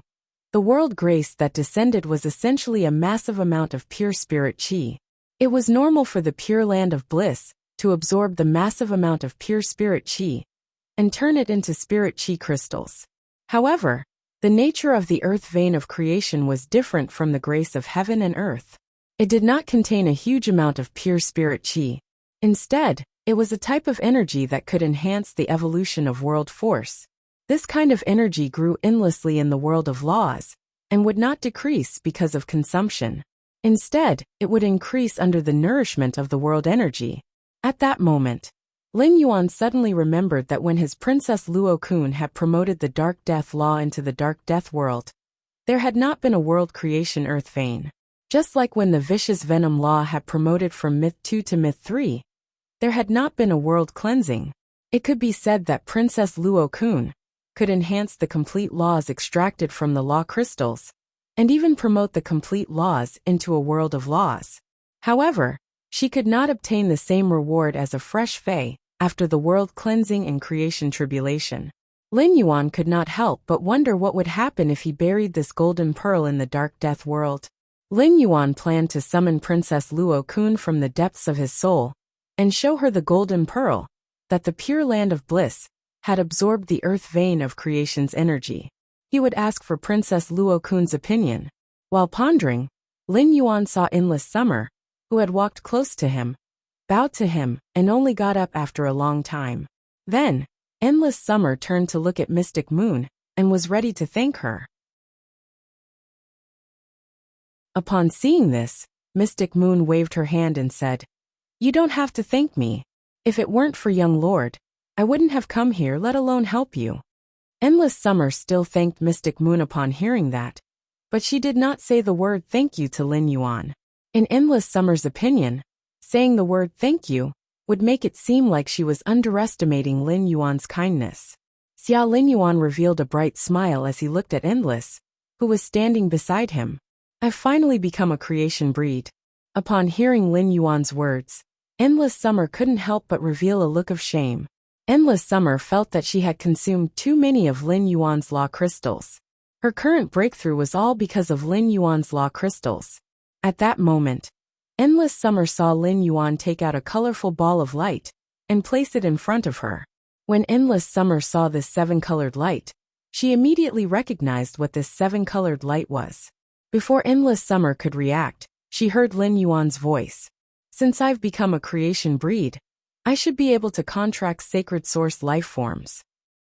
the world grace that descended was essentially a massive amount of pure spirit chi. It was normal for the Pure Land of Bliss to absorb the massive amount of pure spirit chi and turn it into spirit chi crystals. However, The nature of the earth vein of creation was different from the grace of heaven and earth. It did not contain a huge amount of pure spirit chi. Instead, it was a type of energy that could enhance the evolution of world force. This kind of energy grew endlessly in the world of laws, and would not decrease because of consumption. Instead, it would increase under the nourishment of the world energy. At that moment, Lin Yuan suddenly remembered that when his Princess Luo Kun had promoted the Dark Death Law into the Dark Death world, there had not been a world creation earth vein. Just like when the Vicious Venom Law had promoted from Myth 2 to Myth 3, there had not been a world cleansing. It could be said that Princess Luo Kun could enhance the complete laws extracted from the law crystals, and even promote the complete laws into a world of laws. However, she could not obtain the same reward as a fresh Fae after the world cleansing and creation tribulation. Lin Yuan could not help but wonder what would happen if he buried this golden pearl in the Dark Death world. Lin Yuan planned to summon Princess Luo Kun from the depths of his soul and show her the golden pearl, that the pure land of bliss had absorbed the earth vein of creation's energy. He would ask for Princess Luo Kun's opinion. While pondering, Lin Yuan saw Endless Summer, who had walked close to him, bowed to him, and only got up after a long time. Then, Endless Summer turned to look at Mystic Moon, and was ready to thank her. Upon seeing this, Mystic Moon waved her hand and said, "You don't have to thank me. If it weren't for young Lord, I wouldn't have come here, let alone help you." Endless Summer still thanked Mystic Moon upon hearing that, but she did not say the word thank you to Lin Yuan. In Endless Summer's opinion, saying the word thank you would make it seem like she was underestimating Lin Yuan's kindness. Xia Lin Yuan revealed a bright smile as he looked at Endless, who was standing beside him. "I've finally become a creation breed." Upon hearing Lin Yuan's words, Endless Summer couldn't help but reveal a look of shame. Endless Summer felt that she had consumed too many of Lin Yuan's law crystals. Her current breakthrough was all because of Lin Yuan's law crystals. At that moment, Endless Summer saw Lin Yuan take out a colorful ball of light and place it in front of her. When Endless Summer saw this seven-colored light, she immediately recognized what this seven-colored light was. Before Endless Summer could react, she heard Lin Yuan's voice. "Since I've become a creation breed, I should be able to contract sacred source life forms."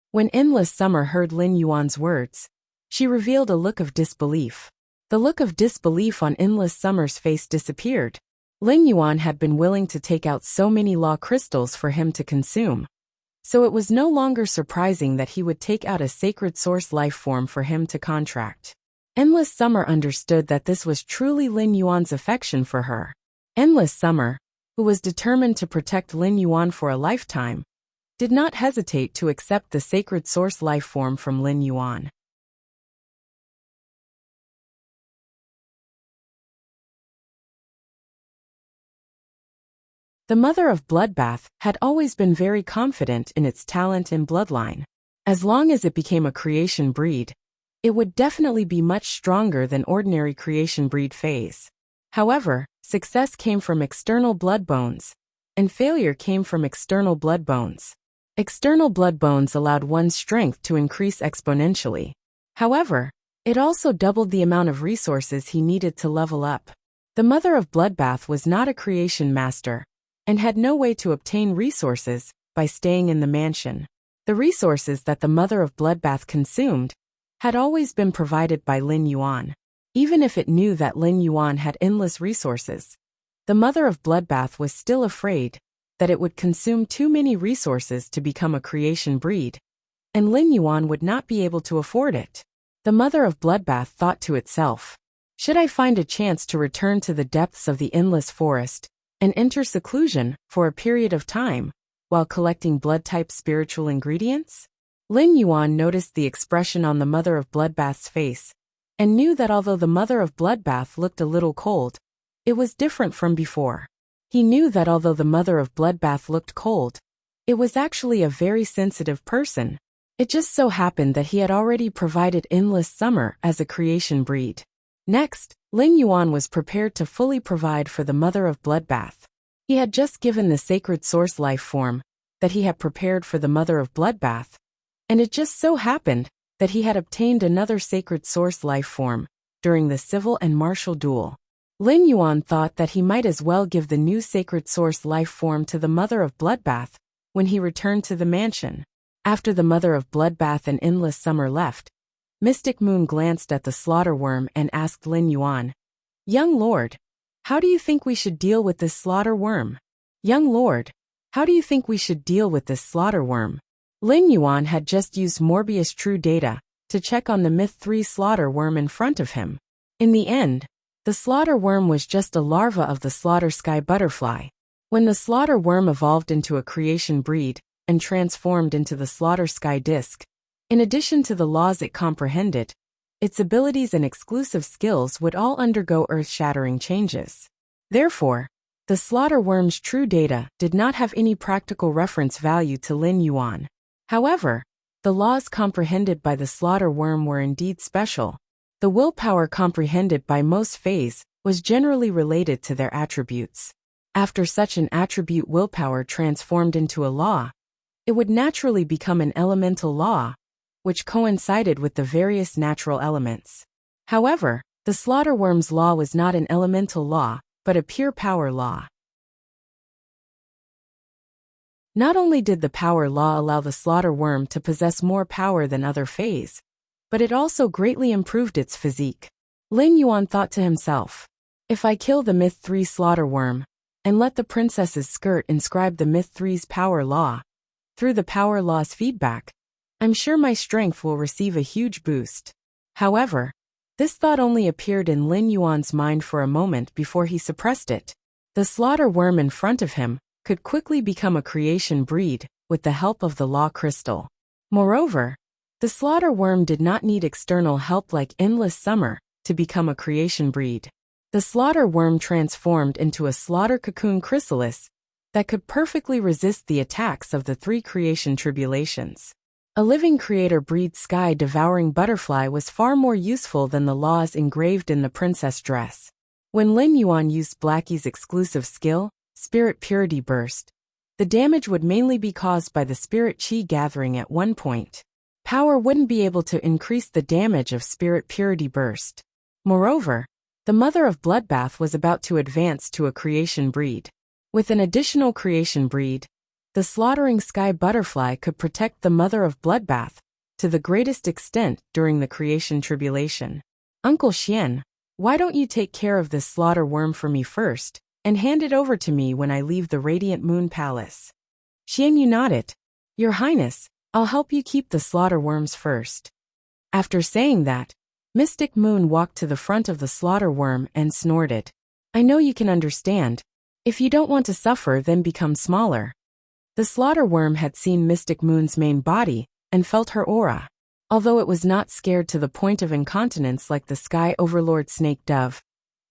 When Endless Summer heard Lin Yuan's words, she revealed a look of disbelief. The look of disbelief on Endless Summer's face disappeared. Lin Yuan had been willing to take out so many law crystals for him to consume, so it was no longer surprising that he would take out a sacred source life form for him to contract. Endless Summer understood that this was truly Lin Yuan's affection for her. Endless Summer, who was determined to protect Lin Yuan for a lifetime, did not hesitate to accept the sacred source life form from Lin Yuan. The mother of Bloodbath had always been very confident in its talent and bloodline. As long as it became a creation breed, it would definitely be much stronger than ordinary creation breed phase. However, success came from external blood bones, and failure came from external blood bones. External blood bones allowed one's strength to increase exponentially. However, it also doubled the amount of resources he needed to level up. The mother of Bloodbath was not a creation master, and had no way to obtain resources by staying in the mansion. The resources that the mother of Bloodbath consumed had always been provided by Lin Yuan. Even if it knew that Lin Yuan had endless resources, the mother of Bloodbath was still afraid that it would consume too many resources to become a creation breed, and Lin Yuan would not be able to afford it. The mother of Bloodbath thought to itself, "Should I find a chance to return to the depths of the endless forest and enter seclusion for a period of time while collecting blood-type spiritual ingredients?" Lin Yuan noticed the expression on the mother of Bloodbath's face, and knew that although the mother of Bloodbath looked a little cold, it was different from before. He knew that although the mother of Bloodbath looked cold, it was actually a very sensitive person. It just so happened that he had already provided Endless Summer as a creation breed. Next, Lin Yuan was prepared to fully provide for the mother of Bloodbath. He had just given the sacred source life form that he had prepared for the mother of Bloodbath, and it just so happened that he had obtained another sacred source life form during the civil and martial duel. Lin Yuan thought that he might as well give the new sacred source life form to the Mother of Bloodbath when he returned to the mansion. After the Mother of Bloodbath and Endless Summer left, Mystic Moon glanced at the slaughter worm and asked Lin Yuan, "Young Lord, how do you think we should deal with this slaughter worm? Young Lord, how do you think we should deal with this slaughter worm?" Lin Yuan had just used Morbius True Data to check on the Myth 3 slaughter worm in front of him. In the end, the slaughter worm was just a larva of the slaughter sky butterfly. When the slaughter worm evolved into a creation breed and transformed into the slaughter sky disc, in addition to the laws it comprehended, its abilities and exclusive skills would all undergo earth-shattering changes. Therefore, the slaughter worm's true data did not have any practical reference value to Lin Yuan. However, the laws comprehended by the slaughter worm were indeed special. The willpower comprehended by most Fays was generally related to their attributes. After such an attribute willpower transformed into a law, it would naturally become an elemental law, which coincided with the various natural elements. However, the slaughter worm's law was not an elemental law, but a pure power law. Not only did the power law allow the slaughter worm to possess more power than other Fays, but it also greatly improved its physique. Lin Yuan thought to himself, "If I kill the Myth 3 slaughter worm, and let the princess's skirt inscribe the Myth 3's power law, through the power law's feedback, I'm sure my strength will receive a huge boost." However, this thought only appeared in Lin Yuan's mind for a moment before he suppressed it. The slaughter worm in front of him could quickly become a creation breed with the help of the law crystal. Moreover, the slaughter worm did not need external help like Endless Summer to become a creation breed. The slaughter worm transformed into a slaughter cocoon chrysalis that could perfectly resist the attacks of the 3 creation tribulations. A living creator breed sky-devouring butterfly was far more useful than the laws engraved in the princess dress. When Lin Yuan used Blackie's exclusive skill, Spirit Purity Burst, the damage would mainly be caused by the spirit chi gathering at one point. Power wouldn't be able to increase the damage of Spirit Purity Burst. Moreover, the Mother of Bloodbath was about to advance to a creation breed. With an additional creation breed, the slaughtering sky butterfly could protect the Mother of Bloodbath to the greatest extent during the creation tribulation. "Uncle Xian, why don't you take care of this slaughter worm for me first, and hand it over to me when I leave the Radiant Moon Palace?" Xian Yu nodded. "Your Highness, I'll help you keep the slaughter worms first." After saying that, Mystic Moon walked to the front of the slaughter worm and snorted. "I know you can understand. If you don't want to suffer, then become smaller." The slaughter worm had seen Mystic Moon's main body and felt her aura. Although it was not scared to the point of incontinence like the Sky Overlord Snake Dove,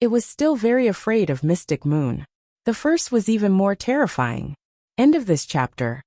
it was still very afraid of Mystic Moon. The first was even more terrifying. End of this chapter.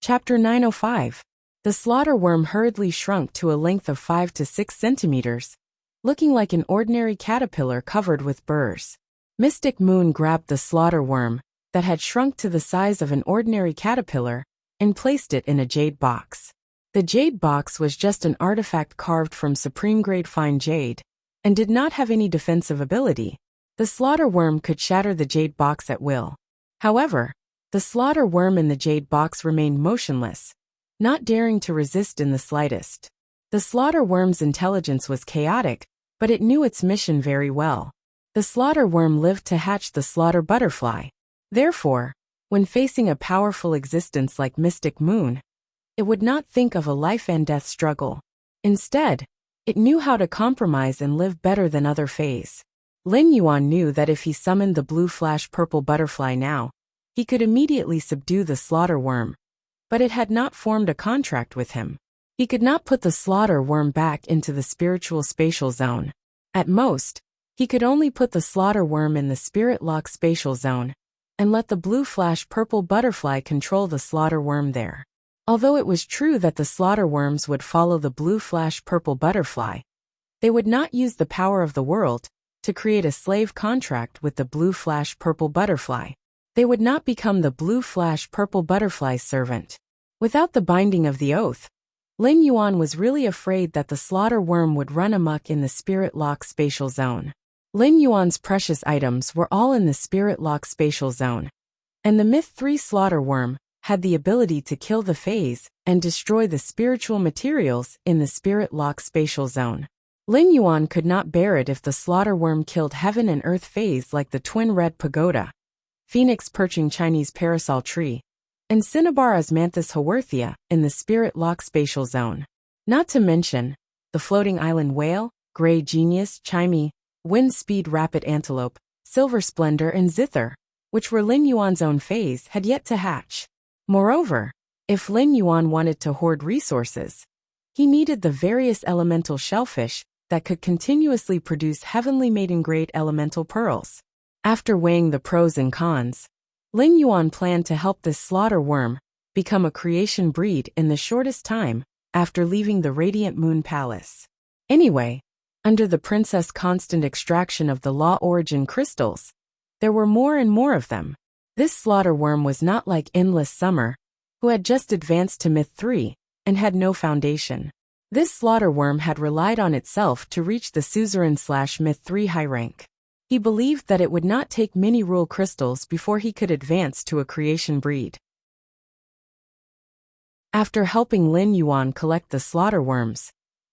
Chapter 905. The slaughter worm hurriedly shrunk to a length of 5 to 6 centimeters, looking like an ordinary caterpillar covered with burrs. Mystic Moon grabbed the slaughter worm, that had shrunk to the size of an ordinary caterpillar, and placed it in a jade box. The jade box was just an artifact carved from supreme-grade fine jade, and did not have any defensive ability. The slaughter worm could shatter the jade box at will. However, the slaughter worm in the jade box remained motionless, not daring to resist in the slightest. The slaughter worm's intelligence was chaotic, but it knew its mission very well. The slaughter worm lived to hatch the slaughter butterfly. Therefore, when facing a powerful existence like Mystic Moon, it would not think of a life and death struggle. Instead, it knew how to compromise and live better than other Fays. Lin Yuan knew that if he summoned the blue flash purple butterfly now, he could immediately subdue the slaughter worm, but it had not formed a contract with him. He could not put the slaughter worm back into the spiritual spatial zone. At most, he could only put the slaughter worm in the spirit lock spatial zone, and let the blue flash purple butterfly control the slaughter worm there. Although it was true that the slaughter worms would follow the blue flash purple butterfly, they would not use the power of the world to create a slave contract with the blue flash purple butterfly. they would not become the blue flash purple butterfly's servant. Without the binding of the oath, Lin Yuan was really afraid that the slaughter worm would run amok in the spirit lock spatial zone. Lin Yuan's precious items were all in the spirit lock spatial zone, and the Myth 3 slaughter worm had the ability to kill the phase and destroy the spiritual materials in the spirit lock spatial zone. Lin Yuan could not bear it if the slaughter worm killed heaven and earth phase like the twin red pagoda, phoenix perching Chinese parasol tree, and cinnabar osmanthus haworthia in the spirit lock spatial zone. Not to mention the floating island whale, gray genius, chimey, wind speed rapid antelope, silver splendor and zither, which were Lin Yuan's own phase, had yet to hatch. Moreover, if Lin Yuan wanted to hoard resources, he needed the various elemental shellfish that could continuously produce heavenly maiden-grade elemental pearls. After weighing the pros and cons, Lin Yuan planned to help this slaughter worm become a creation breed in the shortest time after leaving the Radiant Moon Palace. Anyway, under the princess' constant extraction of the law origin crystals, there were more and more of them. This slaughter worm was not like Endless Summer, who had just advanced to Myth 3 and had no foundation. This slaughter worm had relied on itself to reach the suzerain/Myth 3 high rank. He believed that it would not take many rule crystals before he could advance to a creation breed. After helping Lin Yuan collect the slaughter worms,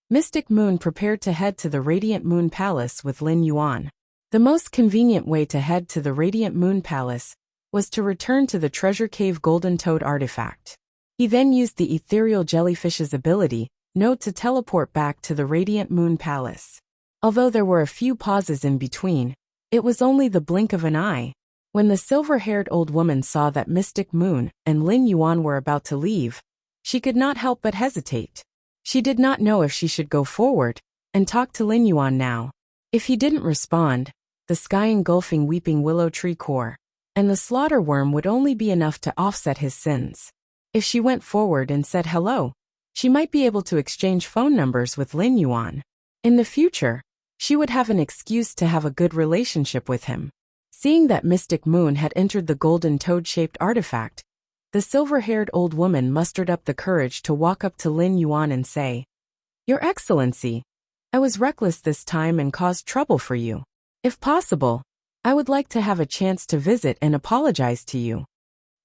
Mystic Moon prepared to head to the Radiant Moon Palace with Lin Yuan. The most convenient way to head to the Radiant Moon Palace was to return to the Treasure Cave Golden Toad artifact. He then used the ethereal jellyfish's ability, Node, to teleport back to the Radiant Moon Palace. Although there were a few pauses in between, it was only the blink of an eye. When the silver-haired old woman saw that Mystic Moon and Lin Yuan were about to leave, she could not help but hesitate. She did not know if she should go forward and talk to Lin Yuan now. If he didn't respond, the sky-engulfing weeping willow tree core and the slaughter worm would only be enough to offset his sins. If she went forward and said hello, she might be able to exchange phone numbers with Lin Yuan. In the future, she would have an excuse to have a good relationship with him. Seeing that Mystic Moon had entered the golden toad-shaped artifact, the silver-haired old woman mustered up the courage to walk up to Lin Yuan and say, "Your Excellency, I was reckless this time and caused trouble for you. If possible, I would like to have a chance to visit and apologize to you."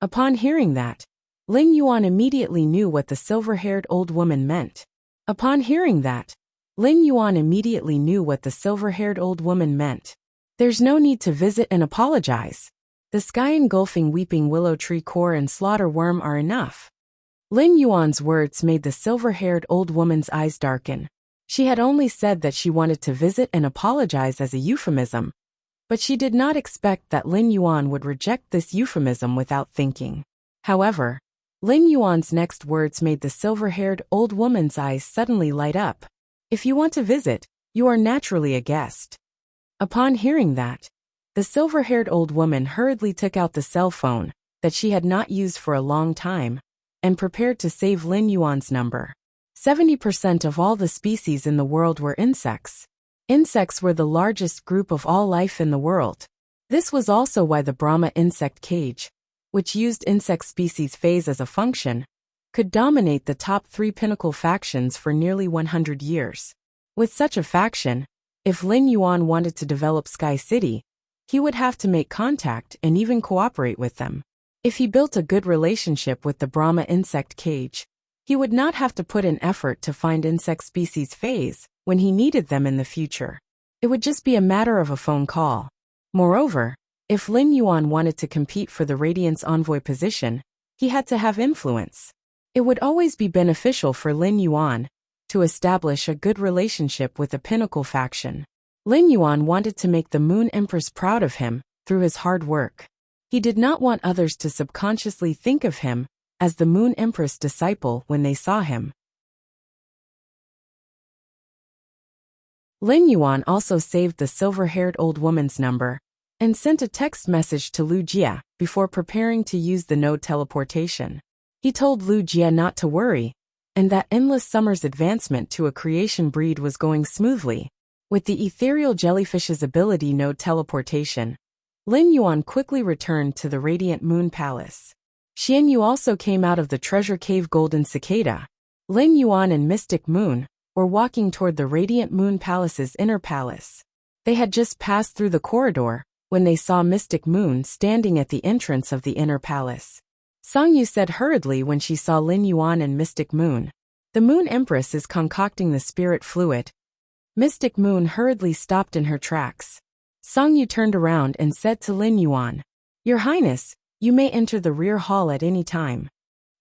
Upon hearing that, Lin Yuan immediately knew what the silver-haired old woman meant. There's no need to visit and apologize. The sky-engulfing weeping willow tree core and slaughter worm are enough. Lin Yuan's words made the silver-haired old woman's eyes darken. She had only said that she wanted to visit and apologize as a euphemism, but she did not expect that Lin Yuan would reject this euphemism without thinking. However, Lin Yuan's next words made the silver-haired old woman's eyes suddenly light up. "If you want to visit, you are naturally a guest." Upon hearing that, the silver-haired old woman hurriedly took out the cell phone that she had not used for a long time and prepared to save Lin Yuan's number. 70% of all the species in the world were insects. Insects were the largest group of all life in the world. This was also why the Brahma insect cage, which used insect species phase as a function, could dominate the top 3 pinnacle factions for nearly 100 years. With such a faction, if Lin Yuan wanted to develop Sky City, he would have to make contact and even cooperate with them. If he built a good relationship with the Brahma insect cage, he would not have to put in effort to find insect species phase when he needed them in the future. It would just be a matter of a phone call. Moreover, if Lin Yuan wanted to compete for the Radiance Envoy position, he had to have influence. It would always be beneficial for Lin Yuan to establish a good relationship with the Pinnacle faction. Lin Yuan wanted to make the Moon Empress proud of him through his hard work. He did not want others to subconsciously think of him as the Moon Empress disciple when they saw him. Lin Yuan also saved the silver-haired old woman's number and sent a text message to Lu Jia before preparing to use the node teleportation. He told Lu Jia not to worry, and that Endless Summer's advancement to a creation breed was going smoothly. With the ethereal jellyfish's ability node teleportation, Lin Yuan quickly returned to the Radiant Moon Palace. Xian Yu also came out of the treasure cave Golden Cicada. Lin Yuan and Mystic Moon were walking toward the Radiant Moon Palace's inner palace. They had just passed through the corridor when they saw Mystic Moon standing at the entrance of the inner palace. Song Yu said hurriedly when she saw Lin Yuan and Mystic Moon, "The Moon Empress is concocting the spirit fluid." Mystic Moon hurriedly stopped in her tracks. Song Yu turned around and said to Lin Yuan, "Your Highness, you may enter the rear hall at any time.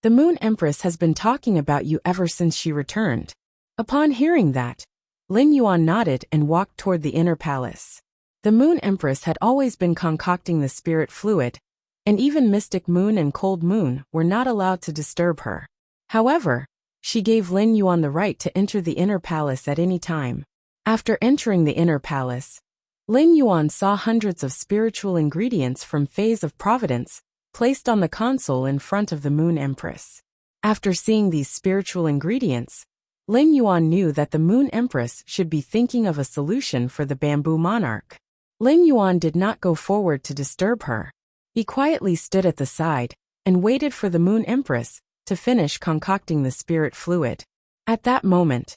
The Moon Empress has been talking about you ever since she returned." Upon hearing that, Lin Yuan nodded and walked toward the inner palace. The Moon Empress had always been concocting the spirit fluid, and even Mystic Moon and Cold Moon were not allowed to disturb her. However, she gave Lin Yuan the right to enter the inner palace at any time. After entering the inner palace, Lin Yuan saw hundreds of spiritual ingredients from Phase of Providence placed on the console in front of the Moon Empress. After seeing these spiritual ingredients, Lin Yuan knew that the Moon Empress should be thinking of a solution for the Bamboo Monarch. Lin Yuan did not go forward to disturb her. He quietly stood at the side and waited for the Moon Empress to finish concocting the spirit fluid. At that moment,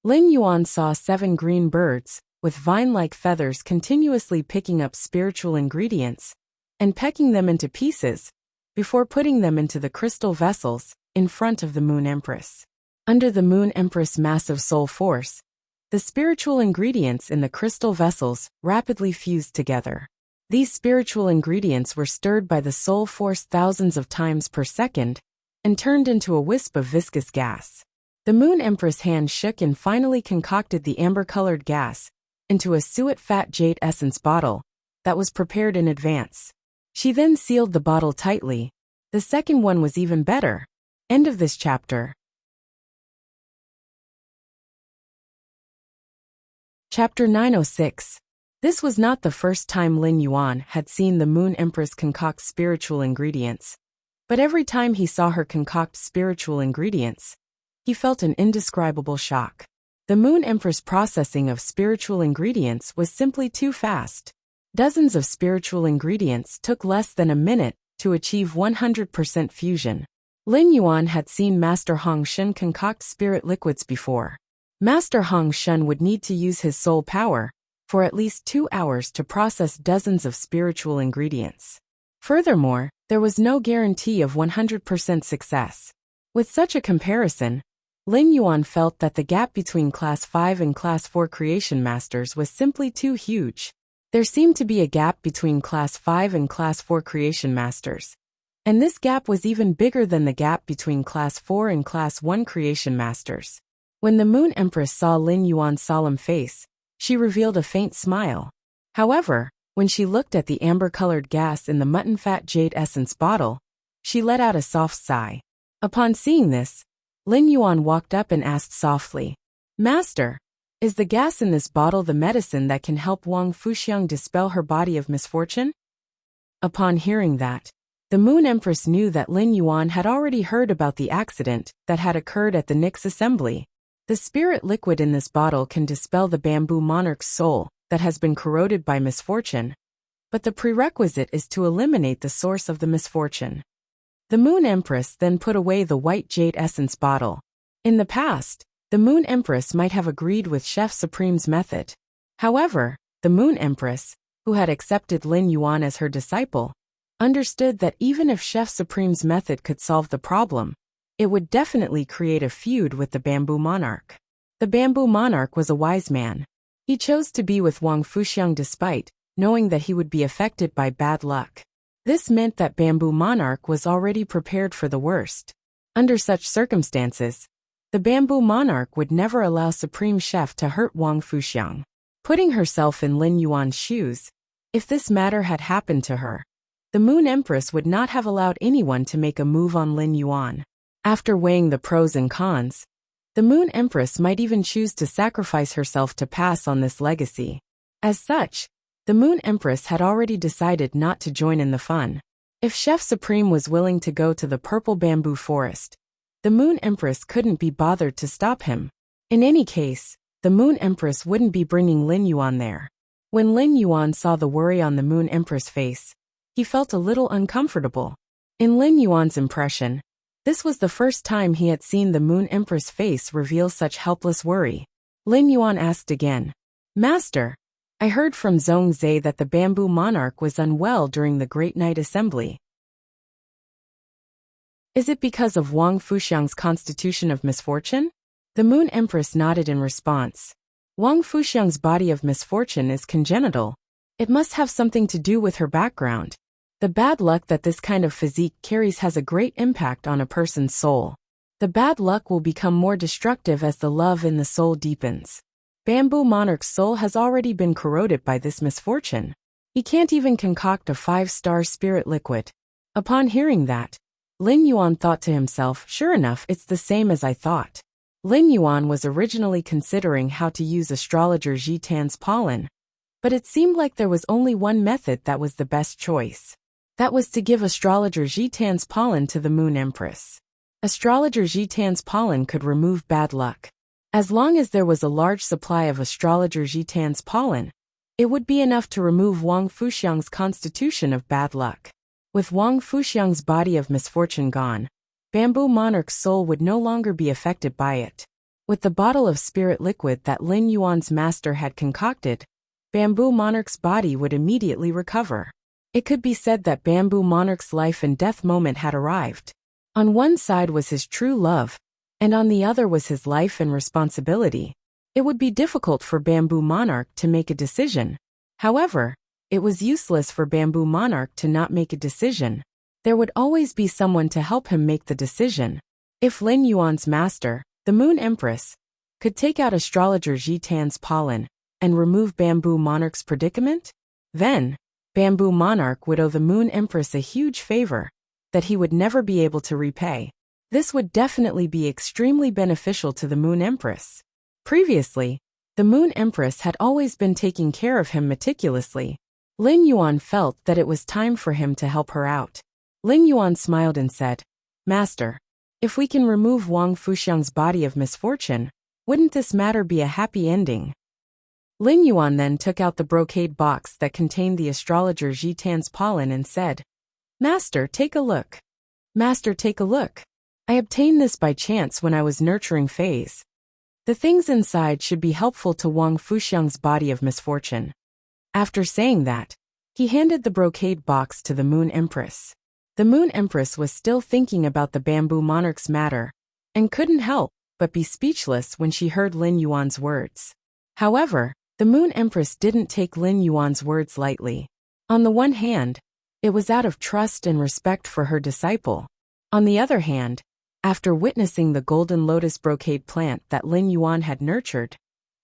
Lin Yuan saw 7 green birds with vine-like feathers continuously picking up spiritual ingredients and pecking them into pieces before putting them into the crystal vessels in front of the Moon Empress. Under the Moon Empress' massive soul force, the spiritual ingredients in the crystal vessels rapidly fused together. These spiritual ingredients were stirred by the soul force thousands of times per second and turned into a wisp of viscous gas. The Moon Empress' hand shook and finally concocted the amber-colored gas into a suet fat jade essence bottle that was prepared in advance. She then sealed the bottle tightly. The second one was even better. End of this chapter. Chapter 906. This was not the first time Lin Yuan had seen the Moon Empress concoct spiritual ingredients, but every time he saw her concoct spiritual ingredients, he felt an indescribable shock. The Moon Empress processing of spiritual ingredients was simply too fast. Dozens of spiritual ingredients took less than a minute to achieve 100% fusion. Lin Yuan had seen Master Hong Shun concoct spirit liquids before. Master Hong Shun would need to use his soul power for at least 2 hours to process dozens of spiritual ingredients. Furthermore, there was no guarantee of 100% success. With such a comparison, Lin Yuan felt that the gap between Class 5 and Class 4 Creation Masters was simply too huge. There seemed to be a gap between Class 5 and Class 4 Creation Masters, and this gap was even bigger than the gap between Class 4 and Class 1 Creation Masters. When the Moon Empress saw Lin Yuan's solemn face, she revealed a faint smile. However, when she looked at the amber-colored gas in the mutton fat jade essence bottle, she let out a soft sigh. Upon seeing this, Lin Yuan walked up and asked softly, "Master, is the gas in this bottle the medicine that can help Wang Fuxiang dispel her body of misfortune?" Upon hearing that, the Moon Empress knew that Lin Yuan had already heard about the accident that had occurred at the Nyx Assembly. The spirit liquid in this bottle can dispel the Bamboo Monarch's soul that has been corroded by misfortune, but the prerequisite is to eliminate the source of the misfortune. The Moon Empress then put away the white jade essence bottle. In the past, the Moon Empress might have agreed with Chef Supreme's method. However, the Moon Empress, who had accepted Lin Yuan as her disciple, understood that even if Chef Supreme's method could solve the problem, it would definitely create a feud with the Bamboo Monarch. The Bamboo Monarch was a wise man. He chose to be with Wang Fuxiang despite knowing that he would be affected by bad luck. This meant that Bamboo Monarch was already prepared for the worst. Under such circumstances, the Bamboo Monarch would never allow Supreme Chef to hurt Wang Fuxiang. Putting herself in Lin Yuan's shoes, if this matter had happened to her, the Moon Empress would not have allowed anyone to make a move on Lin Yuan. After weighing the pros and cons, the Moon Empress might even choose to sacrifice herself to pass on this legacy. As such, the Moon Empress had already decided not to join in the fun. If Chef Supreme was willing to go to the purple bamboo forest, the Moon Empress couldn't be bothered to stop him. In any case, the Moon Empress wouldn't be bringing Lin Yuan there. When Lin Yuan saw the worry on the Moon Empress' face, he felt a little uncomfortable. In Lin Yuan's impression, this was the first time he had seen the Moon Empress' face reveal such helpless worry. Lin Yuan asked again, "Master, I heard from Zhongzhe that the bamboo monarch was unwell during the Great Night Assembly. Is it because of Wang Fuxiang's constitution of misfortune?" The Moon Empress nodded in response. Wang Fuxiang's body of misfortune is congenital. It must have something to do with her background. The bad luck that this kind of physique carries has a great impact on a person's soul. The bad luck will become more destructive as the love in the soul deepens. Bamboo Monarch's soul has already been corroded by this misfortune. He can't even concoct a 5-star spirit liquid. Upon hearing that, Lin Yuan thought to himself, sure enough, it's the same as I thought. Lin Yuan was originally considering how to use astrologer Jitan's pollen, but it seemed like there was only one method that was the best choice. That was to give astrologer Jitan's pollen to the Moon Empress. Astrologer Jitan's pollen could remove bad luck. As long as there was a large supply of astrologer Jitan's pollen, it would be enough to remove Wang Fuxiang's constitution of bad luck. With Wang Fuxiang's body of misfortune gone, Bamboo Monarch's soul would no longer be affected by it. With the bottle of spirit liquid that Lin Yuan's master had concocted, Bamboo Monarch's body would immediately recover. It could be said that Bamboo Monarch's life and death moment had arrived. On one side was his true love, and on the other was his life and responsibility. It would be difficult for Bamboo Monarch to make a decision. However, it was useless for Bamboo Monarch to not make a decision. There would always be someone to help him make the decision. If Lin Yuan's master, the Moon Empress, could take out astrologer Jitan's pollen and remove Bamboo Monarch's predicament, then Bamboo Monarch would owe the Moon Empress a huge favor that he would never be able to repay. This would definitely be extremely beneficial to the Moon Empress. Previously, the Moon Empress had always been taking care of him meticulously. Lin Yuan felt that it was time for him to help her out. Lin Yuan smiled and said, "Master, if we can remove Wang Fuxiang's body of misfortune, wouldn't this matter be a happy ending?" Lin Yuan then took out the brocade box that contained the astrologer Jitan's pollen and said, "Master, take a look. Master, take a look. I obtained this by chance when I was nurturing phase. The things inside should be helpful to Wang Fuxiang's body of misfortune." After saying that, he handed the brocade box to the Moon Empress. The Moon Empress was still thinking about the Bamboo Monarch's matter, and couldn't help but be speechless when she heard Lin Yuan's words. However, the Moon Empress didn't take Lin Yuan's words lightly. On the one hand, it was out of trust and respect for her disciple. On the other hand, after witnessing the golden lotus brocade plant that Lin Yuan had nurtured,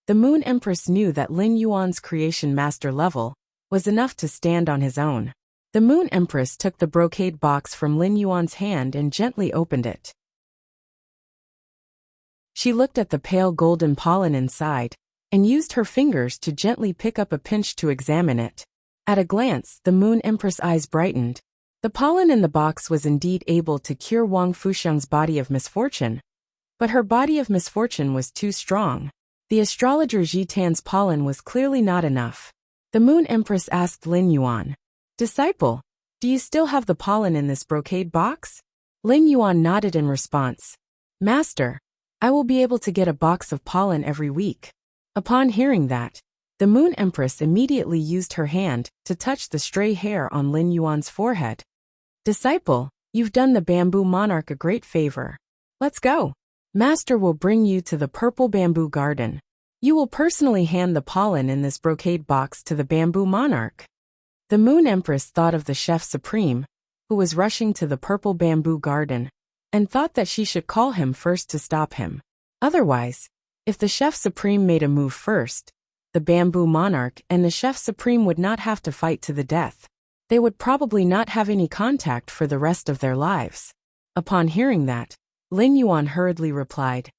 the Moon Empress knew that Lin Yuan's creation master level was enough to stand on his own. The Moon Empress took the brocade box from Lin Yuan's hand and gently opened it. She looked at the pale golden pollen inside, and used her fingers to gently pick up a pinch to examine it. At a glance, the Moon Empress' eyes brightened. The pollen in the box was indeed able to cure Wang Fuxiang's body of misfortune, but her body of misfortune was too strong. The astrologer Jitan's pollen was clearly not enough. The Moon Empress asked Lin Yuan, "Disciple, do you still have the pollen in this brocade box?" Lin Yuan nodded in response. "Master, I will be able to get a box of pollen every week." Upon hearing that, the Moon Empress immediately used her hand to touch the stray hair on Lin Yuan's forehead. "Disciple, you've done the Bamboo Monarch a great favor. Let's go. Master will bring you to the Purple Bamboo Garden. You will personally hand the pollen in this brocade box to the Bamboo Monarch." The Moon Empress thought of the Chef Supreme, who was rushing to the Purple Bamboo Garden, and thought that she should call him first to stop him. Otherwise, if the Chef Supreme made a move first, the Bamboo Monarch and the Chef Supreme would not have to fight to the death. They would probably not have any contact for the rest of their lives. Upon hearing that, Lin Yuan hurriedly replied,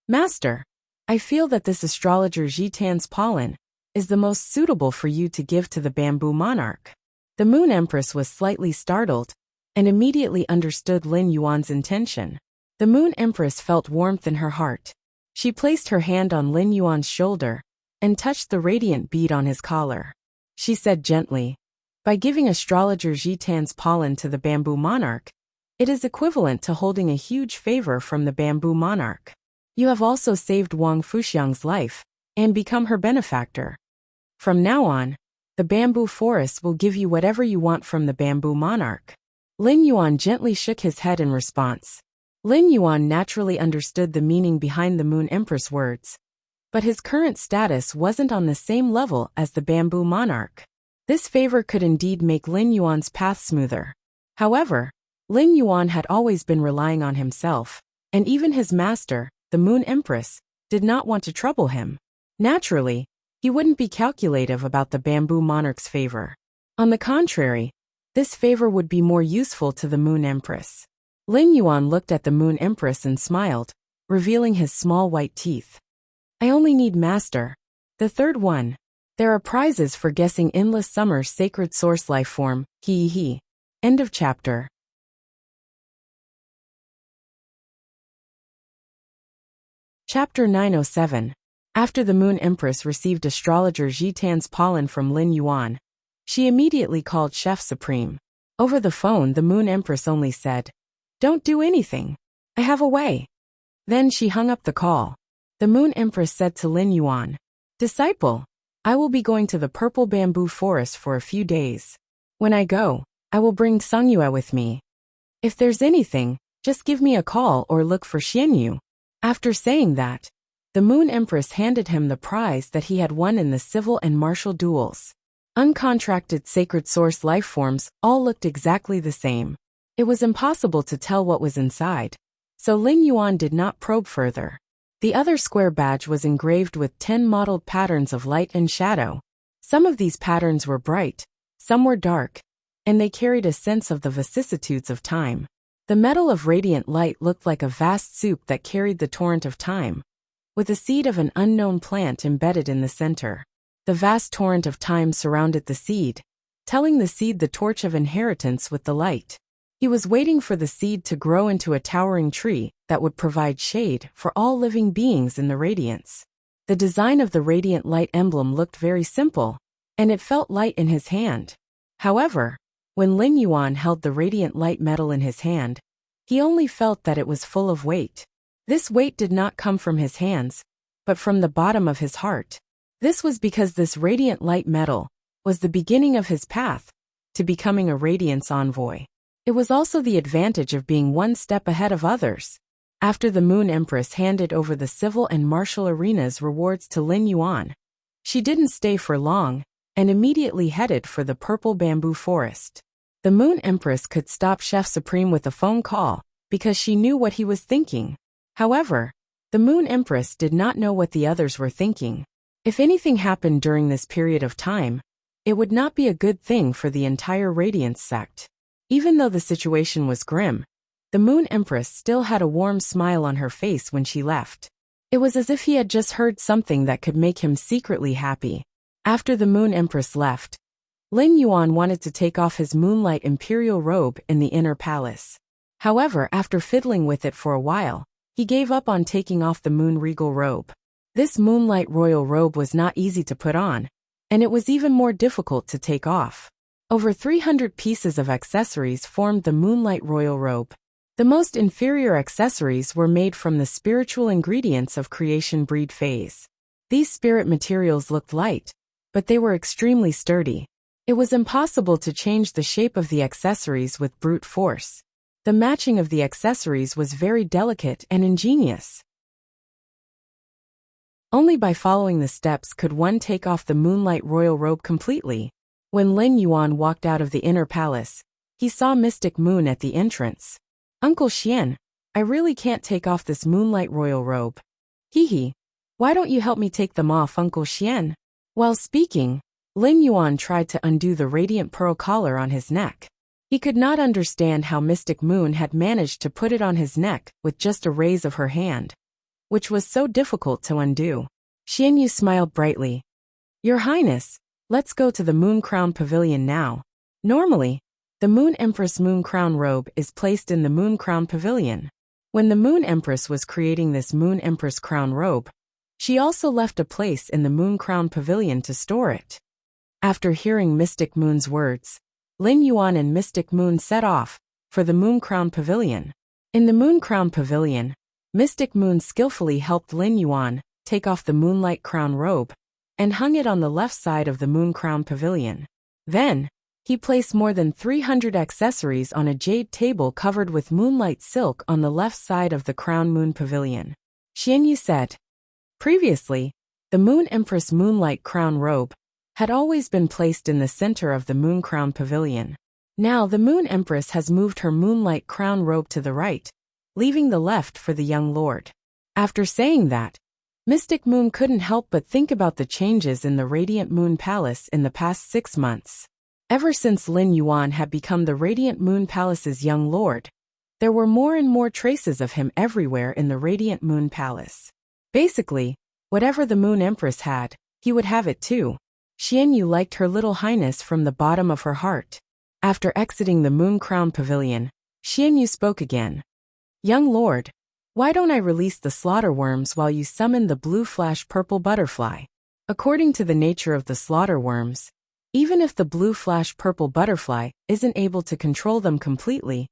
"Master, I feel that this astrologer Jitan's pollen is the most suitable for you to give to the Bamboo Monarch." The Moon Empress was slightly startled, and immediately understood Lin Yuan's intention. The Moon Empress felt warmth in her heart. She placed her hand on Lin Yuan's shoulder, and touched the radiant bead on his collar. She said gently, "By giving astrologer Jitan's pollen to the bamboo monarch, it is equivalent to holding a huge favor from the bamboo monarch. You have also saved Wang Fuxiang's life and become her benefactor. From now on, the bamboo forest will give you whatever you want from the bamboo monarch." Lin Yuan gently shook his head in response. Lin Yuan naturally understood the meaning behind the Moon Empress words, but his current status wasn't on the same level as the bamboo monarch. This favor could indeed make Lin Yuan's path smoother. However, Lin Yuan had always been relying on himself, and even his master, the Moon Empress, did not want to trouble him. Naturally, he wouldn't be calculative about the bamboo monarch's favor. On the contrary, this favor would be more useful to the Moon Empress. Lin Yuan looked at the Moon Empress and smiled, revealing his small white teeth. "I only need master. The third one. There are prizes for guessing Endless Summer's sacred source life form, he. End of chapter. Chapter 907. After the Moon Empress received astrologer Jitan's pollen from Lin Yuan, she immediately called Chef Supreme. Over the phone, the Moon Empress only said, "Don't do anything. I have a way." Then she hung up the call. The Moon Empress said to Lin Yuan, "Disciple, I will be going to the purple bamboo forest for a few days. When I go, I will bring Songyue with me. If there's anything, just give me a call or look for Xianyu." After saying that, the Moon Empress handed him the prize that he had won in the civil and martial duels. Uncontracted sacred source life forms all looked exactly the same. It was impossible to tell what was inside, so Lin Yuan did not probe further. The other square badge was engraved with 10 modeled patterns of light and shadow. Some of these patterns were bright, some were dark, and they carried a sense of the vicissitudes of time. The metal of radiant light looked like a vast soup that carried the torrent of time, with a seed of an unknown plant embedded in the center. The vast torrent of time surrounded the seed, telling the seed the torch of inheritance with the light. He was waiting for the seed to grow into a towering tree that would provide shade for all living beings in the radiance. The design of the radiant light emblem looked very simple, and it felt light in his hand. However, when Lin Yuan held the radiant light metal in his hand, he only felt that it was full of weight. This weight did not come from his hands, but from the bottom of his heart. This was because this radiant light metal was the beginning of his path to becoming a radiance envoy. It was also the advantage of being one step ahead of others. After the Moon Empress handed over the civil and martial arena's rewards to Lin Yuan, she didn't stay for long and immediately headed for the purple bamboo forest. The Moon Empress could stop Chef Supreme with a phone call because she knew what he was thinking. However, the Moon Empress did not know what the others were thinking. If anything happened during this period of time, it would not be a good thing for the entire Radiance sect. Even though the situation was grim, the Moon Empress still had a warm smile on her face when she left. It was as if he had just heard something that could make him secretly happy. After the Moon Empress left, Lin Yuan wanted to take off his moonlight imperial robe in the inner palace. However, after fiddling with it for a while, he gave up on taking off the moon regal robe. This moonlight royal robe was not easy to put on, and it was even more difficult to take off. Over 300 pieces of accessories formed the moonlight royal robe. The most inferior accessories were made from the spiritual ingredients of creation breed phase. These spirit materials looked light, but they were extremely sturdy. It was impossible to change the shape of the accessories with brute force. The matching of the accessories was very delicate and ingenious. Only by following the steps could one take off the moonlight royal robe completely. When Lin Yuan walked out of the inner palace, he saw Mystic Moon at the entrance. "Uncle Xian, I really can't take off this moonlight royal robe. Hee. Why don't you help me take them off, Uncle Xian?" While speaking, Lin Yuan tried to undo the radiant pearl collar on his neck. He could not understand how Mystic Moon had managed to put it on his neck with just a raise of her hand, which was so difficult to undo. Xianyu smiled brightly. "Your Highness, let's go to the Moon Crown Pavilion now." Normally, the Moon Empress Moon Crown robe is placed in the Moon Crown Pavilion. When the Moon Empress was creating this Moon Empress crown robe, She also left a place in the Moon Crown Pavilion to store it. After hearing Mystic Moon's words, Lin Yuan and Mystic Moon set off for the Moon Crown Pavilion. In the Moon Crown Pavilion, Mystic Moon skillfully helped Lin Yuan take off the Moonlight Crown robe and hung it on the left side of the Moon Crown Pavilion. Then, he placed more than 300 accessories on a jade table covered with moonlight silk on the left side of the Crown Moon Pavilion. Xianyu said, previously, the Moon Empress Moonlight Crown robe had always been placed in the center of the Moon Crown Pavilion. Now the Moon Empress has moved her Moonlight Crown robe to the right, leaving the left for the young lord. After saying that, Mystic Moon couldn't help but think about the changes in the Radiant Moon Palace in the past 6 months. Ever since Lin Yuan had become the Radiant Moon Palace's young lord, there were more and more traces of him everywhere in the Radiant Moon Palace. Basically, whatever the Moon Empress had, he would have it too. Xianyu liked her little highness from the bottom of her heart. After exiting the Moon Crown Pavilion, Xianyu spoke again. Young lord, why don't I release the slaughter worms while you summon the blue flash purple butterfly? According to the nature of the slaughter worms, even if the blue flash purple butterfly isn't able to control them completely,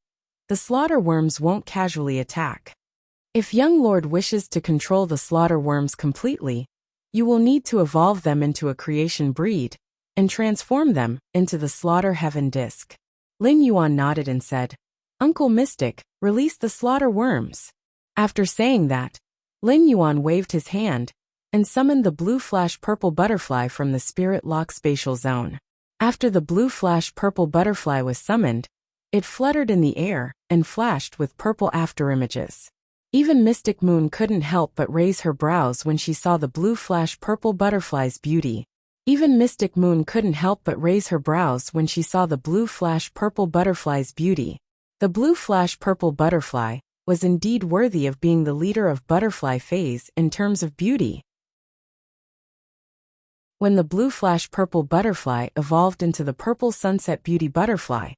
the slaughter worms won't casually attack. If young lord wishes to control the slaughter worms completely, you will need to evolve them into a creation breed and transform them into the slaughter heaven disc. Lin Yuan nodded and said, Uncle Mystic, release the slaughter worms. After saying that, Lin Yuan waved his hand and summoned the blue flash purple butterfly from the Spirit Lock spatial zone. After the blue flash purple butterfly was summoned, it fluttered in the air and flashed with purple afterimages. Even Mystic Moon couldn't help but raise her brows when she saw the blue flash purple butterfly's beauty. Even Mystic Moon couldn't help but raise her brows when she saw the blue flash purple butterfly's beauty. The blue flash purple butterfly was indeed worthy of being the leader of butterfly phase in terms of beauty. When the blue flash purple butterfly evolved into the purple sunset beauty butterfly,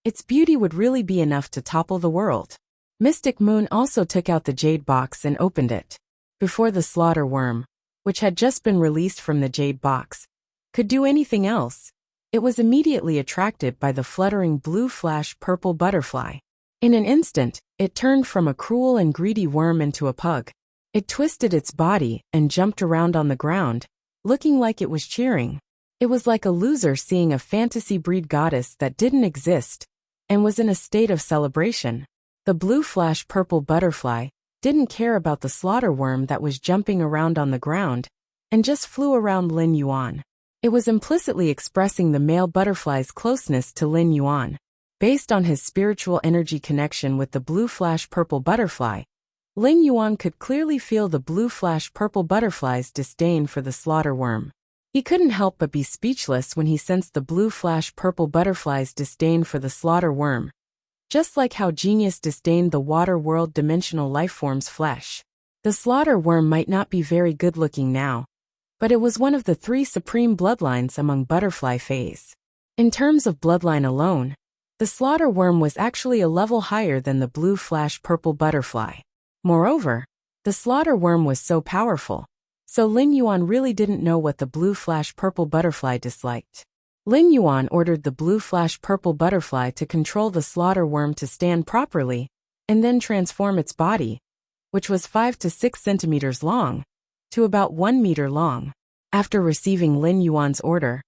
its beauty would really be enough to topple the world. Mystic Moon also took out the jade box and opened it. Before the slaughter worm, which had just been released from the jade box, could do anything else, it was immediately attracted by the fluttering blue flash purple butterfly. In an instant, it turned from a cruel and greedy worm into a pug. It twisted its body and jumped around on the ground, looking like it was cheering. It was like a loser seeing a fantasy breed goddess that didn't exist and was in a state of celebration. The blue flash purple butterfly didn't care about the slaughter worm that was jumping around on the ground and just flew around Lin Yuan. It was implicitly expressing the male butterfly's closeness to Lin Yuan. Based on his spiritual energy connection with the blue flash purple butterfly, Lin Yuan could clearly feel the blue flash purple butterfly's disdain for the slaughter worm. He couldn't help but be speechless when he sensed the blue flash purple butterfly's disdain for the slaughter worm, just like how genius disdained the water world dimensional lifeform's flesh. The slaughter worm might not be very good-looking now, but it was one of the 3 supreme bloodlines among butterfly phase. In terms of bloodline alone, the slaughter worm was actually a level higher than the blue flash purple butterfly. Moreover, the slaughter worm was so powerful, so Lin Yuan really didn't know what the blue flash purple butterfly disliked. Lin Yuan ordered the blue flash purple butterfly to control the slaughter worm to stand properly, and then transform its body, which was 5 to 6 centimeters long, to about 1 meter long. After receiving Lin Yuan's order,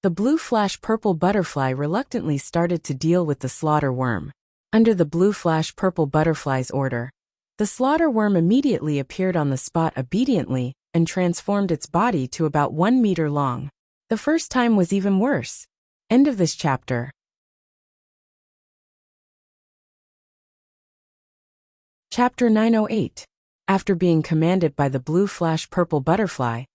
the blue flash purple butterfly reluctantly started to deal with the slaughter worm. Under the blue flash purple butterfly's order, the slaughter worm immediately appeared on the spot obediently and transformed its body to about 1 meter long. The first time was even worse. End of this chapter. Chapter 908. After being commanded by the blue flash purple butterfly,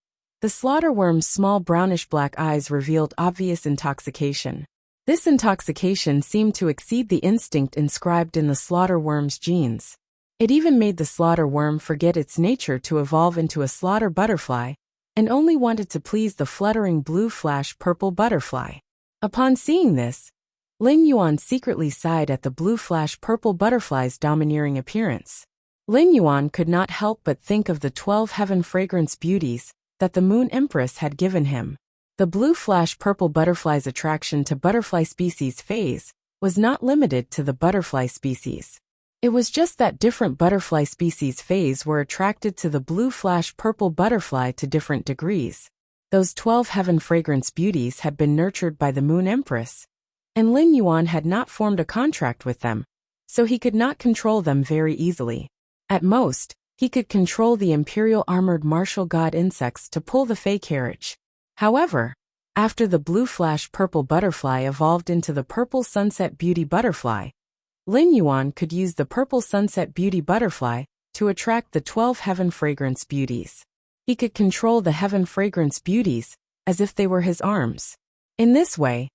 the slaughter worm's small brownish-black eyes revealed obvious intoxication. This intoxication seemed to exceed the instinct inscribed in the slaughter worm's genes. It even made the slaughter worm forget its nature to evolve into a slaughter butterfly, and only wanted to please the fluttering blue flash purple butterfly. Upon seeing this, Lin Yuan secretly sighed at the blue flash purple butterfly's domineering appearance. Lin Yuan could not help but think of the 12 heaven fragrance beauties that the Moon Empress had given him. The blue flash purple butterfly's attraction to butterfly species phase was not limited to the butterfly species. It was just that different butterfly species phase were attracted to the blue flash purple butterfly to different degrees. Those 12 heaven fragrance beauties had been nurtured by the Moon Empress, and Lin Yuan had not formed a contract with them, so he could not control them very easily. At most, he could control the imperial armored martial god insects to pull the fey carriage. However, after the blue flash purple butterfly evolved into the purple sunset beauty butterfly, Lin Yuan could use the purple sunset beauty butterfly to attract the 12 heaven fragrance beauties. He could control the heaven fragrance beauties as if they were his arms. In this way,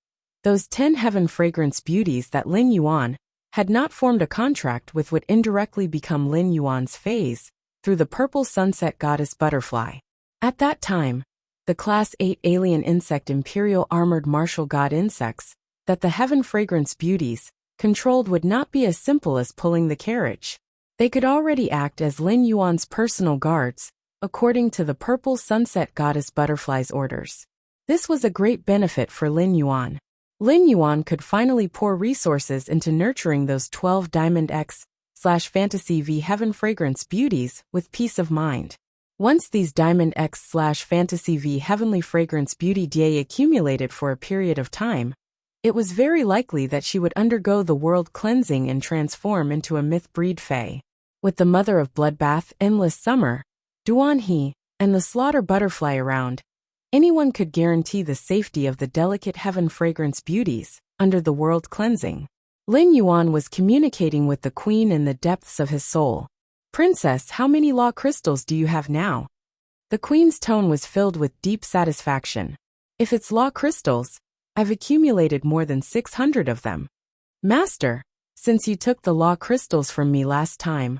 those 10 heaven fragrance beauties that Lin Yuan had not formed a contract with would indirectly become Lin Yuan's phase through the purple sunset goddess butterfly. At that time, the Class 8 alien insect imperial armored martial god insects that the heaven fragrance beauties controlled would not be as simple as pulling the carriage. They could already act as Lin Yuan's personal guards, according to the purple sunset goddess butterfly's orders. This was a great benefit for Lin Yuan. Lin Yuan could finally pour resources into nurturing those 12 Diamond X/Fantasy V Heaven Fragrance beauties with peace of mind. Once these Diamond X/Fantasy V Heavenly Fragrance Beauty DA accumulated for a period of time, it was very likely that she would undergo the world cleansing and transform into a myth-breed fae. With the mother of bloodbath, endless summer, Duan He, and the slaughter butterfly around, anyone could guarantee the safety of the delicate heaven fragrance beauties under the world cleansing. Lin Yuan was communicating with the queen in the depths of his soul. "Princess, how many law crystals do you have now?" The queen's tone was filled with deep satisfaction. "If it's law crystals, I've accumulated more than 600 of them. Master, since you took the law crystals from me last time,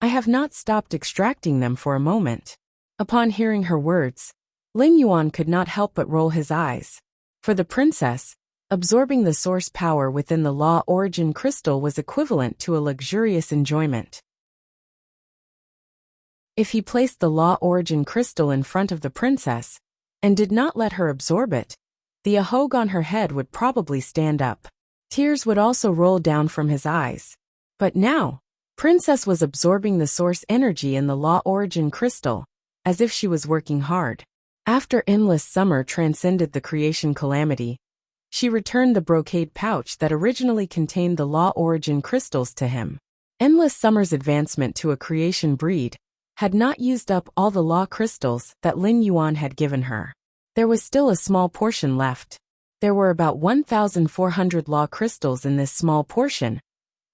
I have not stopped extracting them for a moment." Upon hearing her words, Lin Yuan could not help but roll his eyes. For the princess, absorbing the source power within the law origin crystal was equivalent to a luxurious enjoyment. If he placed the law origin crystal in front of the princess and did not let her absorb it, the ahog on her head would probably stand up. Tears would also roll down from his eyes. But now, Princess was absorbing the source energy in the law origin crystal, as if she was working hard. After endless summer transcended the creation calamity, she returned the brocade pouch that originally contained the law origin crystals to him. Endless summer's advancement to a creation breed had not used up all the law crystals that Lin Yuan had given her. There was still a small portion left. There were about 1,400 law crystals in this small portion,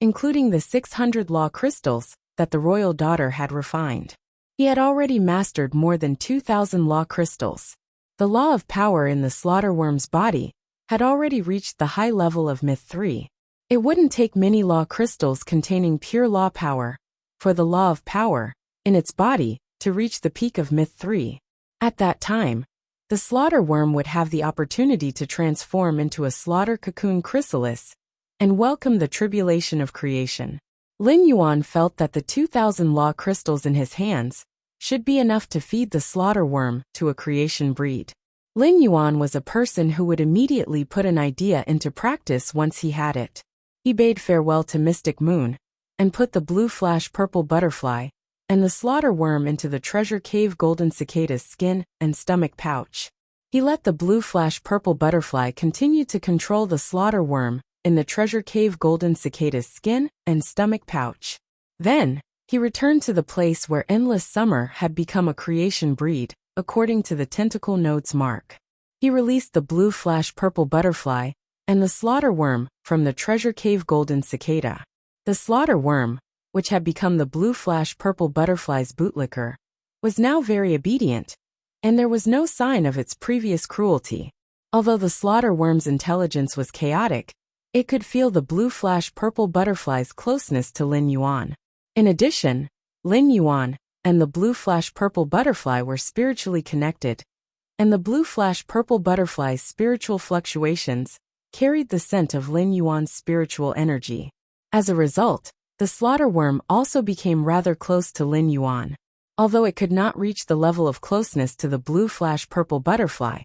including the 600 law crystals that the royal daughter had refined. He had already mastered more than 2,000 law crystals. The law of power in the slaughterworm's body had already reached the high level of Myth 3. It wouldn't take many law crystals containing pure law power for the law of power in its body to reach the peak of Myth 3. At that time, the slaughterworm would have the opportunity to transform into a slaughter cocoon chrysalis and welcome the tribulation of creation. Lin Yuan felt that the 2,000 law crystals in his hands should be enough to feed the slaughterworm to a creation breed. Lin Yuan was a person who would immediately put an idea into practice once he had it. He bade farewell to Mystic Moon and put the blue flash purple butterfly and the slaughterworm into the treasure cave golden cicada's skin and stomach pouch. He let the blue flash purple butterfly continue to control the slaughterworm in the treasure cave golden cicada's skin and stomach pouch. Then, he returned to the place where endless summer had become a creation breed, according to the tentacle node's mark. He released the blue flash purple butterfly and the slaughterworm from the treasure cave golden cicada. The slaughterworm, which had become the blue flash purple butterfly's bootlicker, was now very obedient, and there was no sign of its previous cruelty. Although the slaughterworm's intelligence was chaotic, it could feel the blue flash purple butterfly's closeness to Lin Yuan. In addition, Lin Yuan and the blue flash purple butterfly were spiritually connected, and the blue flash purple butterfly's spiritual fluctuations carried the scent of Lin Yuan's spiritual energy. As a result, The slaughter worm also became rather close to Lin Yuan. Although it could not reach the level of closeness to the blue flash purple butterfly.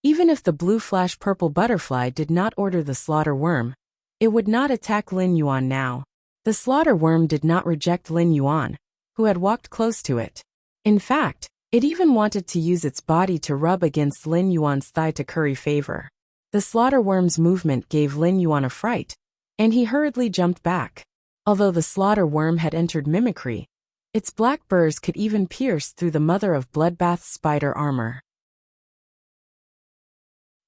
Even if the blue flash purple butterfly did not order the slaughter worm, it would not attack Lin Yuan now. The slaughter worm did not reject Lin Yuan, who had walked close to it. In fact, it even wanted to use its body to rub against Lin Yuan's thigh to curry favor. The slaughter worm's movement gave Lin Yuan a fright, and he hurriedly jumped back. Although the slaughter worm had entered mimicry, its black burrs could even pierce through the mother of bloodbath's spider armor.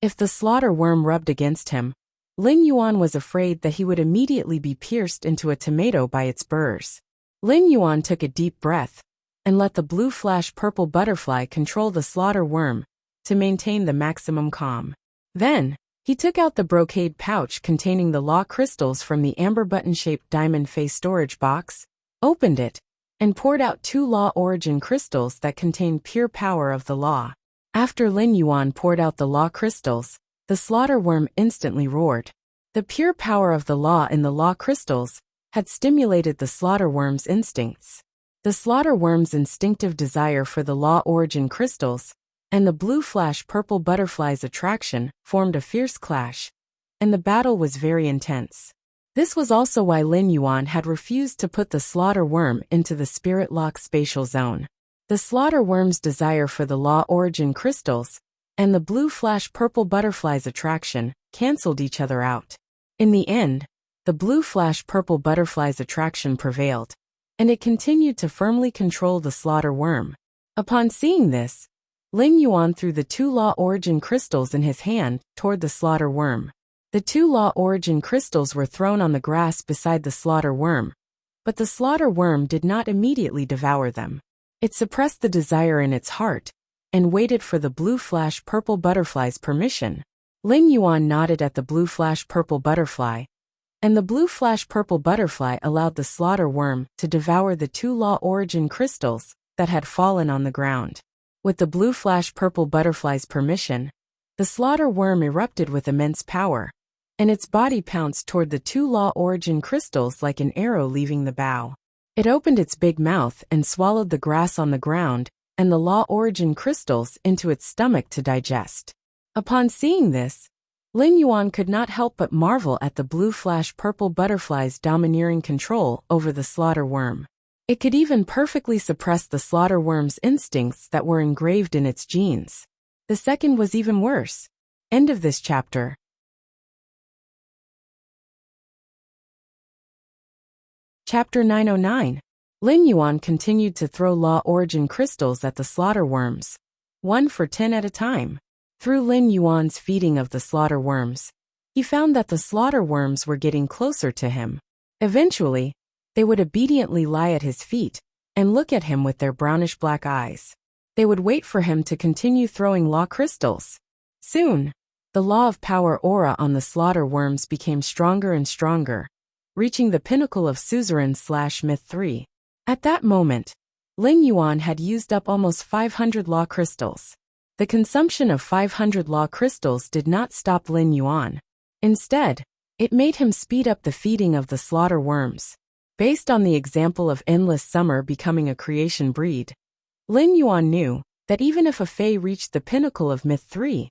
If the slaughter worm rubbed against him, Lin Yuan was afraid that he would immediately be pierced into a tomato by its burrs. Lin Yuan took a deep breath and let the blue flash purple butterfly control the slaughter worm to maintain the maximum calm. Then, he took out the brocade pouch containing the law crystals from the amber button-shaped diamond face storage box, opened it, and poured out 2 law origin crystals that contained pure power of the law. After Lin Yuan poured out the law crystals, the slaughter worm instantly roared. The pure power of the law in the law crystals had stimulated the slaughter worm's instincts. The slaughter worm's instinctive desire for the law origin crystals and the blue flash purple butterfly's attraction formed a fierce clash, and the battle was very intense. This was also why Lin Yuan had refused to put the slaughter worm into the spirit lock spatial zone. The slaughter worm's desire for the law origin crystals and the blue flash purple butterfly's attraction cancelled each other out. In the end, the blue flash purple butterfly's attraction prevailed, and it continued to firmly control the slaughter worm. Upon seeing this, Lin Yuan threw the 2 law origin crystals in his hand toward the slaughter worm. The 2 law origin crystals were thrown on the grass beside the slaughter worm, but the slaughter worm did not immediately devour them. It suppressed the desire in its heart and waited for the blue flash purple butterfly's permission. Lin Yuan nodded at the blue flash purple butterfly, and the blue flash purple butterfly allowed the slaughter worm to devour the 2 law origin crystals that had fallen on the ground. With the blue flash purple butterfly's permission, the slaughter worm erupted with immense power, and its body pounced toward the 2 law origin crystals like an arrow leaving the bow. It opened its big mouth and swallowed the grass on the ground and the law origin crystals into its stomach to digest. Upon seeing this, Lin Yuan could not help but marvel at the blue flash purple butterfly's domineering control over the slaughter worm. It could even perfectly suppress the slaughter worm's instincts that were engraved in its genes. The second was even worse. End of this chapter. Chapter 909. Lin Yuan continued to throw law origin crystals at the slaughter worms, 1 for 10 at a time. Through Lin Yuan's feeding of the slaughter worms, he found that the slaughter worms were getting closer to him. Eventually, they would obediently lie at his feet and look at him with their brownish-black eyes. They would wait for him to continue throwing law crystals. Soon, the law of power aura on the slaughter worms became stronger and stronger, reaching the pinnacle of suzerain/myth 3. At that moment, Lin Yuan had used up almost 500 law crystals. The consumption of 500 law crystals did not stop Lin Yuan. Instead, it made him speed up the feeding of the slaughter worms. Based on the example of Endless Summer becoming a creation breed, Lin Yuan knew that even if a Fae reached the pinnacle of Myth 3,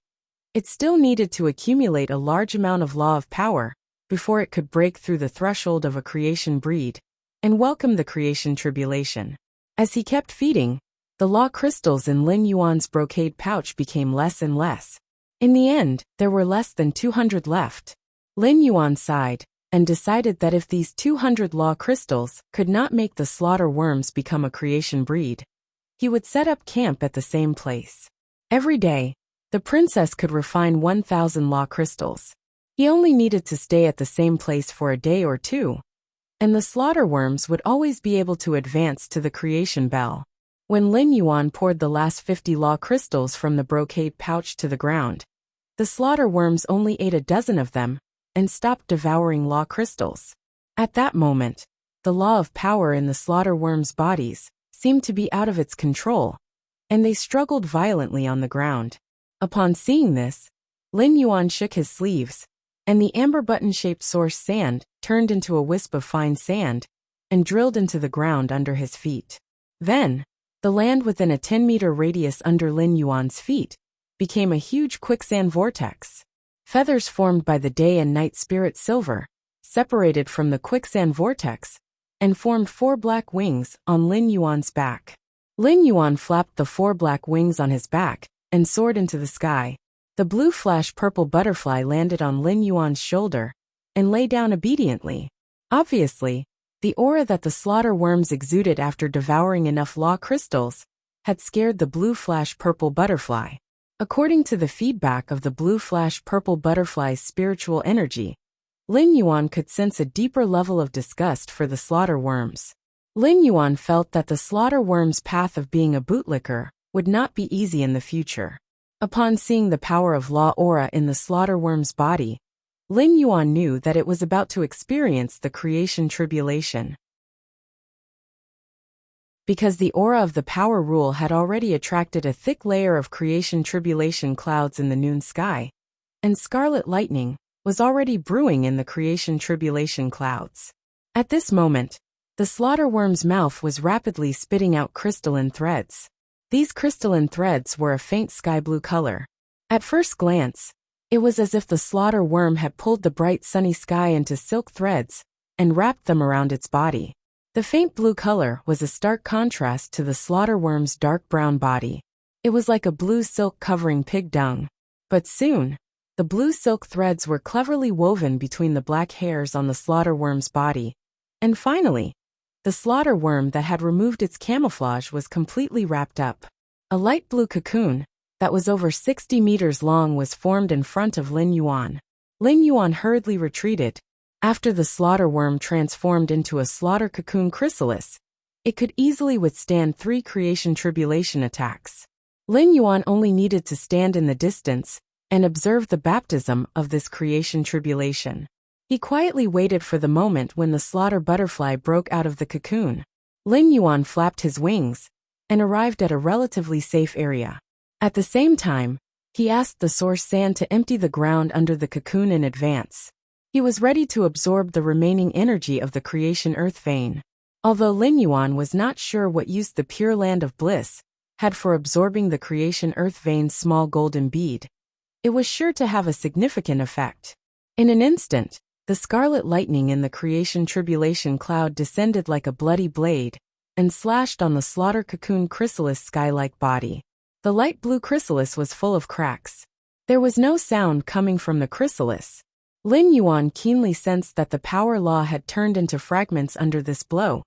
it still needed to accumulate a large amount of law of power before it could break through the threshold of a creation breed and welcome the creation tribulation. As he kept feeding, the law crystals in Lin Yuan's brocade pouch became less and less. In the end, there were less than 200 left. Lin Yuan sighed and decided that if these 200 law crystals could not make the slaughter worms become a creation breed, he would set up camp at the same place. Every day, the princess could refine 1,000 law crystals. He only needed to stay at the same place for a day or two, and the slaughter worms would always be able to advance to the creation bell. When Lin Yuan poured the last 50 law crystals from the brocade pouch to the ground, the slaughter worms only ate a dozen of them and stopped devouring law crystals. At that moment, the law of power in the slaughter worms' bodies seemed to be out of its control, and they struggled violently on the ground. Upon seeing this, Lin Yuan shook his sleeves, and the amber button-shaped source sand turned into a wisp of fine sand and drilled into the ground under his feet. Then, the land within a 10-meter radius under Lin Yuan's feet became a huge quicksand vortex. Feathers formed by the day and night spirit silver separated from the quicksand vortex and formed 4 black wings on Lin Yuan's back. Lin Yuan flapped the 4 black wings on his back and soared into the sky. The blue flash purple butterfly landed on Lin Yuan's shoulder and lay down obediently. Obviously, the aura that the slaughter worms exuded after devouring enough law crystals had scared the blue flash purple butterfly. According to the feedback of the blue flash purple butterfly's spiritual energy, Lin Yuan could sense a deeper level of disgust for the slaughter worms. Lin Yuan felt that the slaughter worm's path of being a bootlicker would not be easy in the future. Upon seeing the power of law aura in the slaughter worm's body, Lin Yuan knew that it was about to experience the creation tribulation. Because the aura of the power rule had already attracted a thick layer of creation tribulation clouds in the noon sky, and scarlet lightning was already brewing in the creation tribulation clouds. At this moment, the slaughter worm's mouth was rapidly spitting out crystalline threads. These crystalline threads were a faint sky blue color. At first glance, it was as if the slaughter worm had pulled the bright sunny sky into silk threads and wrapped them around its body. The faint blue color was a stark contrast to the slaughter worm's dark brown body. It was like a blue silk covering pig dung. But soon, the blue silk threads were cleverly woven between the black hairs on the slaughter worm's body. And finally, the slaughter worm that had removed its camouflage was completely wrapped up. A light blue cocoon that was over 60 meters long was formed in front of Lin Yuan. Lin Yuan hurriedly retreated. After the slaughter worm transformed into a slaughter cocoon chrysalis, it could easily withstand 3 creation tribulation attacks. Lin Yuan only needed to stand in the distance and observe the baptism of this creation tribulation. He quietly waited for the moment when the slaughter butterfly broke out of the cocoon. Lin Yuan flapped his wings and arrived at a relatively safe area. At the same time, he asked the source sand to empty the ground under the cocoon in advance. He was ready to absorb the remaining energy of the creation earth vein. Although Lin Yuan was not sure what use the pure land of bliss had for absorbing the creation earth vein's small golden bead, it was sure to have a significant effect. In an instant, the scarlet lightning in the creation tribulation cloud descended like a bloody blade and slashed on the slaughter cocoon chrysalis sky-like body. The light blue chrysalis was full of cracks. There was no sound coming from the chrysalis. Lin Yuan keenly sensed that the power law had turned into fragments under this blow,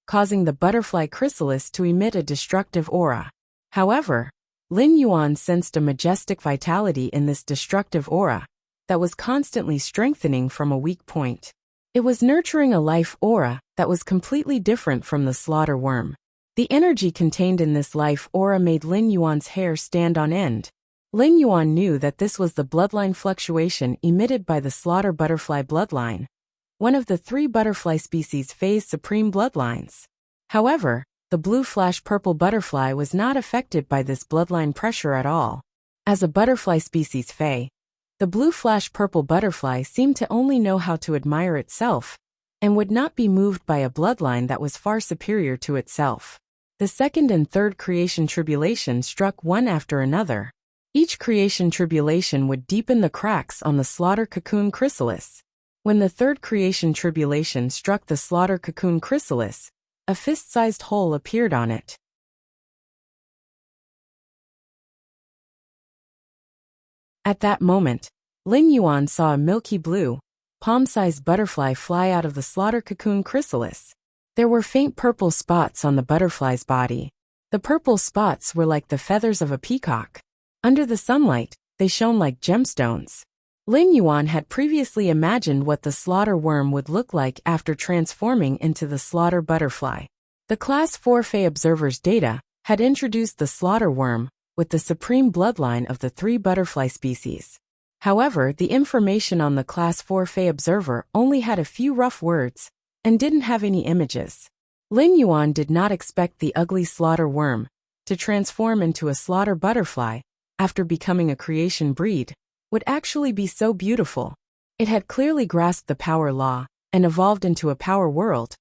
causing the butterfly chrysalis to emit a destructive aura. However, Lin Yuan sensed a majestic vitality in this destructive aura that was constantly strengthening from a weak point. It was nurturing a life aura that was completely different from the slaughter worm. The energy contained in this life aura made Lin Yuan's hair stand on end. Lin Yuan knew that this was the bloodline fluctuation emitted by the slaughter butterfly bloodline, one of the 3 butterfly species Fae's supreme bloodlines. However, the blue flash purple butterfly was not affected by this bloodline pressure at all. As a butterfly species Fae, the blue flash purple butterfly seemed to only know how to admire itself and would not be moved by a bloodline that was far superior to itself. The second and third creation tribulation struck one after another. Each creation tribulation would deepen the cracks on the slaughter cocoon chrysalis. When the third creation tribulation struck the slaughter cocoon chrysalis, a fist-sized hole appeared on it. At that moment, Lin Yuan saw a milky blue, palm-sized butterfly fly out of the slaughter cocoon chrysalis. There were faint purple spots on the butterfly's body. The purple spots were like the feathers of a peacock. Under the sunlight, they shone like gemstones. Lin Yuan had previously imagined what the slaughter worm would look like after transforming into the slaughter butterfly. The Class 4 Fae Observer's data had introduced the slaughter worm with the supreme bloodline of the 3 butterfly species. However, the information on the Class 4 Fae Observer only had a few rough words and didn't have any images. Lin Yuan did not expect the ugly slaughter worm to transform into a slaughter butterfly after becoming a creation breed would actually be so beautiful. It had clearly grasped the power law and evolved into a power world,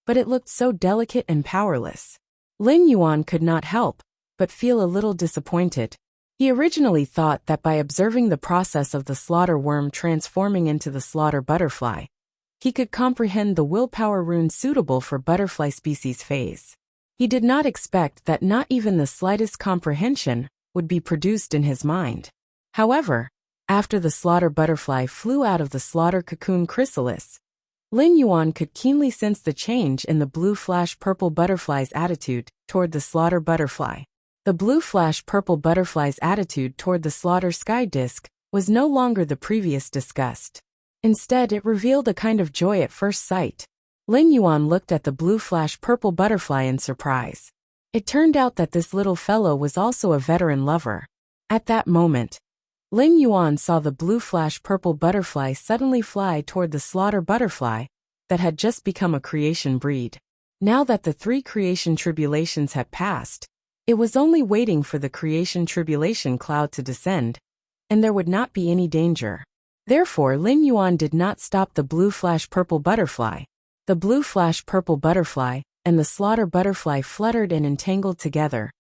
but it looked so delicate and powerless. Lin Yuan could not help but feel a little disappointed. He originally thought that by observing the process of the slaughter worm transforming into the slaughter butterfly, he could comprehend the willpower rune suitable for butterfly species phase. He did not expect that not even the slightest comprehension would be produced in his mind. However, after the slaughter butterfly flew out of the slaughter cocoon chrysalis, Lin Yuan could keenly sense the change in the blue flash purple butterfly's attitude toward the slaughter butterfly. The blue flash purple butterfly's attitude toward the slaughter sky disk was no longer the previous disgust. Instead, it revealed a kind of joy at first sight. Lin Yuan looked at the blue flash purple butterfly in surprise. It turned out that this little fellow was also a veteran lover. At that moment, Lin Yuan saw the blue flash purple butterfly suddenly fly toward the slaughter butterfly that had just become a creation breed. Now that the 3 creation tribulations had passed, it was only waiting for the creation tribulation cloud to descend, and there would not be any danger. Therefore, Lin Yuan did not stop the blue flash purple butterfly. The blue flash purple butterfly and the slaughter butterfly fluttered and entangled together,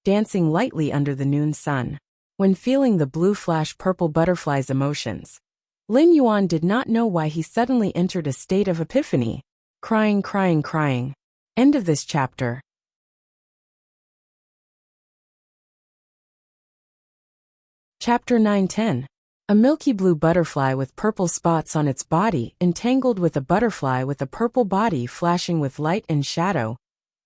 dancing lightly under the noon sun. When feeling the blue flash purple butterfly's emotions, Lin Yuan did not know why he suddenly entered a state of epiphany. Crying, crying, crying. End of this chapter. Chapter 9-10. A milky blue butterfly with purple spots on its body entangled with a butterfly with a purple body flashing with light and shadow,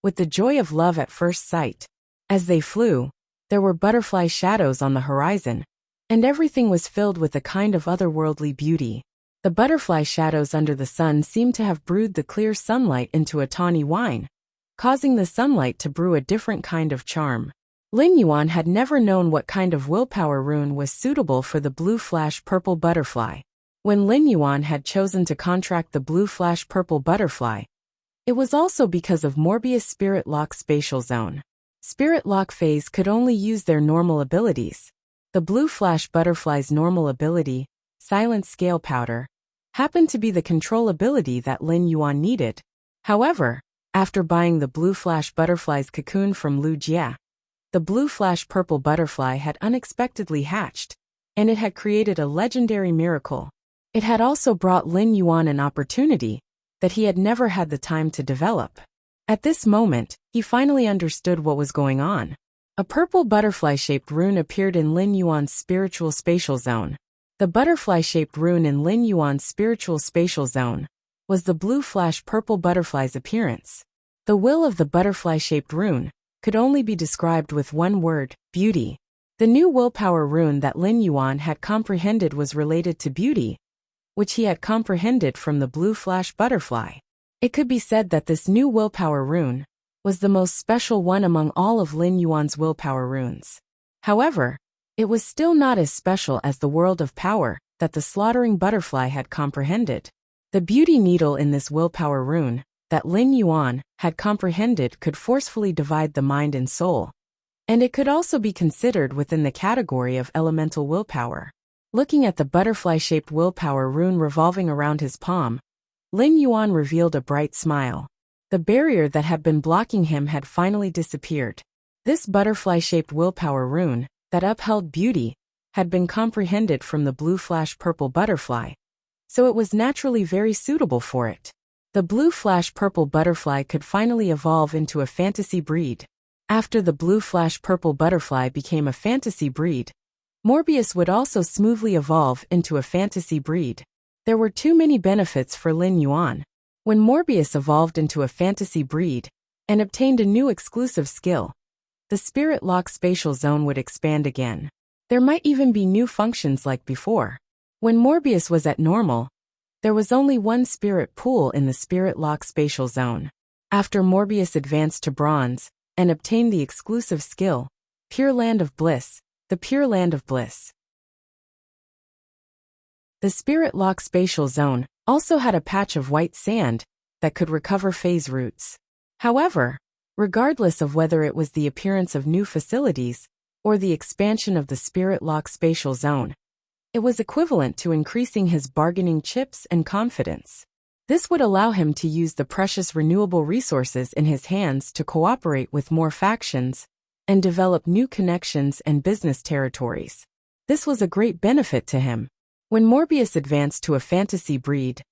with the joy of love at first sight. As they flew, there were butterfly shadows on the horizon, and everything was filled with a kind of otherworldly beauty. The butterfly shadows under the sun seemed to have brewed the clear sunlight into a tawny wine, causing the sunlight to brew a different kind of charm. Lin Yuan had never known what kind of willpower rune was suitable for the blue flash purple butterfly. When Lin Yuan had chosen to contract the blue flash purple butterfly, it was also because of Morbius Spirit Lock Spatial Zone. Spirit Lock phase could only use their normal abilities. The blue flash butterfly's normal ability, Silent Scale Powder, happened to be the control ability that Lin Yuan needed. However, after buying the blue flash butterfly's cocoon from Lu Jia, the blue flash purple butterfly had unexpectedly hatched, and it had created a legendary miracle. It had also brought Lin Yuan an opportunity that he had never had the time to develop. At this moment, he finally understood what was going on. A purple butterfly-shaped rune appeared in Lin Yuan's spiritual spatial zone. The butterfly-shaped rune in Lin Yuan's spiritual spatial zone was the blue flash purple butterfly's appearance. The will of the butterfly-shaped rune could only be described with one word: beauty. The new willpower rune that Lin Yuan had comprehended was related to beauty, which he had comprehended from the blue flash butterfly. It could be said that this new willpower rune was the most special one among all of Lin Yuan's willpower runes. However, it was still not as special as the world of power that the slaughtering butterfly had comprehended. The beauty needle in this willpower rune that Lin Yuan had comprehended could forcefully divide the mind and soul, and it could also be considered within the category of elemental willpower. Looking at the butterfly-shaped willpower rune revolving around his palm, Lin Yuan revealed a bright smile. The barrier that had been blocking him had finally disappeared. This butterfly-shaped willpower rune that upheld beauty had been comprehended from the blue flash purple butterfly, so it was naturally very suitable for it. The blue flash purple butterfly could finally evolve into a fantasy breed. After the blue flash purple butterfly became a fantasy breed, Morbius would also smoothly evolve into a fantasy breed. There were too many benefits for Lin Yuan. When Morbius evolved into a fantasy breed and obtained a new exclusive skill, the Spirit Lock Spatial Zone would expand again. There might even be new functions like before. When Morbius was at normal, there was only one spirit pool in the Spirit Lock Spatial Zone. After Morbius advanced to Bronze and obtained the exclusive skill, Pure Land of Bliss, the Pure Land of Bliss. The Spirit Lock Spatial Zone also had a patch of white sand that could recover phase roots. However, regardless of whether it was the appearance of new facilities or the expansion of the Spirit Lock Spatial Zone, it was equivalent to increasing his bargaining chips and confidence. This would allow him to use the precious renewable resources in his hands to cooperate with more factions and develop new connections and business territories. This was a great benefit to him. When Morbius advanced to a fantasy breed,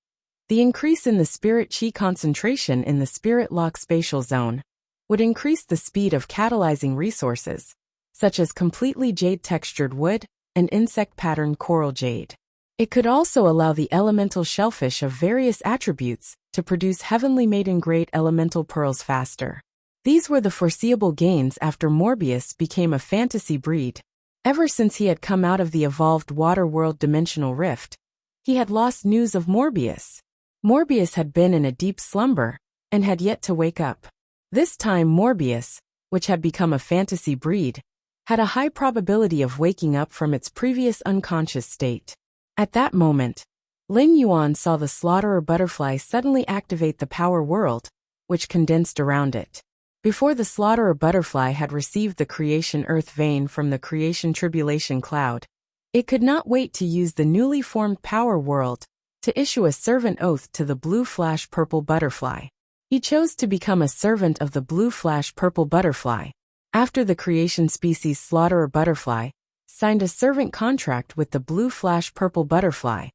the increase in the spirit chi concentration in the spirit lock spatial zone would increase the speed of catalyzing resources, such as completely jade-textured wood and insect-patterned coral jade. It could also allow the elemental shellfish of various attributes to produce heavenly maiden-grade elemental pearls faster. These were the foreseeable gains after Morbius became a fantasy breed. Ever since he had come out of the evolved water world dimensional rift, he had lost news of Morbius. Morbius had been in a deep slumber and had yet to wake up. This time Morbius, which had become a fantasy breed, had a high probability of waking up from its previous unconscious state. At that moment, Lin Yuan saw the slaughterer butterfly suddenly activate the power world, which condensed around it. Before the slaughterer butterfly had received the creation earth vein from the creation tribulation cloud, it could not wait to use the newly formed power world to issue a servant oath to the blue flash purple butterfly. He chose to become a servant of the blue flash purple butterfly. After the creation species slaughterer butterfly signed a servant contract with the blue flash purple butterfly,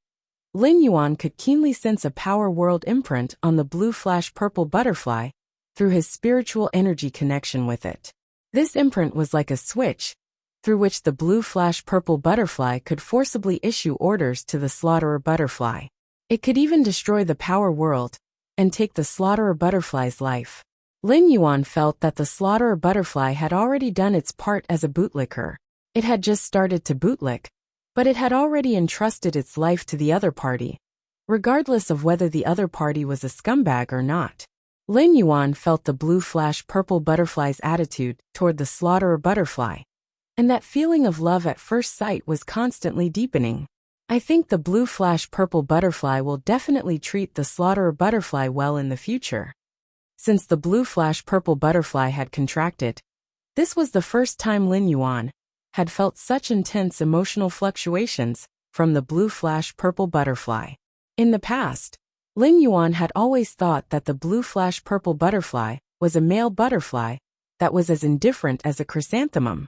Lin Yuan could keenly sense a power world imprint on the blue flash purple butterfly through his spiritual energy connection with it. This imprint was like a switch, through which the blue flash purple butterfly could forcibly issue orders to the slaughterer butterfly. It could even destroy the power world and take the slaughterer butterfly's life. Lin Yuan felt that the slaughterer butterfly had already done its part as a bootlicker. It had just started to bootlick, but it had already entrusted its life to the other party, regardless of whether the other party was a scumbag or not. Lin Yuan felt the blue flash purple butterfly's attitude toward the slaughterer butterfly, and that feeling of love at first sight was constantly deepening. I think the blue flash purple butterfly will definitely treat the slaughterer butterfly well in the future. Since the blue flash purple butterfly had contracted, this was the first time Lin Yuan had felt such intense emotional fluctuations from the blue flash purple butterfly. In the past, Lin Yuan had always thought that the blue flash purple butterfly was a male butterfly that was as indifferent as a chrysanthemum.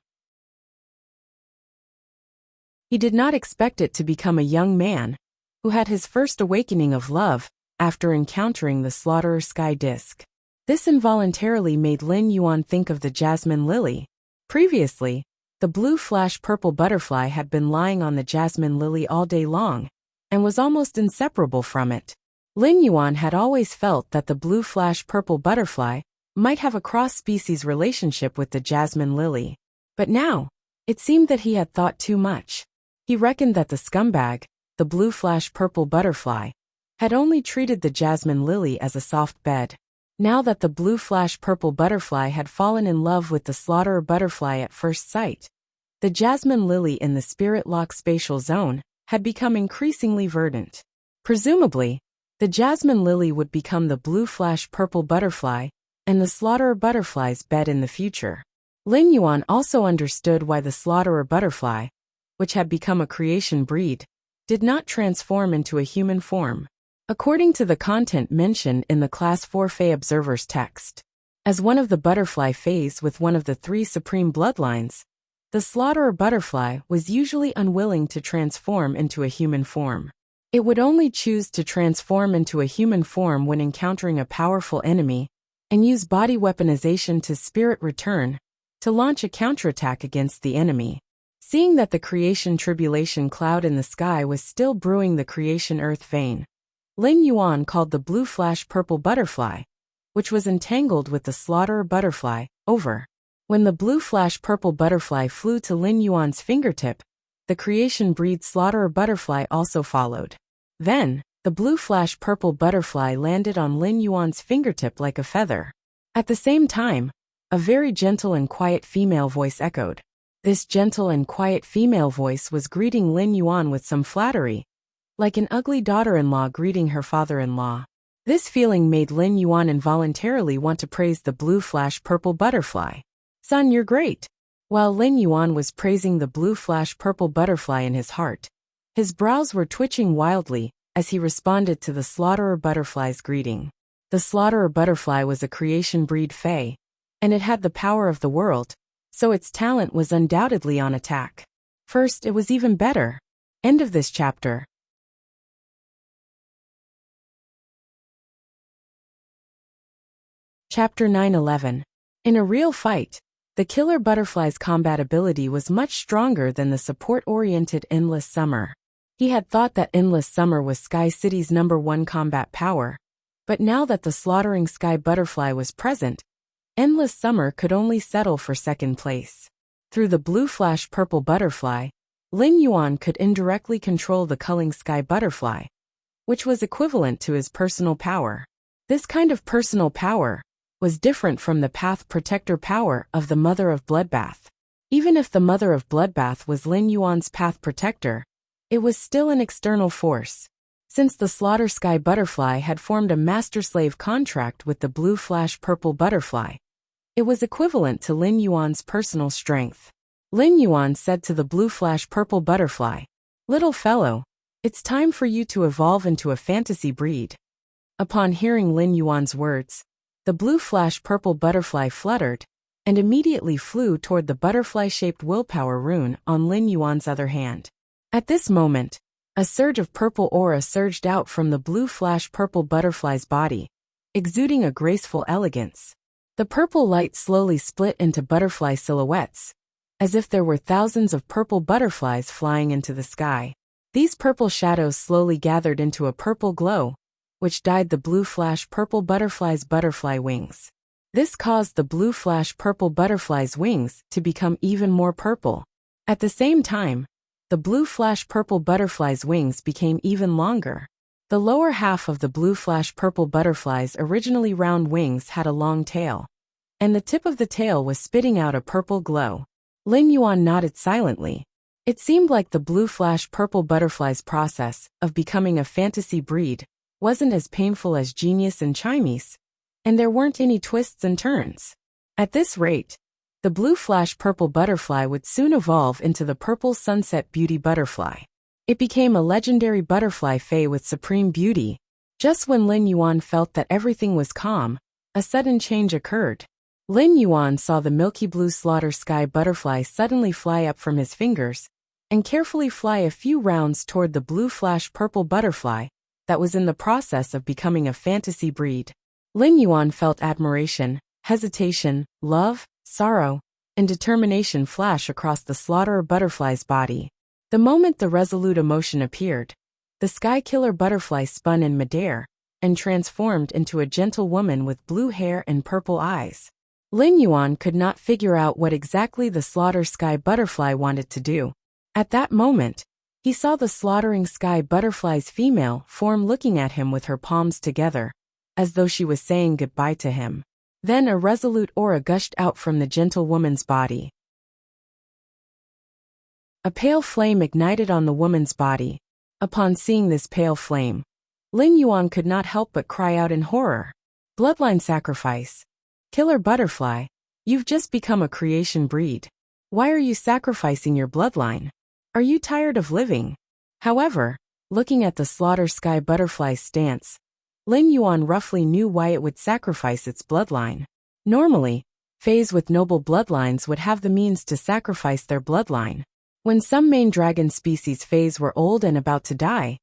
He did not expect it to become a young man who had his first awakening of love after encountering the slaughterer sky disk. This involuntarily made Lin Yuan think of the jasmine lily. Previously, the blue flash purple butterfly had been lying on the jasmine lily all day long and was almost inseparable from it. Lin Yuan had always felt that the blue flash purple butterfly might have a cross-species relationship with the jasmine lily. But now, it seemed that he had thought too much. He reckoned that the scumbag, the blue flash purple butterfly, had only treated the jasmine lily as a soft bed. Now that the blue flash purple butterfly had fallen in love with the slaughterer butterfly at first sight, the jasmine lily in the spirit lock spatial zone had become increasingly verdant. Presumably, the jasmine lily would become the blue flash purple butterfly and the slaughterer butterfly's bed in the future. Lin Yuan also understood why the slaughterer butterfly, which had become a creation breed, did not transform into a human form. According to the content mentioned in the Class 4 Fae Observer's text, as one of the butterfly fays with one of the three supreme bloodlines, the slaughterer butterfly was usually unwilling to transform into a human form. It would only choose to transform into a human form when encountering a powerful enemy and use body weaponization to spirit return to launch a counterattack against the enemy. Seeing that the creation tribulation cloud in the sky was still brewing the creation earth vein, Lin Yuan called the blue flash purple butterfly, which was entangled with the slaughterer butterfly, over. When the blue flash purple butterfly flew to Lin Yuan's fingertip, the creation breed slaughterer butterfly also followed. Then, the blue flash purple butterfly landed on Lin Yuan's fingertip like a feather. At the same time, a very gentle and quiet female voice echoed. This gentle and quiet female voice was greeting Lin Yuan with some flattery, like an ugly daughter-in-law greeting her father-in-law. This feeling made Lin Yuan involuntarily want to praise the blue flash purple butterfly. "Son, you're great." While Lin Yuan was praising the blue flash purple butterfly in his heart, his brows were twitching wildly as he responded to the slaughterer butterfly's greeting. The slaughterer butterfly was a creation breed fae, and it had the power of the world, so its talent was undoubtedly on attack. First, it was even better. End of this chapter. Chapter 9-11. In a real fight, the killer butterfly's combat ability was much stronger than the support-oriented Endless Summer. He had thought that Endless Summer was Sky City's #1 combat power, but now that the slaughtering sky butterfly was present, Endless Summer could only settle for second place. Through the blue flash purple butterfly, Lin Yuan could indirectly control the culling sky butterfly, which was equivalent to his personal power. This kind of personal power was different from the path protector power of the Mother of Bloodbath. Even if the Mother of Bloodbath was Lin Yuan's path protector, it was still an external force. Since the slaughter sky butterfly had formed a master-slave contract with the blue flash purple butterfly, it was equivalent to Lin Yuan's personal strength. Lin Yuan said to the blue flash purple butterfly, "Little fellow, it's time for you to evolve into a fantasy breed." Upon hearing Lin Yuan's words, the blue flash purple butterfly fluttered and immediately flew toward the butterfly-shaped willpower rune on Lin Yuan's other hand. At this moment, a surge of purple aura surged out from the blue flash purple butterfly's body, exuding a graceful elegance. The purple light slowly split into butterfly silhouettes, as if there were thousands of purple butterflies flying into the sky. These purple shadows slowly gathered into a purple glow, which dyed the blue flash purple butterfly's butterfly wings. This caused the blue flash purple butterfly's wings to become even more purple. At the same time, the blue flash purple butterfly's wings became even longer. The lower half of the blue flash purple butterfly's originally round wings had a long tail, and the tip of the tail was spitting out a purple glow. Lin Yuan nodded silently. It seemed like the blue flash purple butterfly's process of becoming a fantasy breed wasn't as painful as Genius and Chimes, and there weren't any twists and turns. At this rate, the blue flash purple butterfly would soon evolve into the purple sunset beauty butterfly. It became a legendary butterfly fae with supreme beauty. Just when Lin Yuan felt that everything was calm, a sudden change occurred. Lin Yuan saw the milky blue slaughter sky butterfly suddenly fly up from his fingers and carefully fly a few rounds toward the blue flash purple butterfly that was in the process of becoming a fantasy breed. Lin Yuan felt admiration, hesitation, love, sorrow, and determination flash across the slaughterer butterfly's body. The moment the resolute emotion appeared, the sky killer butterfly spun in midair and transformed into a gentle woman with blue hair and purple eyes. Lin Yuan could not figure out what exactly the slaughter sky butterfly wanted to do. At that moment, he saw the slaughtering sky butterfly's female form looking at him with her palms together, as though she was saying goodbye to him. Then a resolute aura gushed out from the gentle woman's body. A pale flame ignited on the woman's body. Upon seeing this pale flame, Lin Yuan could not help but cry out in horror. Bloodline sacrifice. Killer butterfly, you've just become a creation breed. Why are you sacrificing your bloodline? Are you tired of living? However, looking at the slaughter sky butterfly's stance, Lin Yuan roughly knew why it would sacrifice its bloodline. Normally, fays with noble bloodlines would have the means to sacrifice their bloodline. When some main dragon species fays were old and about to die,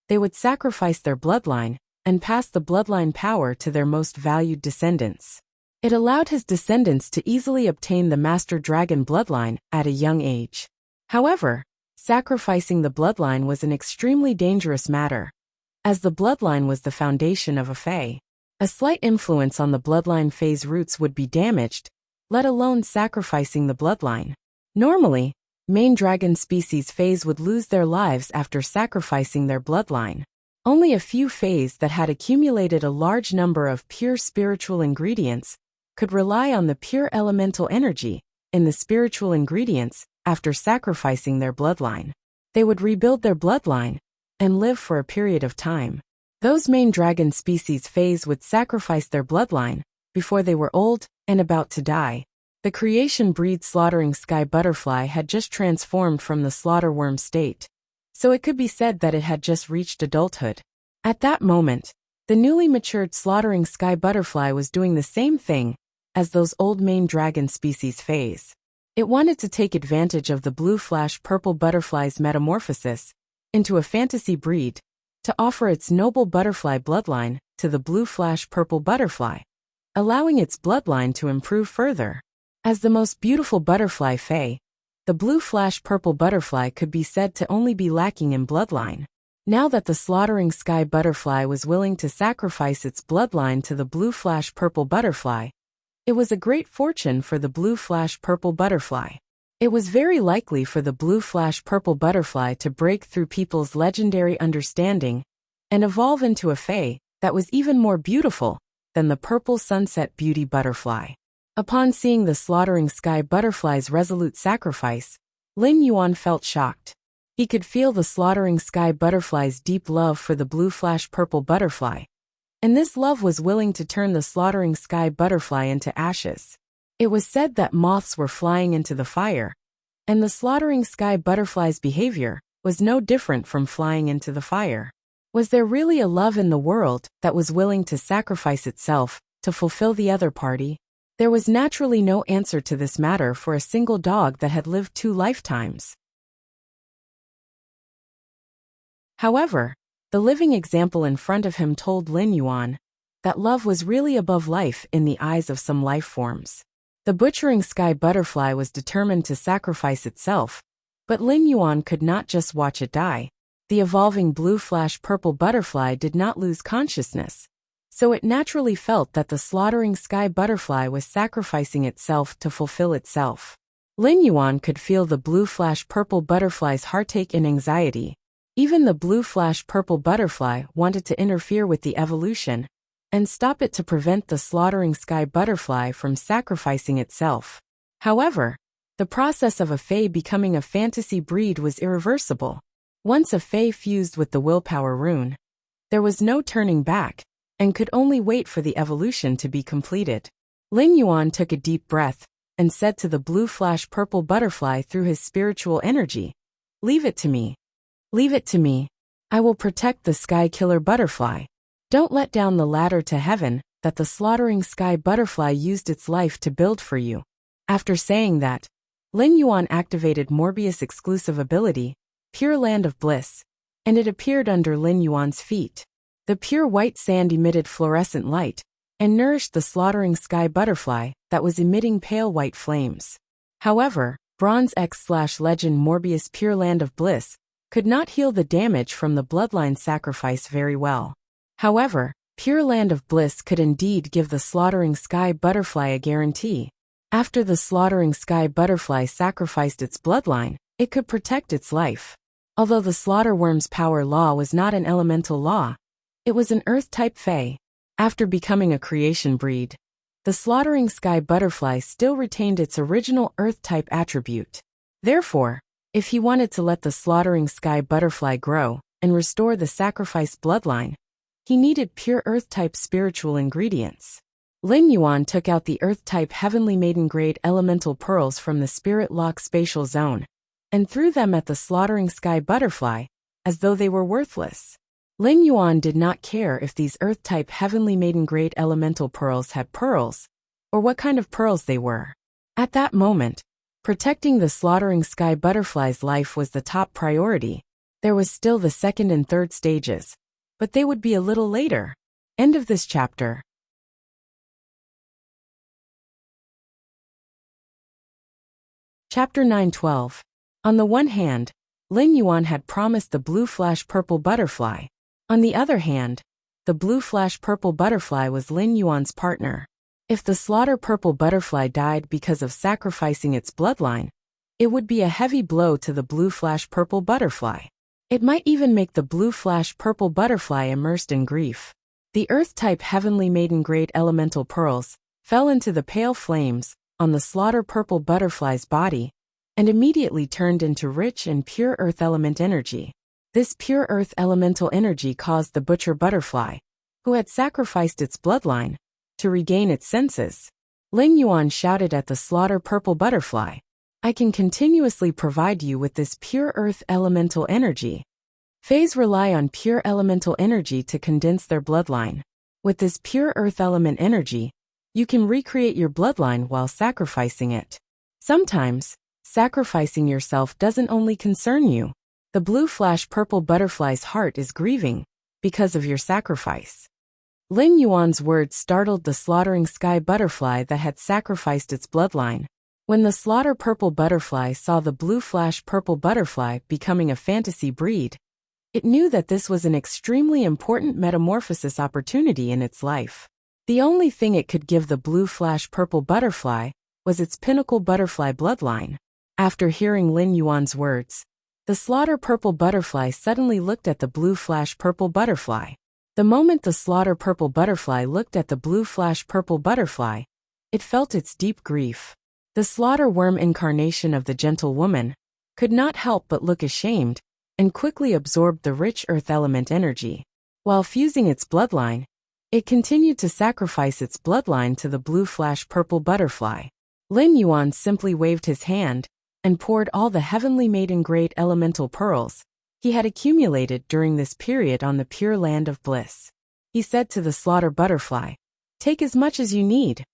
they would sacrifice their bloodline and pass the bloodline power to their most valued descendants. It allowed his descendants to easily obtain the master dragon bloodline at a young age. However, sacrificing the bloodline was an extremely dangerous matter, as the bloodline was the foundation of a fae. A slight influence on the bloodline fae's roots would be damaged, let alone sacrificing the bloodline. Normally, main dragon species fays would lose their lives after sacrificing their bloodline. Only a few fays that had accumulated a large number of pure spiritual ingredients could rely on the pure elemental energy in the spiritual ingredients after sacrificing their bloodline. They would rebuild their bloodline and live for a period of time. Those main dragon species fays would sacrifice their bloodline before they were old and about to die. The creation breed slaughtering sky butterfly had just transformed from the slaughterworm state, so it could be said that it had just reached adulthood. At that moment, the newly matured slaughtering sky butterfly was doing the same thing as those old main dragon species phase. It wanted to take advantage of the blue flash purple butterfly's metamorphosis into a fantasy breed to offer its noble butterfly bloodline to the blue flash purple butterfly, allowing its bloodline to improve further. As the most beautiful butterfly fae, the blue flash purple butterfly could be said to only be lacking in bloodline. Now that the slaughtering sky butterfly was willing to sacrifice its bloodline to the blue flash purple butterfly, it was a great fortune for the blue flash purple butterfly. It was very likely for the blue flash purple butterfly to break through people's legendary understanding and evolve into a fae that was even more beautiful than the purple sunset beauty butterfly. Upon seeing the slaughtering sky butterfly's resolute sacrifice, Lin Yuan felt shocked. He could feel the slaughtering sky butterfly's deep love for the blue flash purple butterfly, and this love was willing to turn the slaughtering sky butterfly into ashes. It was said that moths were flying into the fire, and the slaughtering sky butterfly's behavior was no different from flying into the fire. Was there really a love in the world that was willing to sacrifice itself to fulfill the other party? There was naturally no answer to this matter for a single dog that had lived 2 lifetimes. However, the living example in front of him told Lin Yuan that love was really above life in the eyes of some life forms. The butchering sky butterfly was determined to sacrifice itself, but Lin Yuan could not just watch it die. The evolving blue flash purple butterfly did not lose consciousness, so it naturally felt that the slaughtering sky butterfly was sacrificing itself to fulfill itself. Lin Yuan could feel the blue flash purple butterfly's heartache and anxiety. Even the blue flash purple butterfly wanted to interfere with the evolution and stop it to prevent the slaughtering sky butterfly from sacrificing itself. However, the process of a fae becoming a fantasy breed was irreversible. Once a fae fused with the willpower rune, there was no turning back and could only wait for the evolution to be completed. Lin Yuan took a deep breath and said to the blue flash purple butterfly through his spiritual energy, "Leave it to me. Leave it to me. I will protect the sky killer butterfly. Don't let down the ladder to heaven that the slaughtering sky butterfly used its life to build for you." After saying that, Lin Yuan activated Morbius' exclusive ability, Pure Land of Bliss, and it appeared under Lin Yuan's feet. The pure white sand emitted fluorescent light and nourished the slaughtering sky butterfly that was emitting pale white flames. However, Bronze X/Legend Morbius Pure Land of Bliss could not heal the damage from the bloodline sacrifice very well. However, Pure Land of Bliss could indeed give the slaughtering sky butterfly a guarantee. After the slaughtering sky butterfly sacrificed its bloodline, it could protect its life. Although the slaughterworm's power law was not an elemental law, it was an earth-type fae. After becoming a creation breed, the slaughtering sky butterfly still retained its original earth-type attribute. Therefore, if he wanted to let the slaughtering sky butterfly grow and restore the sacrificed bloodline, he needed pure earth-type spiritual ingredients. Lin Yuan took out the earth-type heavenly maiden-grade elemental pearls from the spirit lock spatial zone and threw them at the slaughtering sky butterfly as though they were worthless. Lin Yuan did not care if these earth-type heavenly maiden-grade elemental pearls had pearls, or what kind of pearls they were. At that moment, protecting the slaughtering sky butterfly's life was the top priority. There was still the second and third stages, but they would be a little later. End of this chapter. Chapter 9:12. On the one hand, Lin Yuan had promised the blue flash purple butterfly. On the other hand, the blue flash purple butterfly was Lin Yuan's partner. If the slaughter purple butterfly died because of sacrificing its bloodline, it would be a heavy blow to the blue flash purple butterfly. It might even make the blue flash purple butterfly immersed in grief. The earth-type heavenly maiden-grade elemental pearls fell into the pale flames on the slaughter purple butterfly's body and immediately turned into rich and pure earth element energy. This pure earth elemental energy caused the butcher butterfly, who had sacrificed its bloodline, to regain its senses. Lin Yuan shouted at the slaughter purple butterfly, I can continuously provide you with this pure earth elemental energy. Fays rely on pure elemental energy to condense their bloodline. With this pure earth element energy, you can recreate your bloodline while sacrificing it. Sometimes, sacrificing yourself doesn't only concern you. The blue flash purple butterfly's heart is grieving because of your sacrifice. Lin Yuan's words startled the slaughtering sky butterfly that had sacrificed its bloodline. When the slaughter purple butterfly saw the blue flash purple butterfly becoming a fantasy breed, it knew that this was an extremely important metamorphosis opportunity in its life. The only thing it could give the blue flash purple butterfly was its pinnacle butterfly bloodline. After hearing Lin Yuan's words, the slaughter purple butterfly suddenly looked at the blue flash purple butterfly. The moment the slaughter purple butterfly looked at the blue flash purple butterfly, it felt its deep grief. The slaughter worm incarnation of the gentle woman could not help but look ashamed and quickly absorbed the rich earth element energy. While fusing its bloodline, it continued to sacrifice its bloodline to the blue flash purple butterfly. Lin Yuan simply waved his hand and poured all the heavenly maiden-grade elemental pearls he had accumulated during this period on the pure land of bliss. He said to the slaughter butterfly, "Take as much as you need.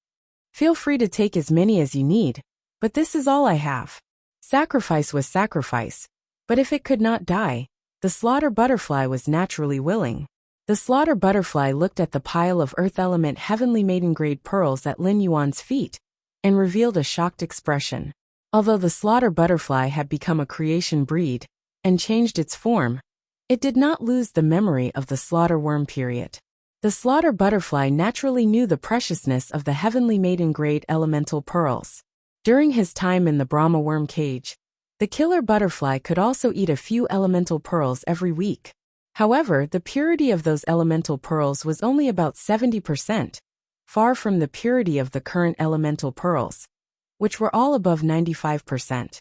Feel free to take as many as you need, but this is all I have." Sacrifice was sacrifice, but if it could not die, the slaughter butterfly was naturally willing. The slaughter butterfly looked at the pile of earth element heavenly maiden-grade pearls at Lin Yuan's feet and revealed a shocked expression. Although the slaughter butterfly had become a creation breed and changed its form, it did not lose the memory of the slaughter worm period. The slaughter butterfly naturally knew the preciousness of the heavenly maiden-grade elemental pearls. During his time in the Brahma worm cage, the killer butterfly could also eat a few elemental pearls every week. However, the purity of those elemental pearls was only about 70%, far from the purity of the current elemental pearls, which were all above 95%.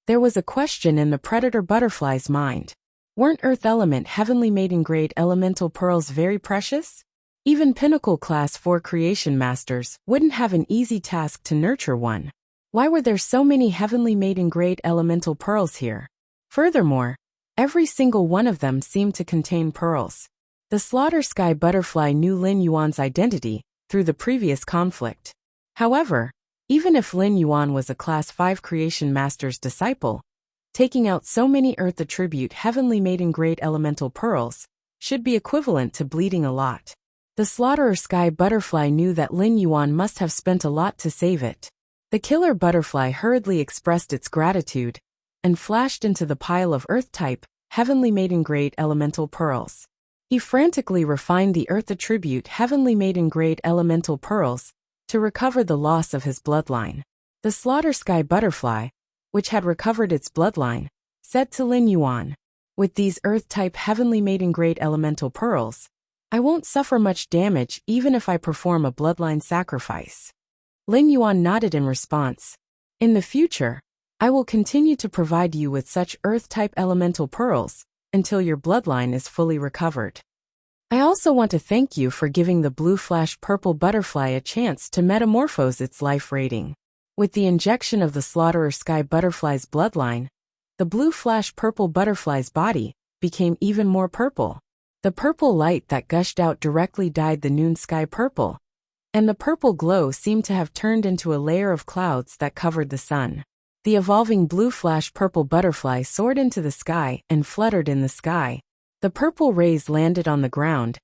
There was a question in the predator butterfly's mind. Weren't Earth Element Heavenly Maiden-grade elemental pearls very precious? Even Pinnacle Class 4 Creation Masters wouldn't have an easy task to nurture one. Why were there so many Heavenly Maiden-grade elemental pearls here? Furthermore, every single one of them seemed to contain pearls. The Slaughter Sky Butterfly knew Lin Yuan's identity through the previous conflict. However, even if Lin Yuan was a Class 5 Creation Master's disciple, taking out so many Earth Attribute Heavenly Maiden-grade elemental pearls should be equivalent to bleeding a lot. The Slaughterer Sky Butterfly knew that Lin Yuan must have spent a lot to save it. The Killer Butterfly hurriedly expressed its gratitude and flashed into the pile of Earth-type Heavenly Maiden-grade elemental pearls. He frantically refined the Earth Attribute Heavenly Maiden-grade elemental pearls to recover the loss of his bloodline. The Slaughter Sky Butterfly, which had recovered its bloodline, said to Lin Yuan, "With these Earth-type Heavenly Maiden-grade elemental pearls, I won't suffer much damage even if I perform a bloodline sacrifice." Lin Yuan nodded in response. "In the future, I will continue to provide you with such Earth-type elemental pearls until your bloodline is fully recovered. I also want to thank you for giving the Blue Flash Purple Butterfly a chance to metamorphose its life rating." With the injection of the Slaughterer Sky Butterfly's bloodline, the Blue Flash Purple Butterfly's body became even more purple. The purple light that gushed out directly dyed the noon sky purple, and the purple glow seemed to have turned into a layer of clouds that covered the sun. The evolving Blue Flash Purple Butterfly soared into the sky and fluttered in the sky. The purple rays landed on the ground,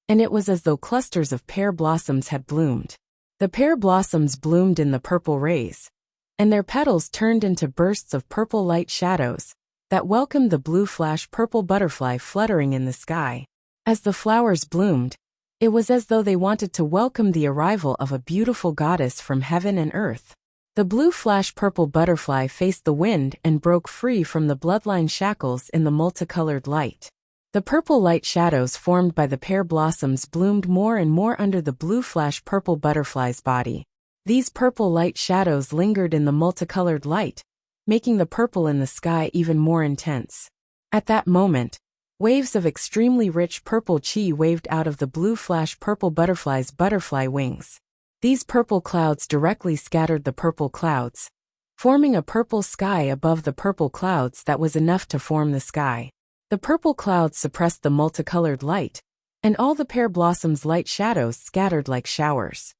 and it was as though clusters of pear blossoms had bloomed. The pear blossoms bloomed in the purple rays, and their petals turned into bursts of purple light shadows that welcomed the Blue Flash Purple Butterfly fluttering in the sky. As the flowers bloomed, it was as though they wanted to welcome the arrival of a beautiful goddess from heaven and earth. The Blue Flash Purple Butterfly faced the wind and broke free from the bloodline shackles in the multicolored light. The purple light shadows formed by the pear blossoms bloomed more and more under the Blue Flash Purple Butterfly's body. These purple light shadows lingered in the multicolored light, making the purple in the sky even more intense. At that moment, waves of extremely rich purple chi waved out of the Blue Flash Purple Butterfly's butterfly wings. These purple clouds directly scattered the purple clouds, forming a purple sky above the purple clouds that was enough to form the sky. The purple clouds suppressed the multicolored light, and all the pear blossoms' light shadows scattered like showers.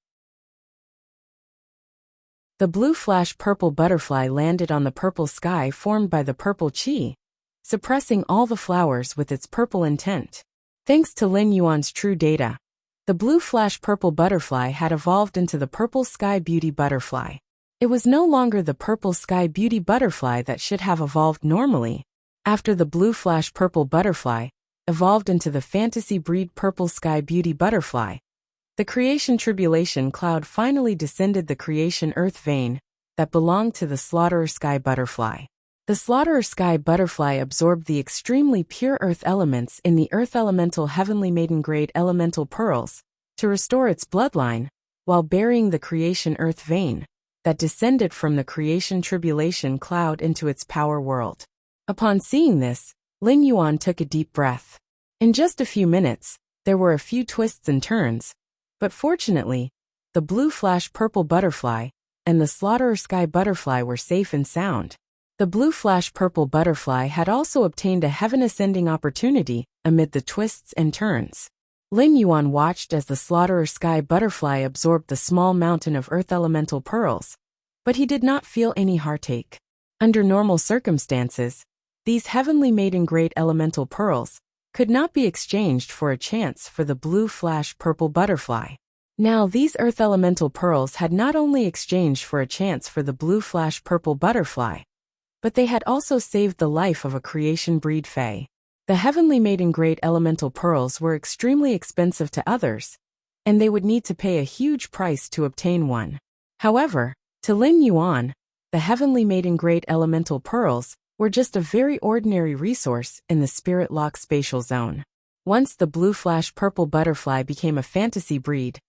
The blue flash purple butterfly landed on the purple sky formed by the purple chi, suppressing all the flowers with its purple intent. Thanks to Lin Yuan's true data, the blue flash purple butterfly had evolved into the purple sky beauty butterfly. It was no longer the purple sky beauty butterfly that should have evolved normally. After the blue flash purple butterfly evolved into the fantasy breed purple sky beauty butterfly, the creation tribulation cloud finally descended the creation earth vein that belonged to the slaughterer sky butterfly. The slaughterer sky butterfly absorbed the extremely pure earth elements in the earth elemental heavenly maiden grade elemental pearls to restore its bloodline, while burying the creation earth vein that descended from the creation tribulation cloud into its power world. Upon seeing this, Lin Yuan took a deep breath. In just a few minutes, there were a few twists and turns, but fortunately, the blue flash purple butterfly and the slaughterer sky butterfly were safe and sound. The blue flash purple butterfly had also obtained a heaven ascending opportunity amid the twists and turns. Lin Yuan watched as the slaughterer sky butterfly absorbed the small mountain of earth elemental pearls, but he did not feel any heartache. Under normal circumstances, these heavenly maiden grade elemental pearls could not be exchanged for a chance for the blue flash purple butterfly. Now these earth elemental pearls had not only exchanged for a chance for the blue flash purple butterfly, but they had also saved the life of a creation breed fae. The heavenly maiden grade elemental pearls were extremely expensive to others, and they would need to pay a huge price to obtain one. However, to Lin Yuan, the heavenly maiden grade elemental pearls were just a very ordinary resource in the spirit lock spatial zone. Once the blue flash purple butterfly became a fantasy breed,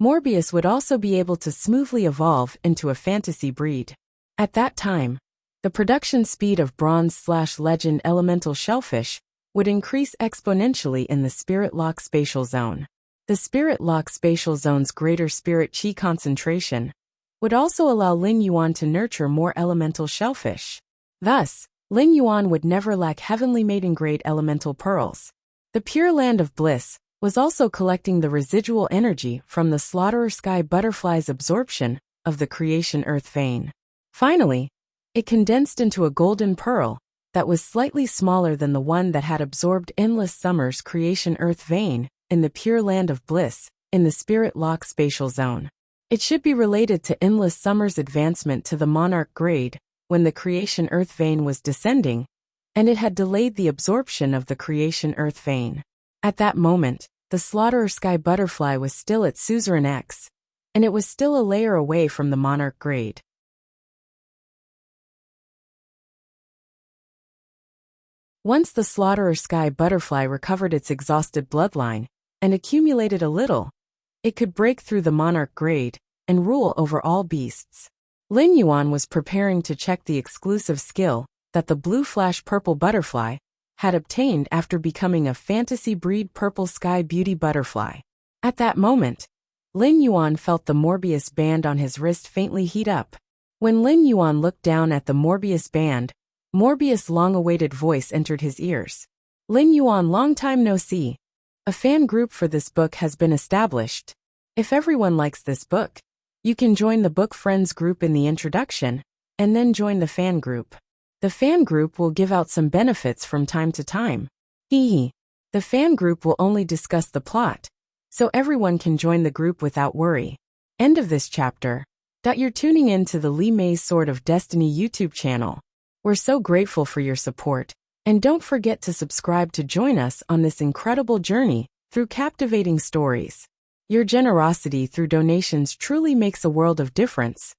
Morbius would also be able to smoothly evolve into a fantasy breed. At that time, the production speed of bronze/legend elemental shellfish would increase exponentially in the spirit lock spatial zone. The spirit lock spatial zone's greater spirit chi concentration would also allow Lin Yuan to nurture more elemental shellfish. Thus, Lin Yuan would never lack heavenly maiden grade elemental pearls. The pure land of bliss was also collecting the residual energy from the slaughterer sky butterfly's absorption of the creation earth vein. Finally, it condensed into a golden pearl that was slightly smaller than the one that had absorbed endless summer's creation earth vein in the pure land of bliss in the spirit lock spatial zone. It should be related to endless summer's advancement to the monarch grade when the creation earth vein was descending, and it had delayed the absorption of the creation earth vein. At that moment, the slaughterer sky butterfly was still at suzerain X, and it was still a layer away from the monarch grade. Once the slaughterer sky butterfly recovered its exhausted bloodline and accumulated a little, it could break through the monarch grade and rule over all beasts. Lin Yuan was preparing to check the exclusive skill that the blue flash purple butterfly had obtained after becoming a fantasy breed purple sky beauty butterfly. At that moment, Lin Yuan felt the Morbius band on his wrist faintly heat up. When Lin Yuan looked down at the Morbius band, Morbius' long-awaited voice entered his ears. Lin Yuan, long time no see. A fan group for this book has been established. If everyone likes this book, you can join the Book Friends group in the introduction, and then join the fan group. The fan group will give out some benefits from time to time. Hehe. The fan group will only discuss the plot, so everyone can join the group without worry. End of this chapter. You're tuning in to the Li Mei's Sword of Destiny YouTube channel. We're so grateful for your support, and don't forget to subscribe to join us on this incredible journey through captivating stories. Your generosity through donations truly makes a world of difference,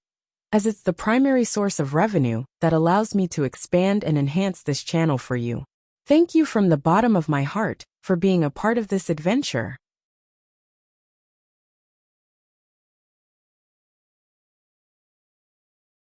as it's the primary source of revenue that allows me to expand and enhance this channel for you. Thank you from the bottom of my heart for being a part of this adventure.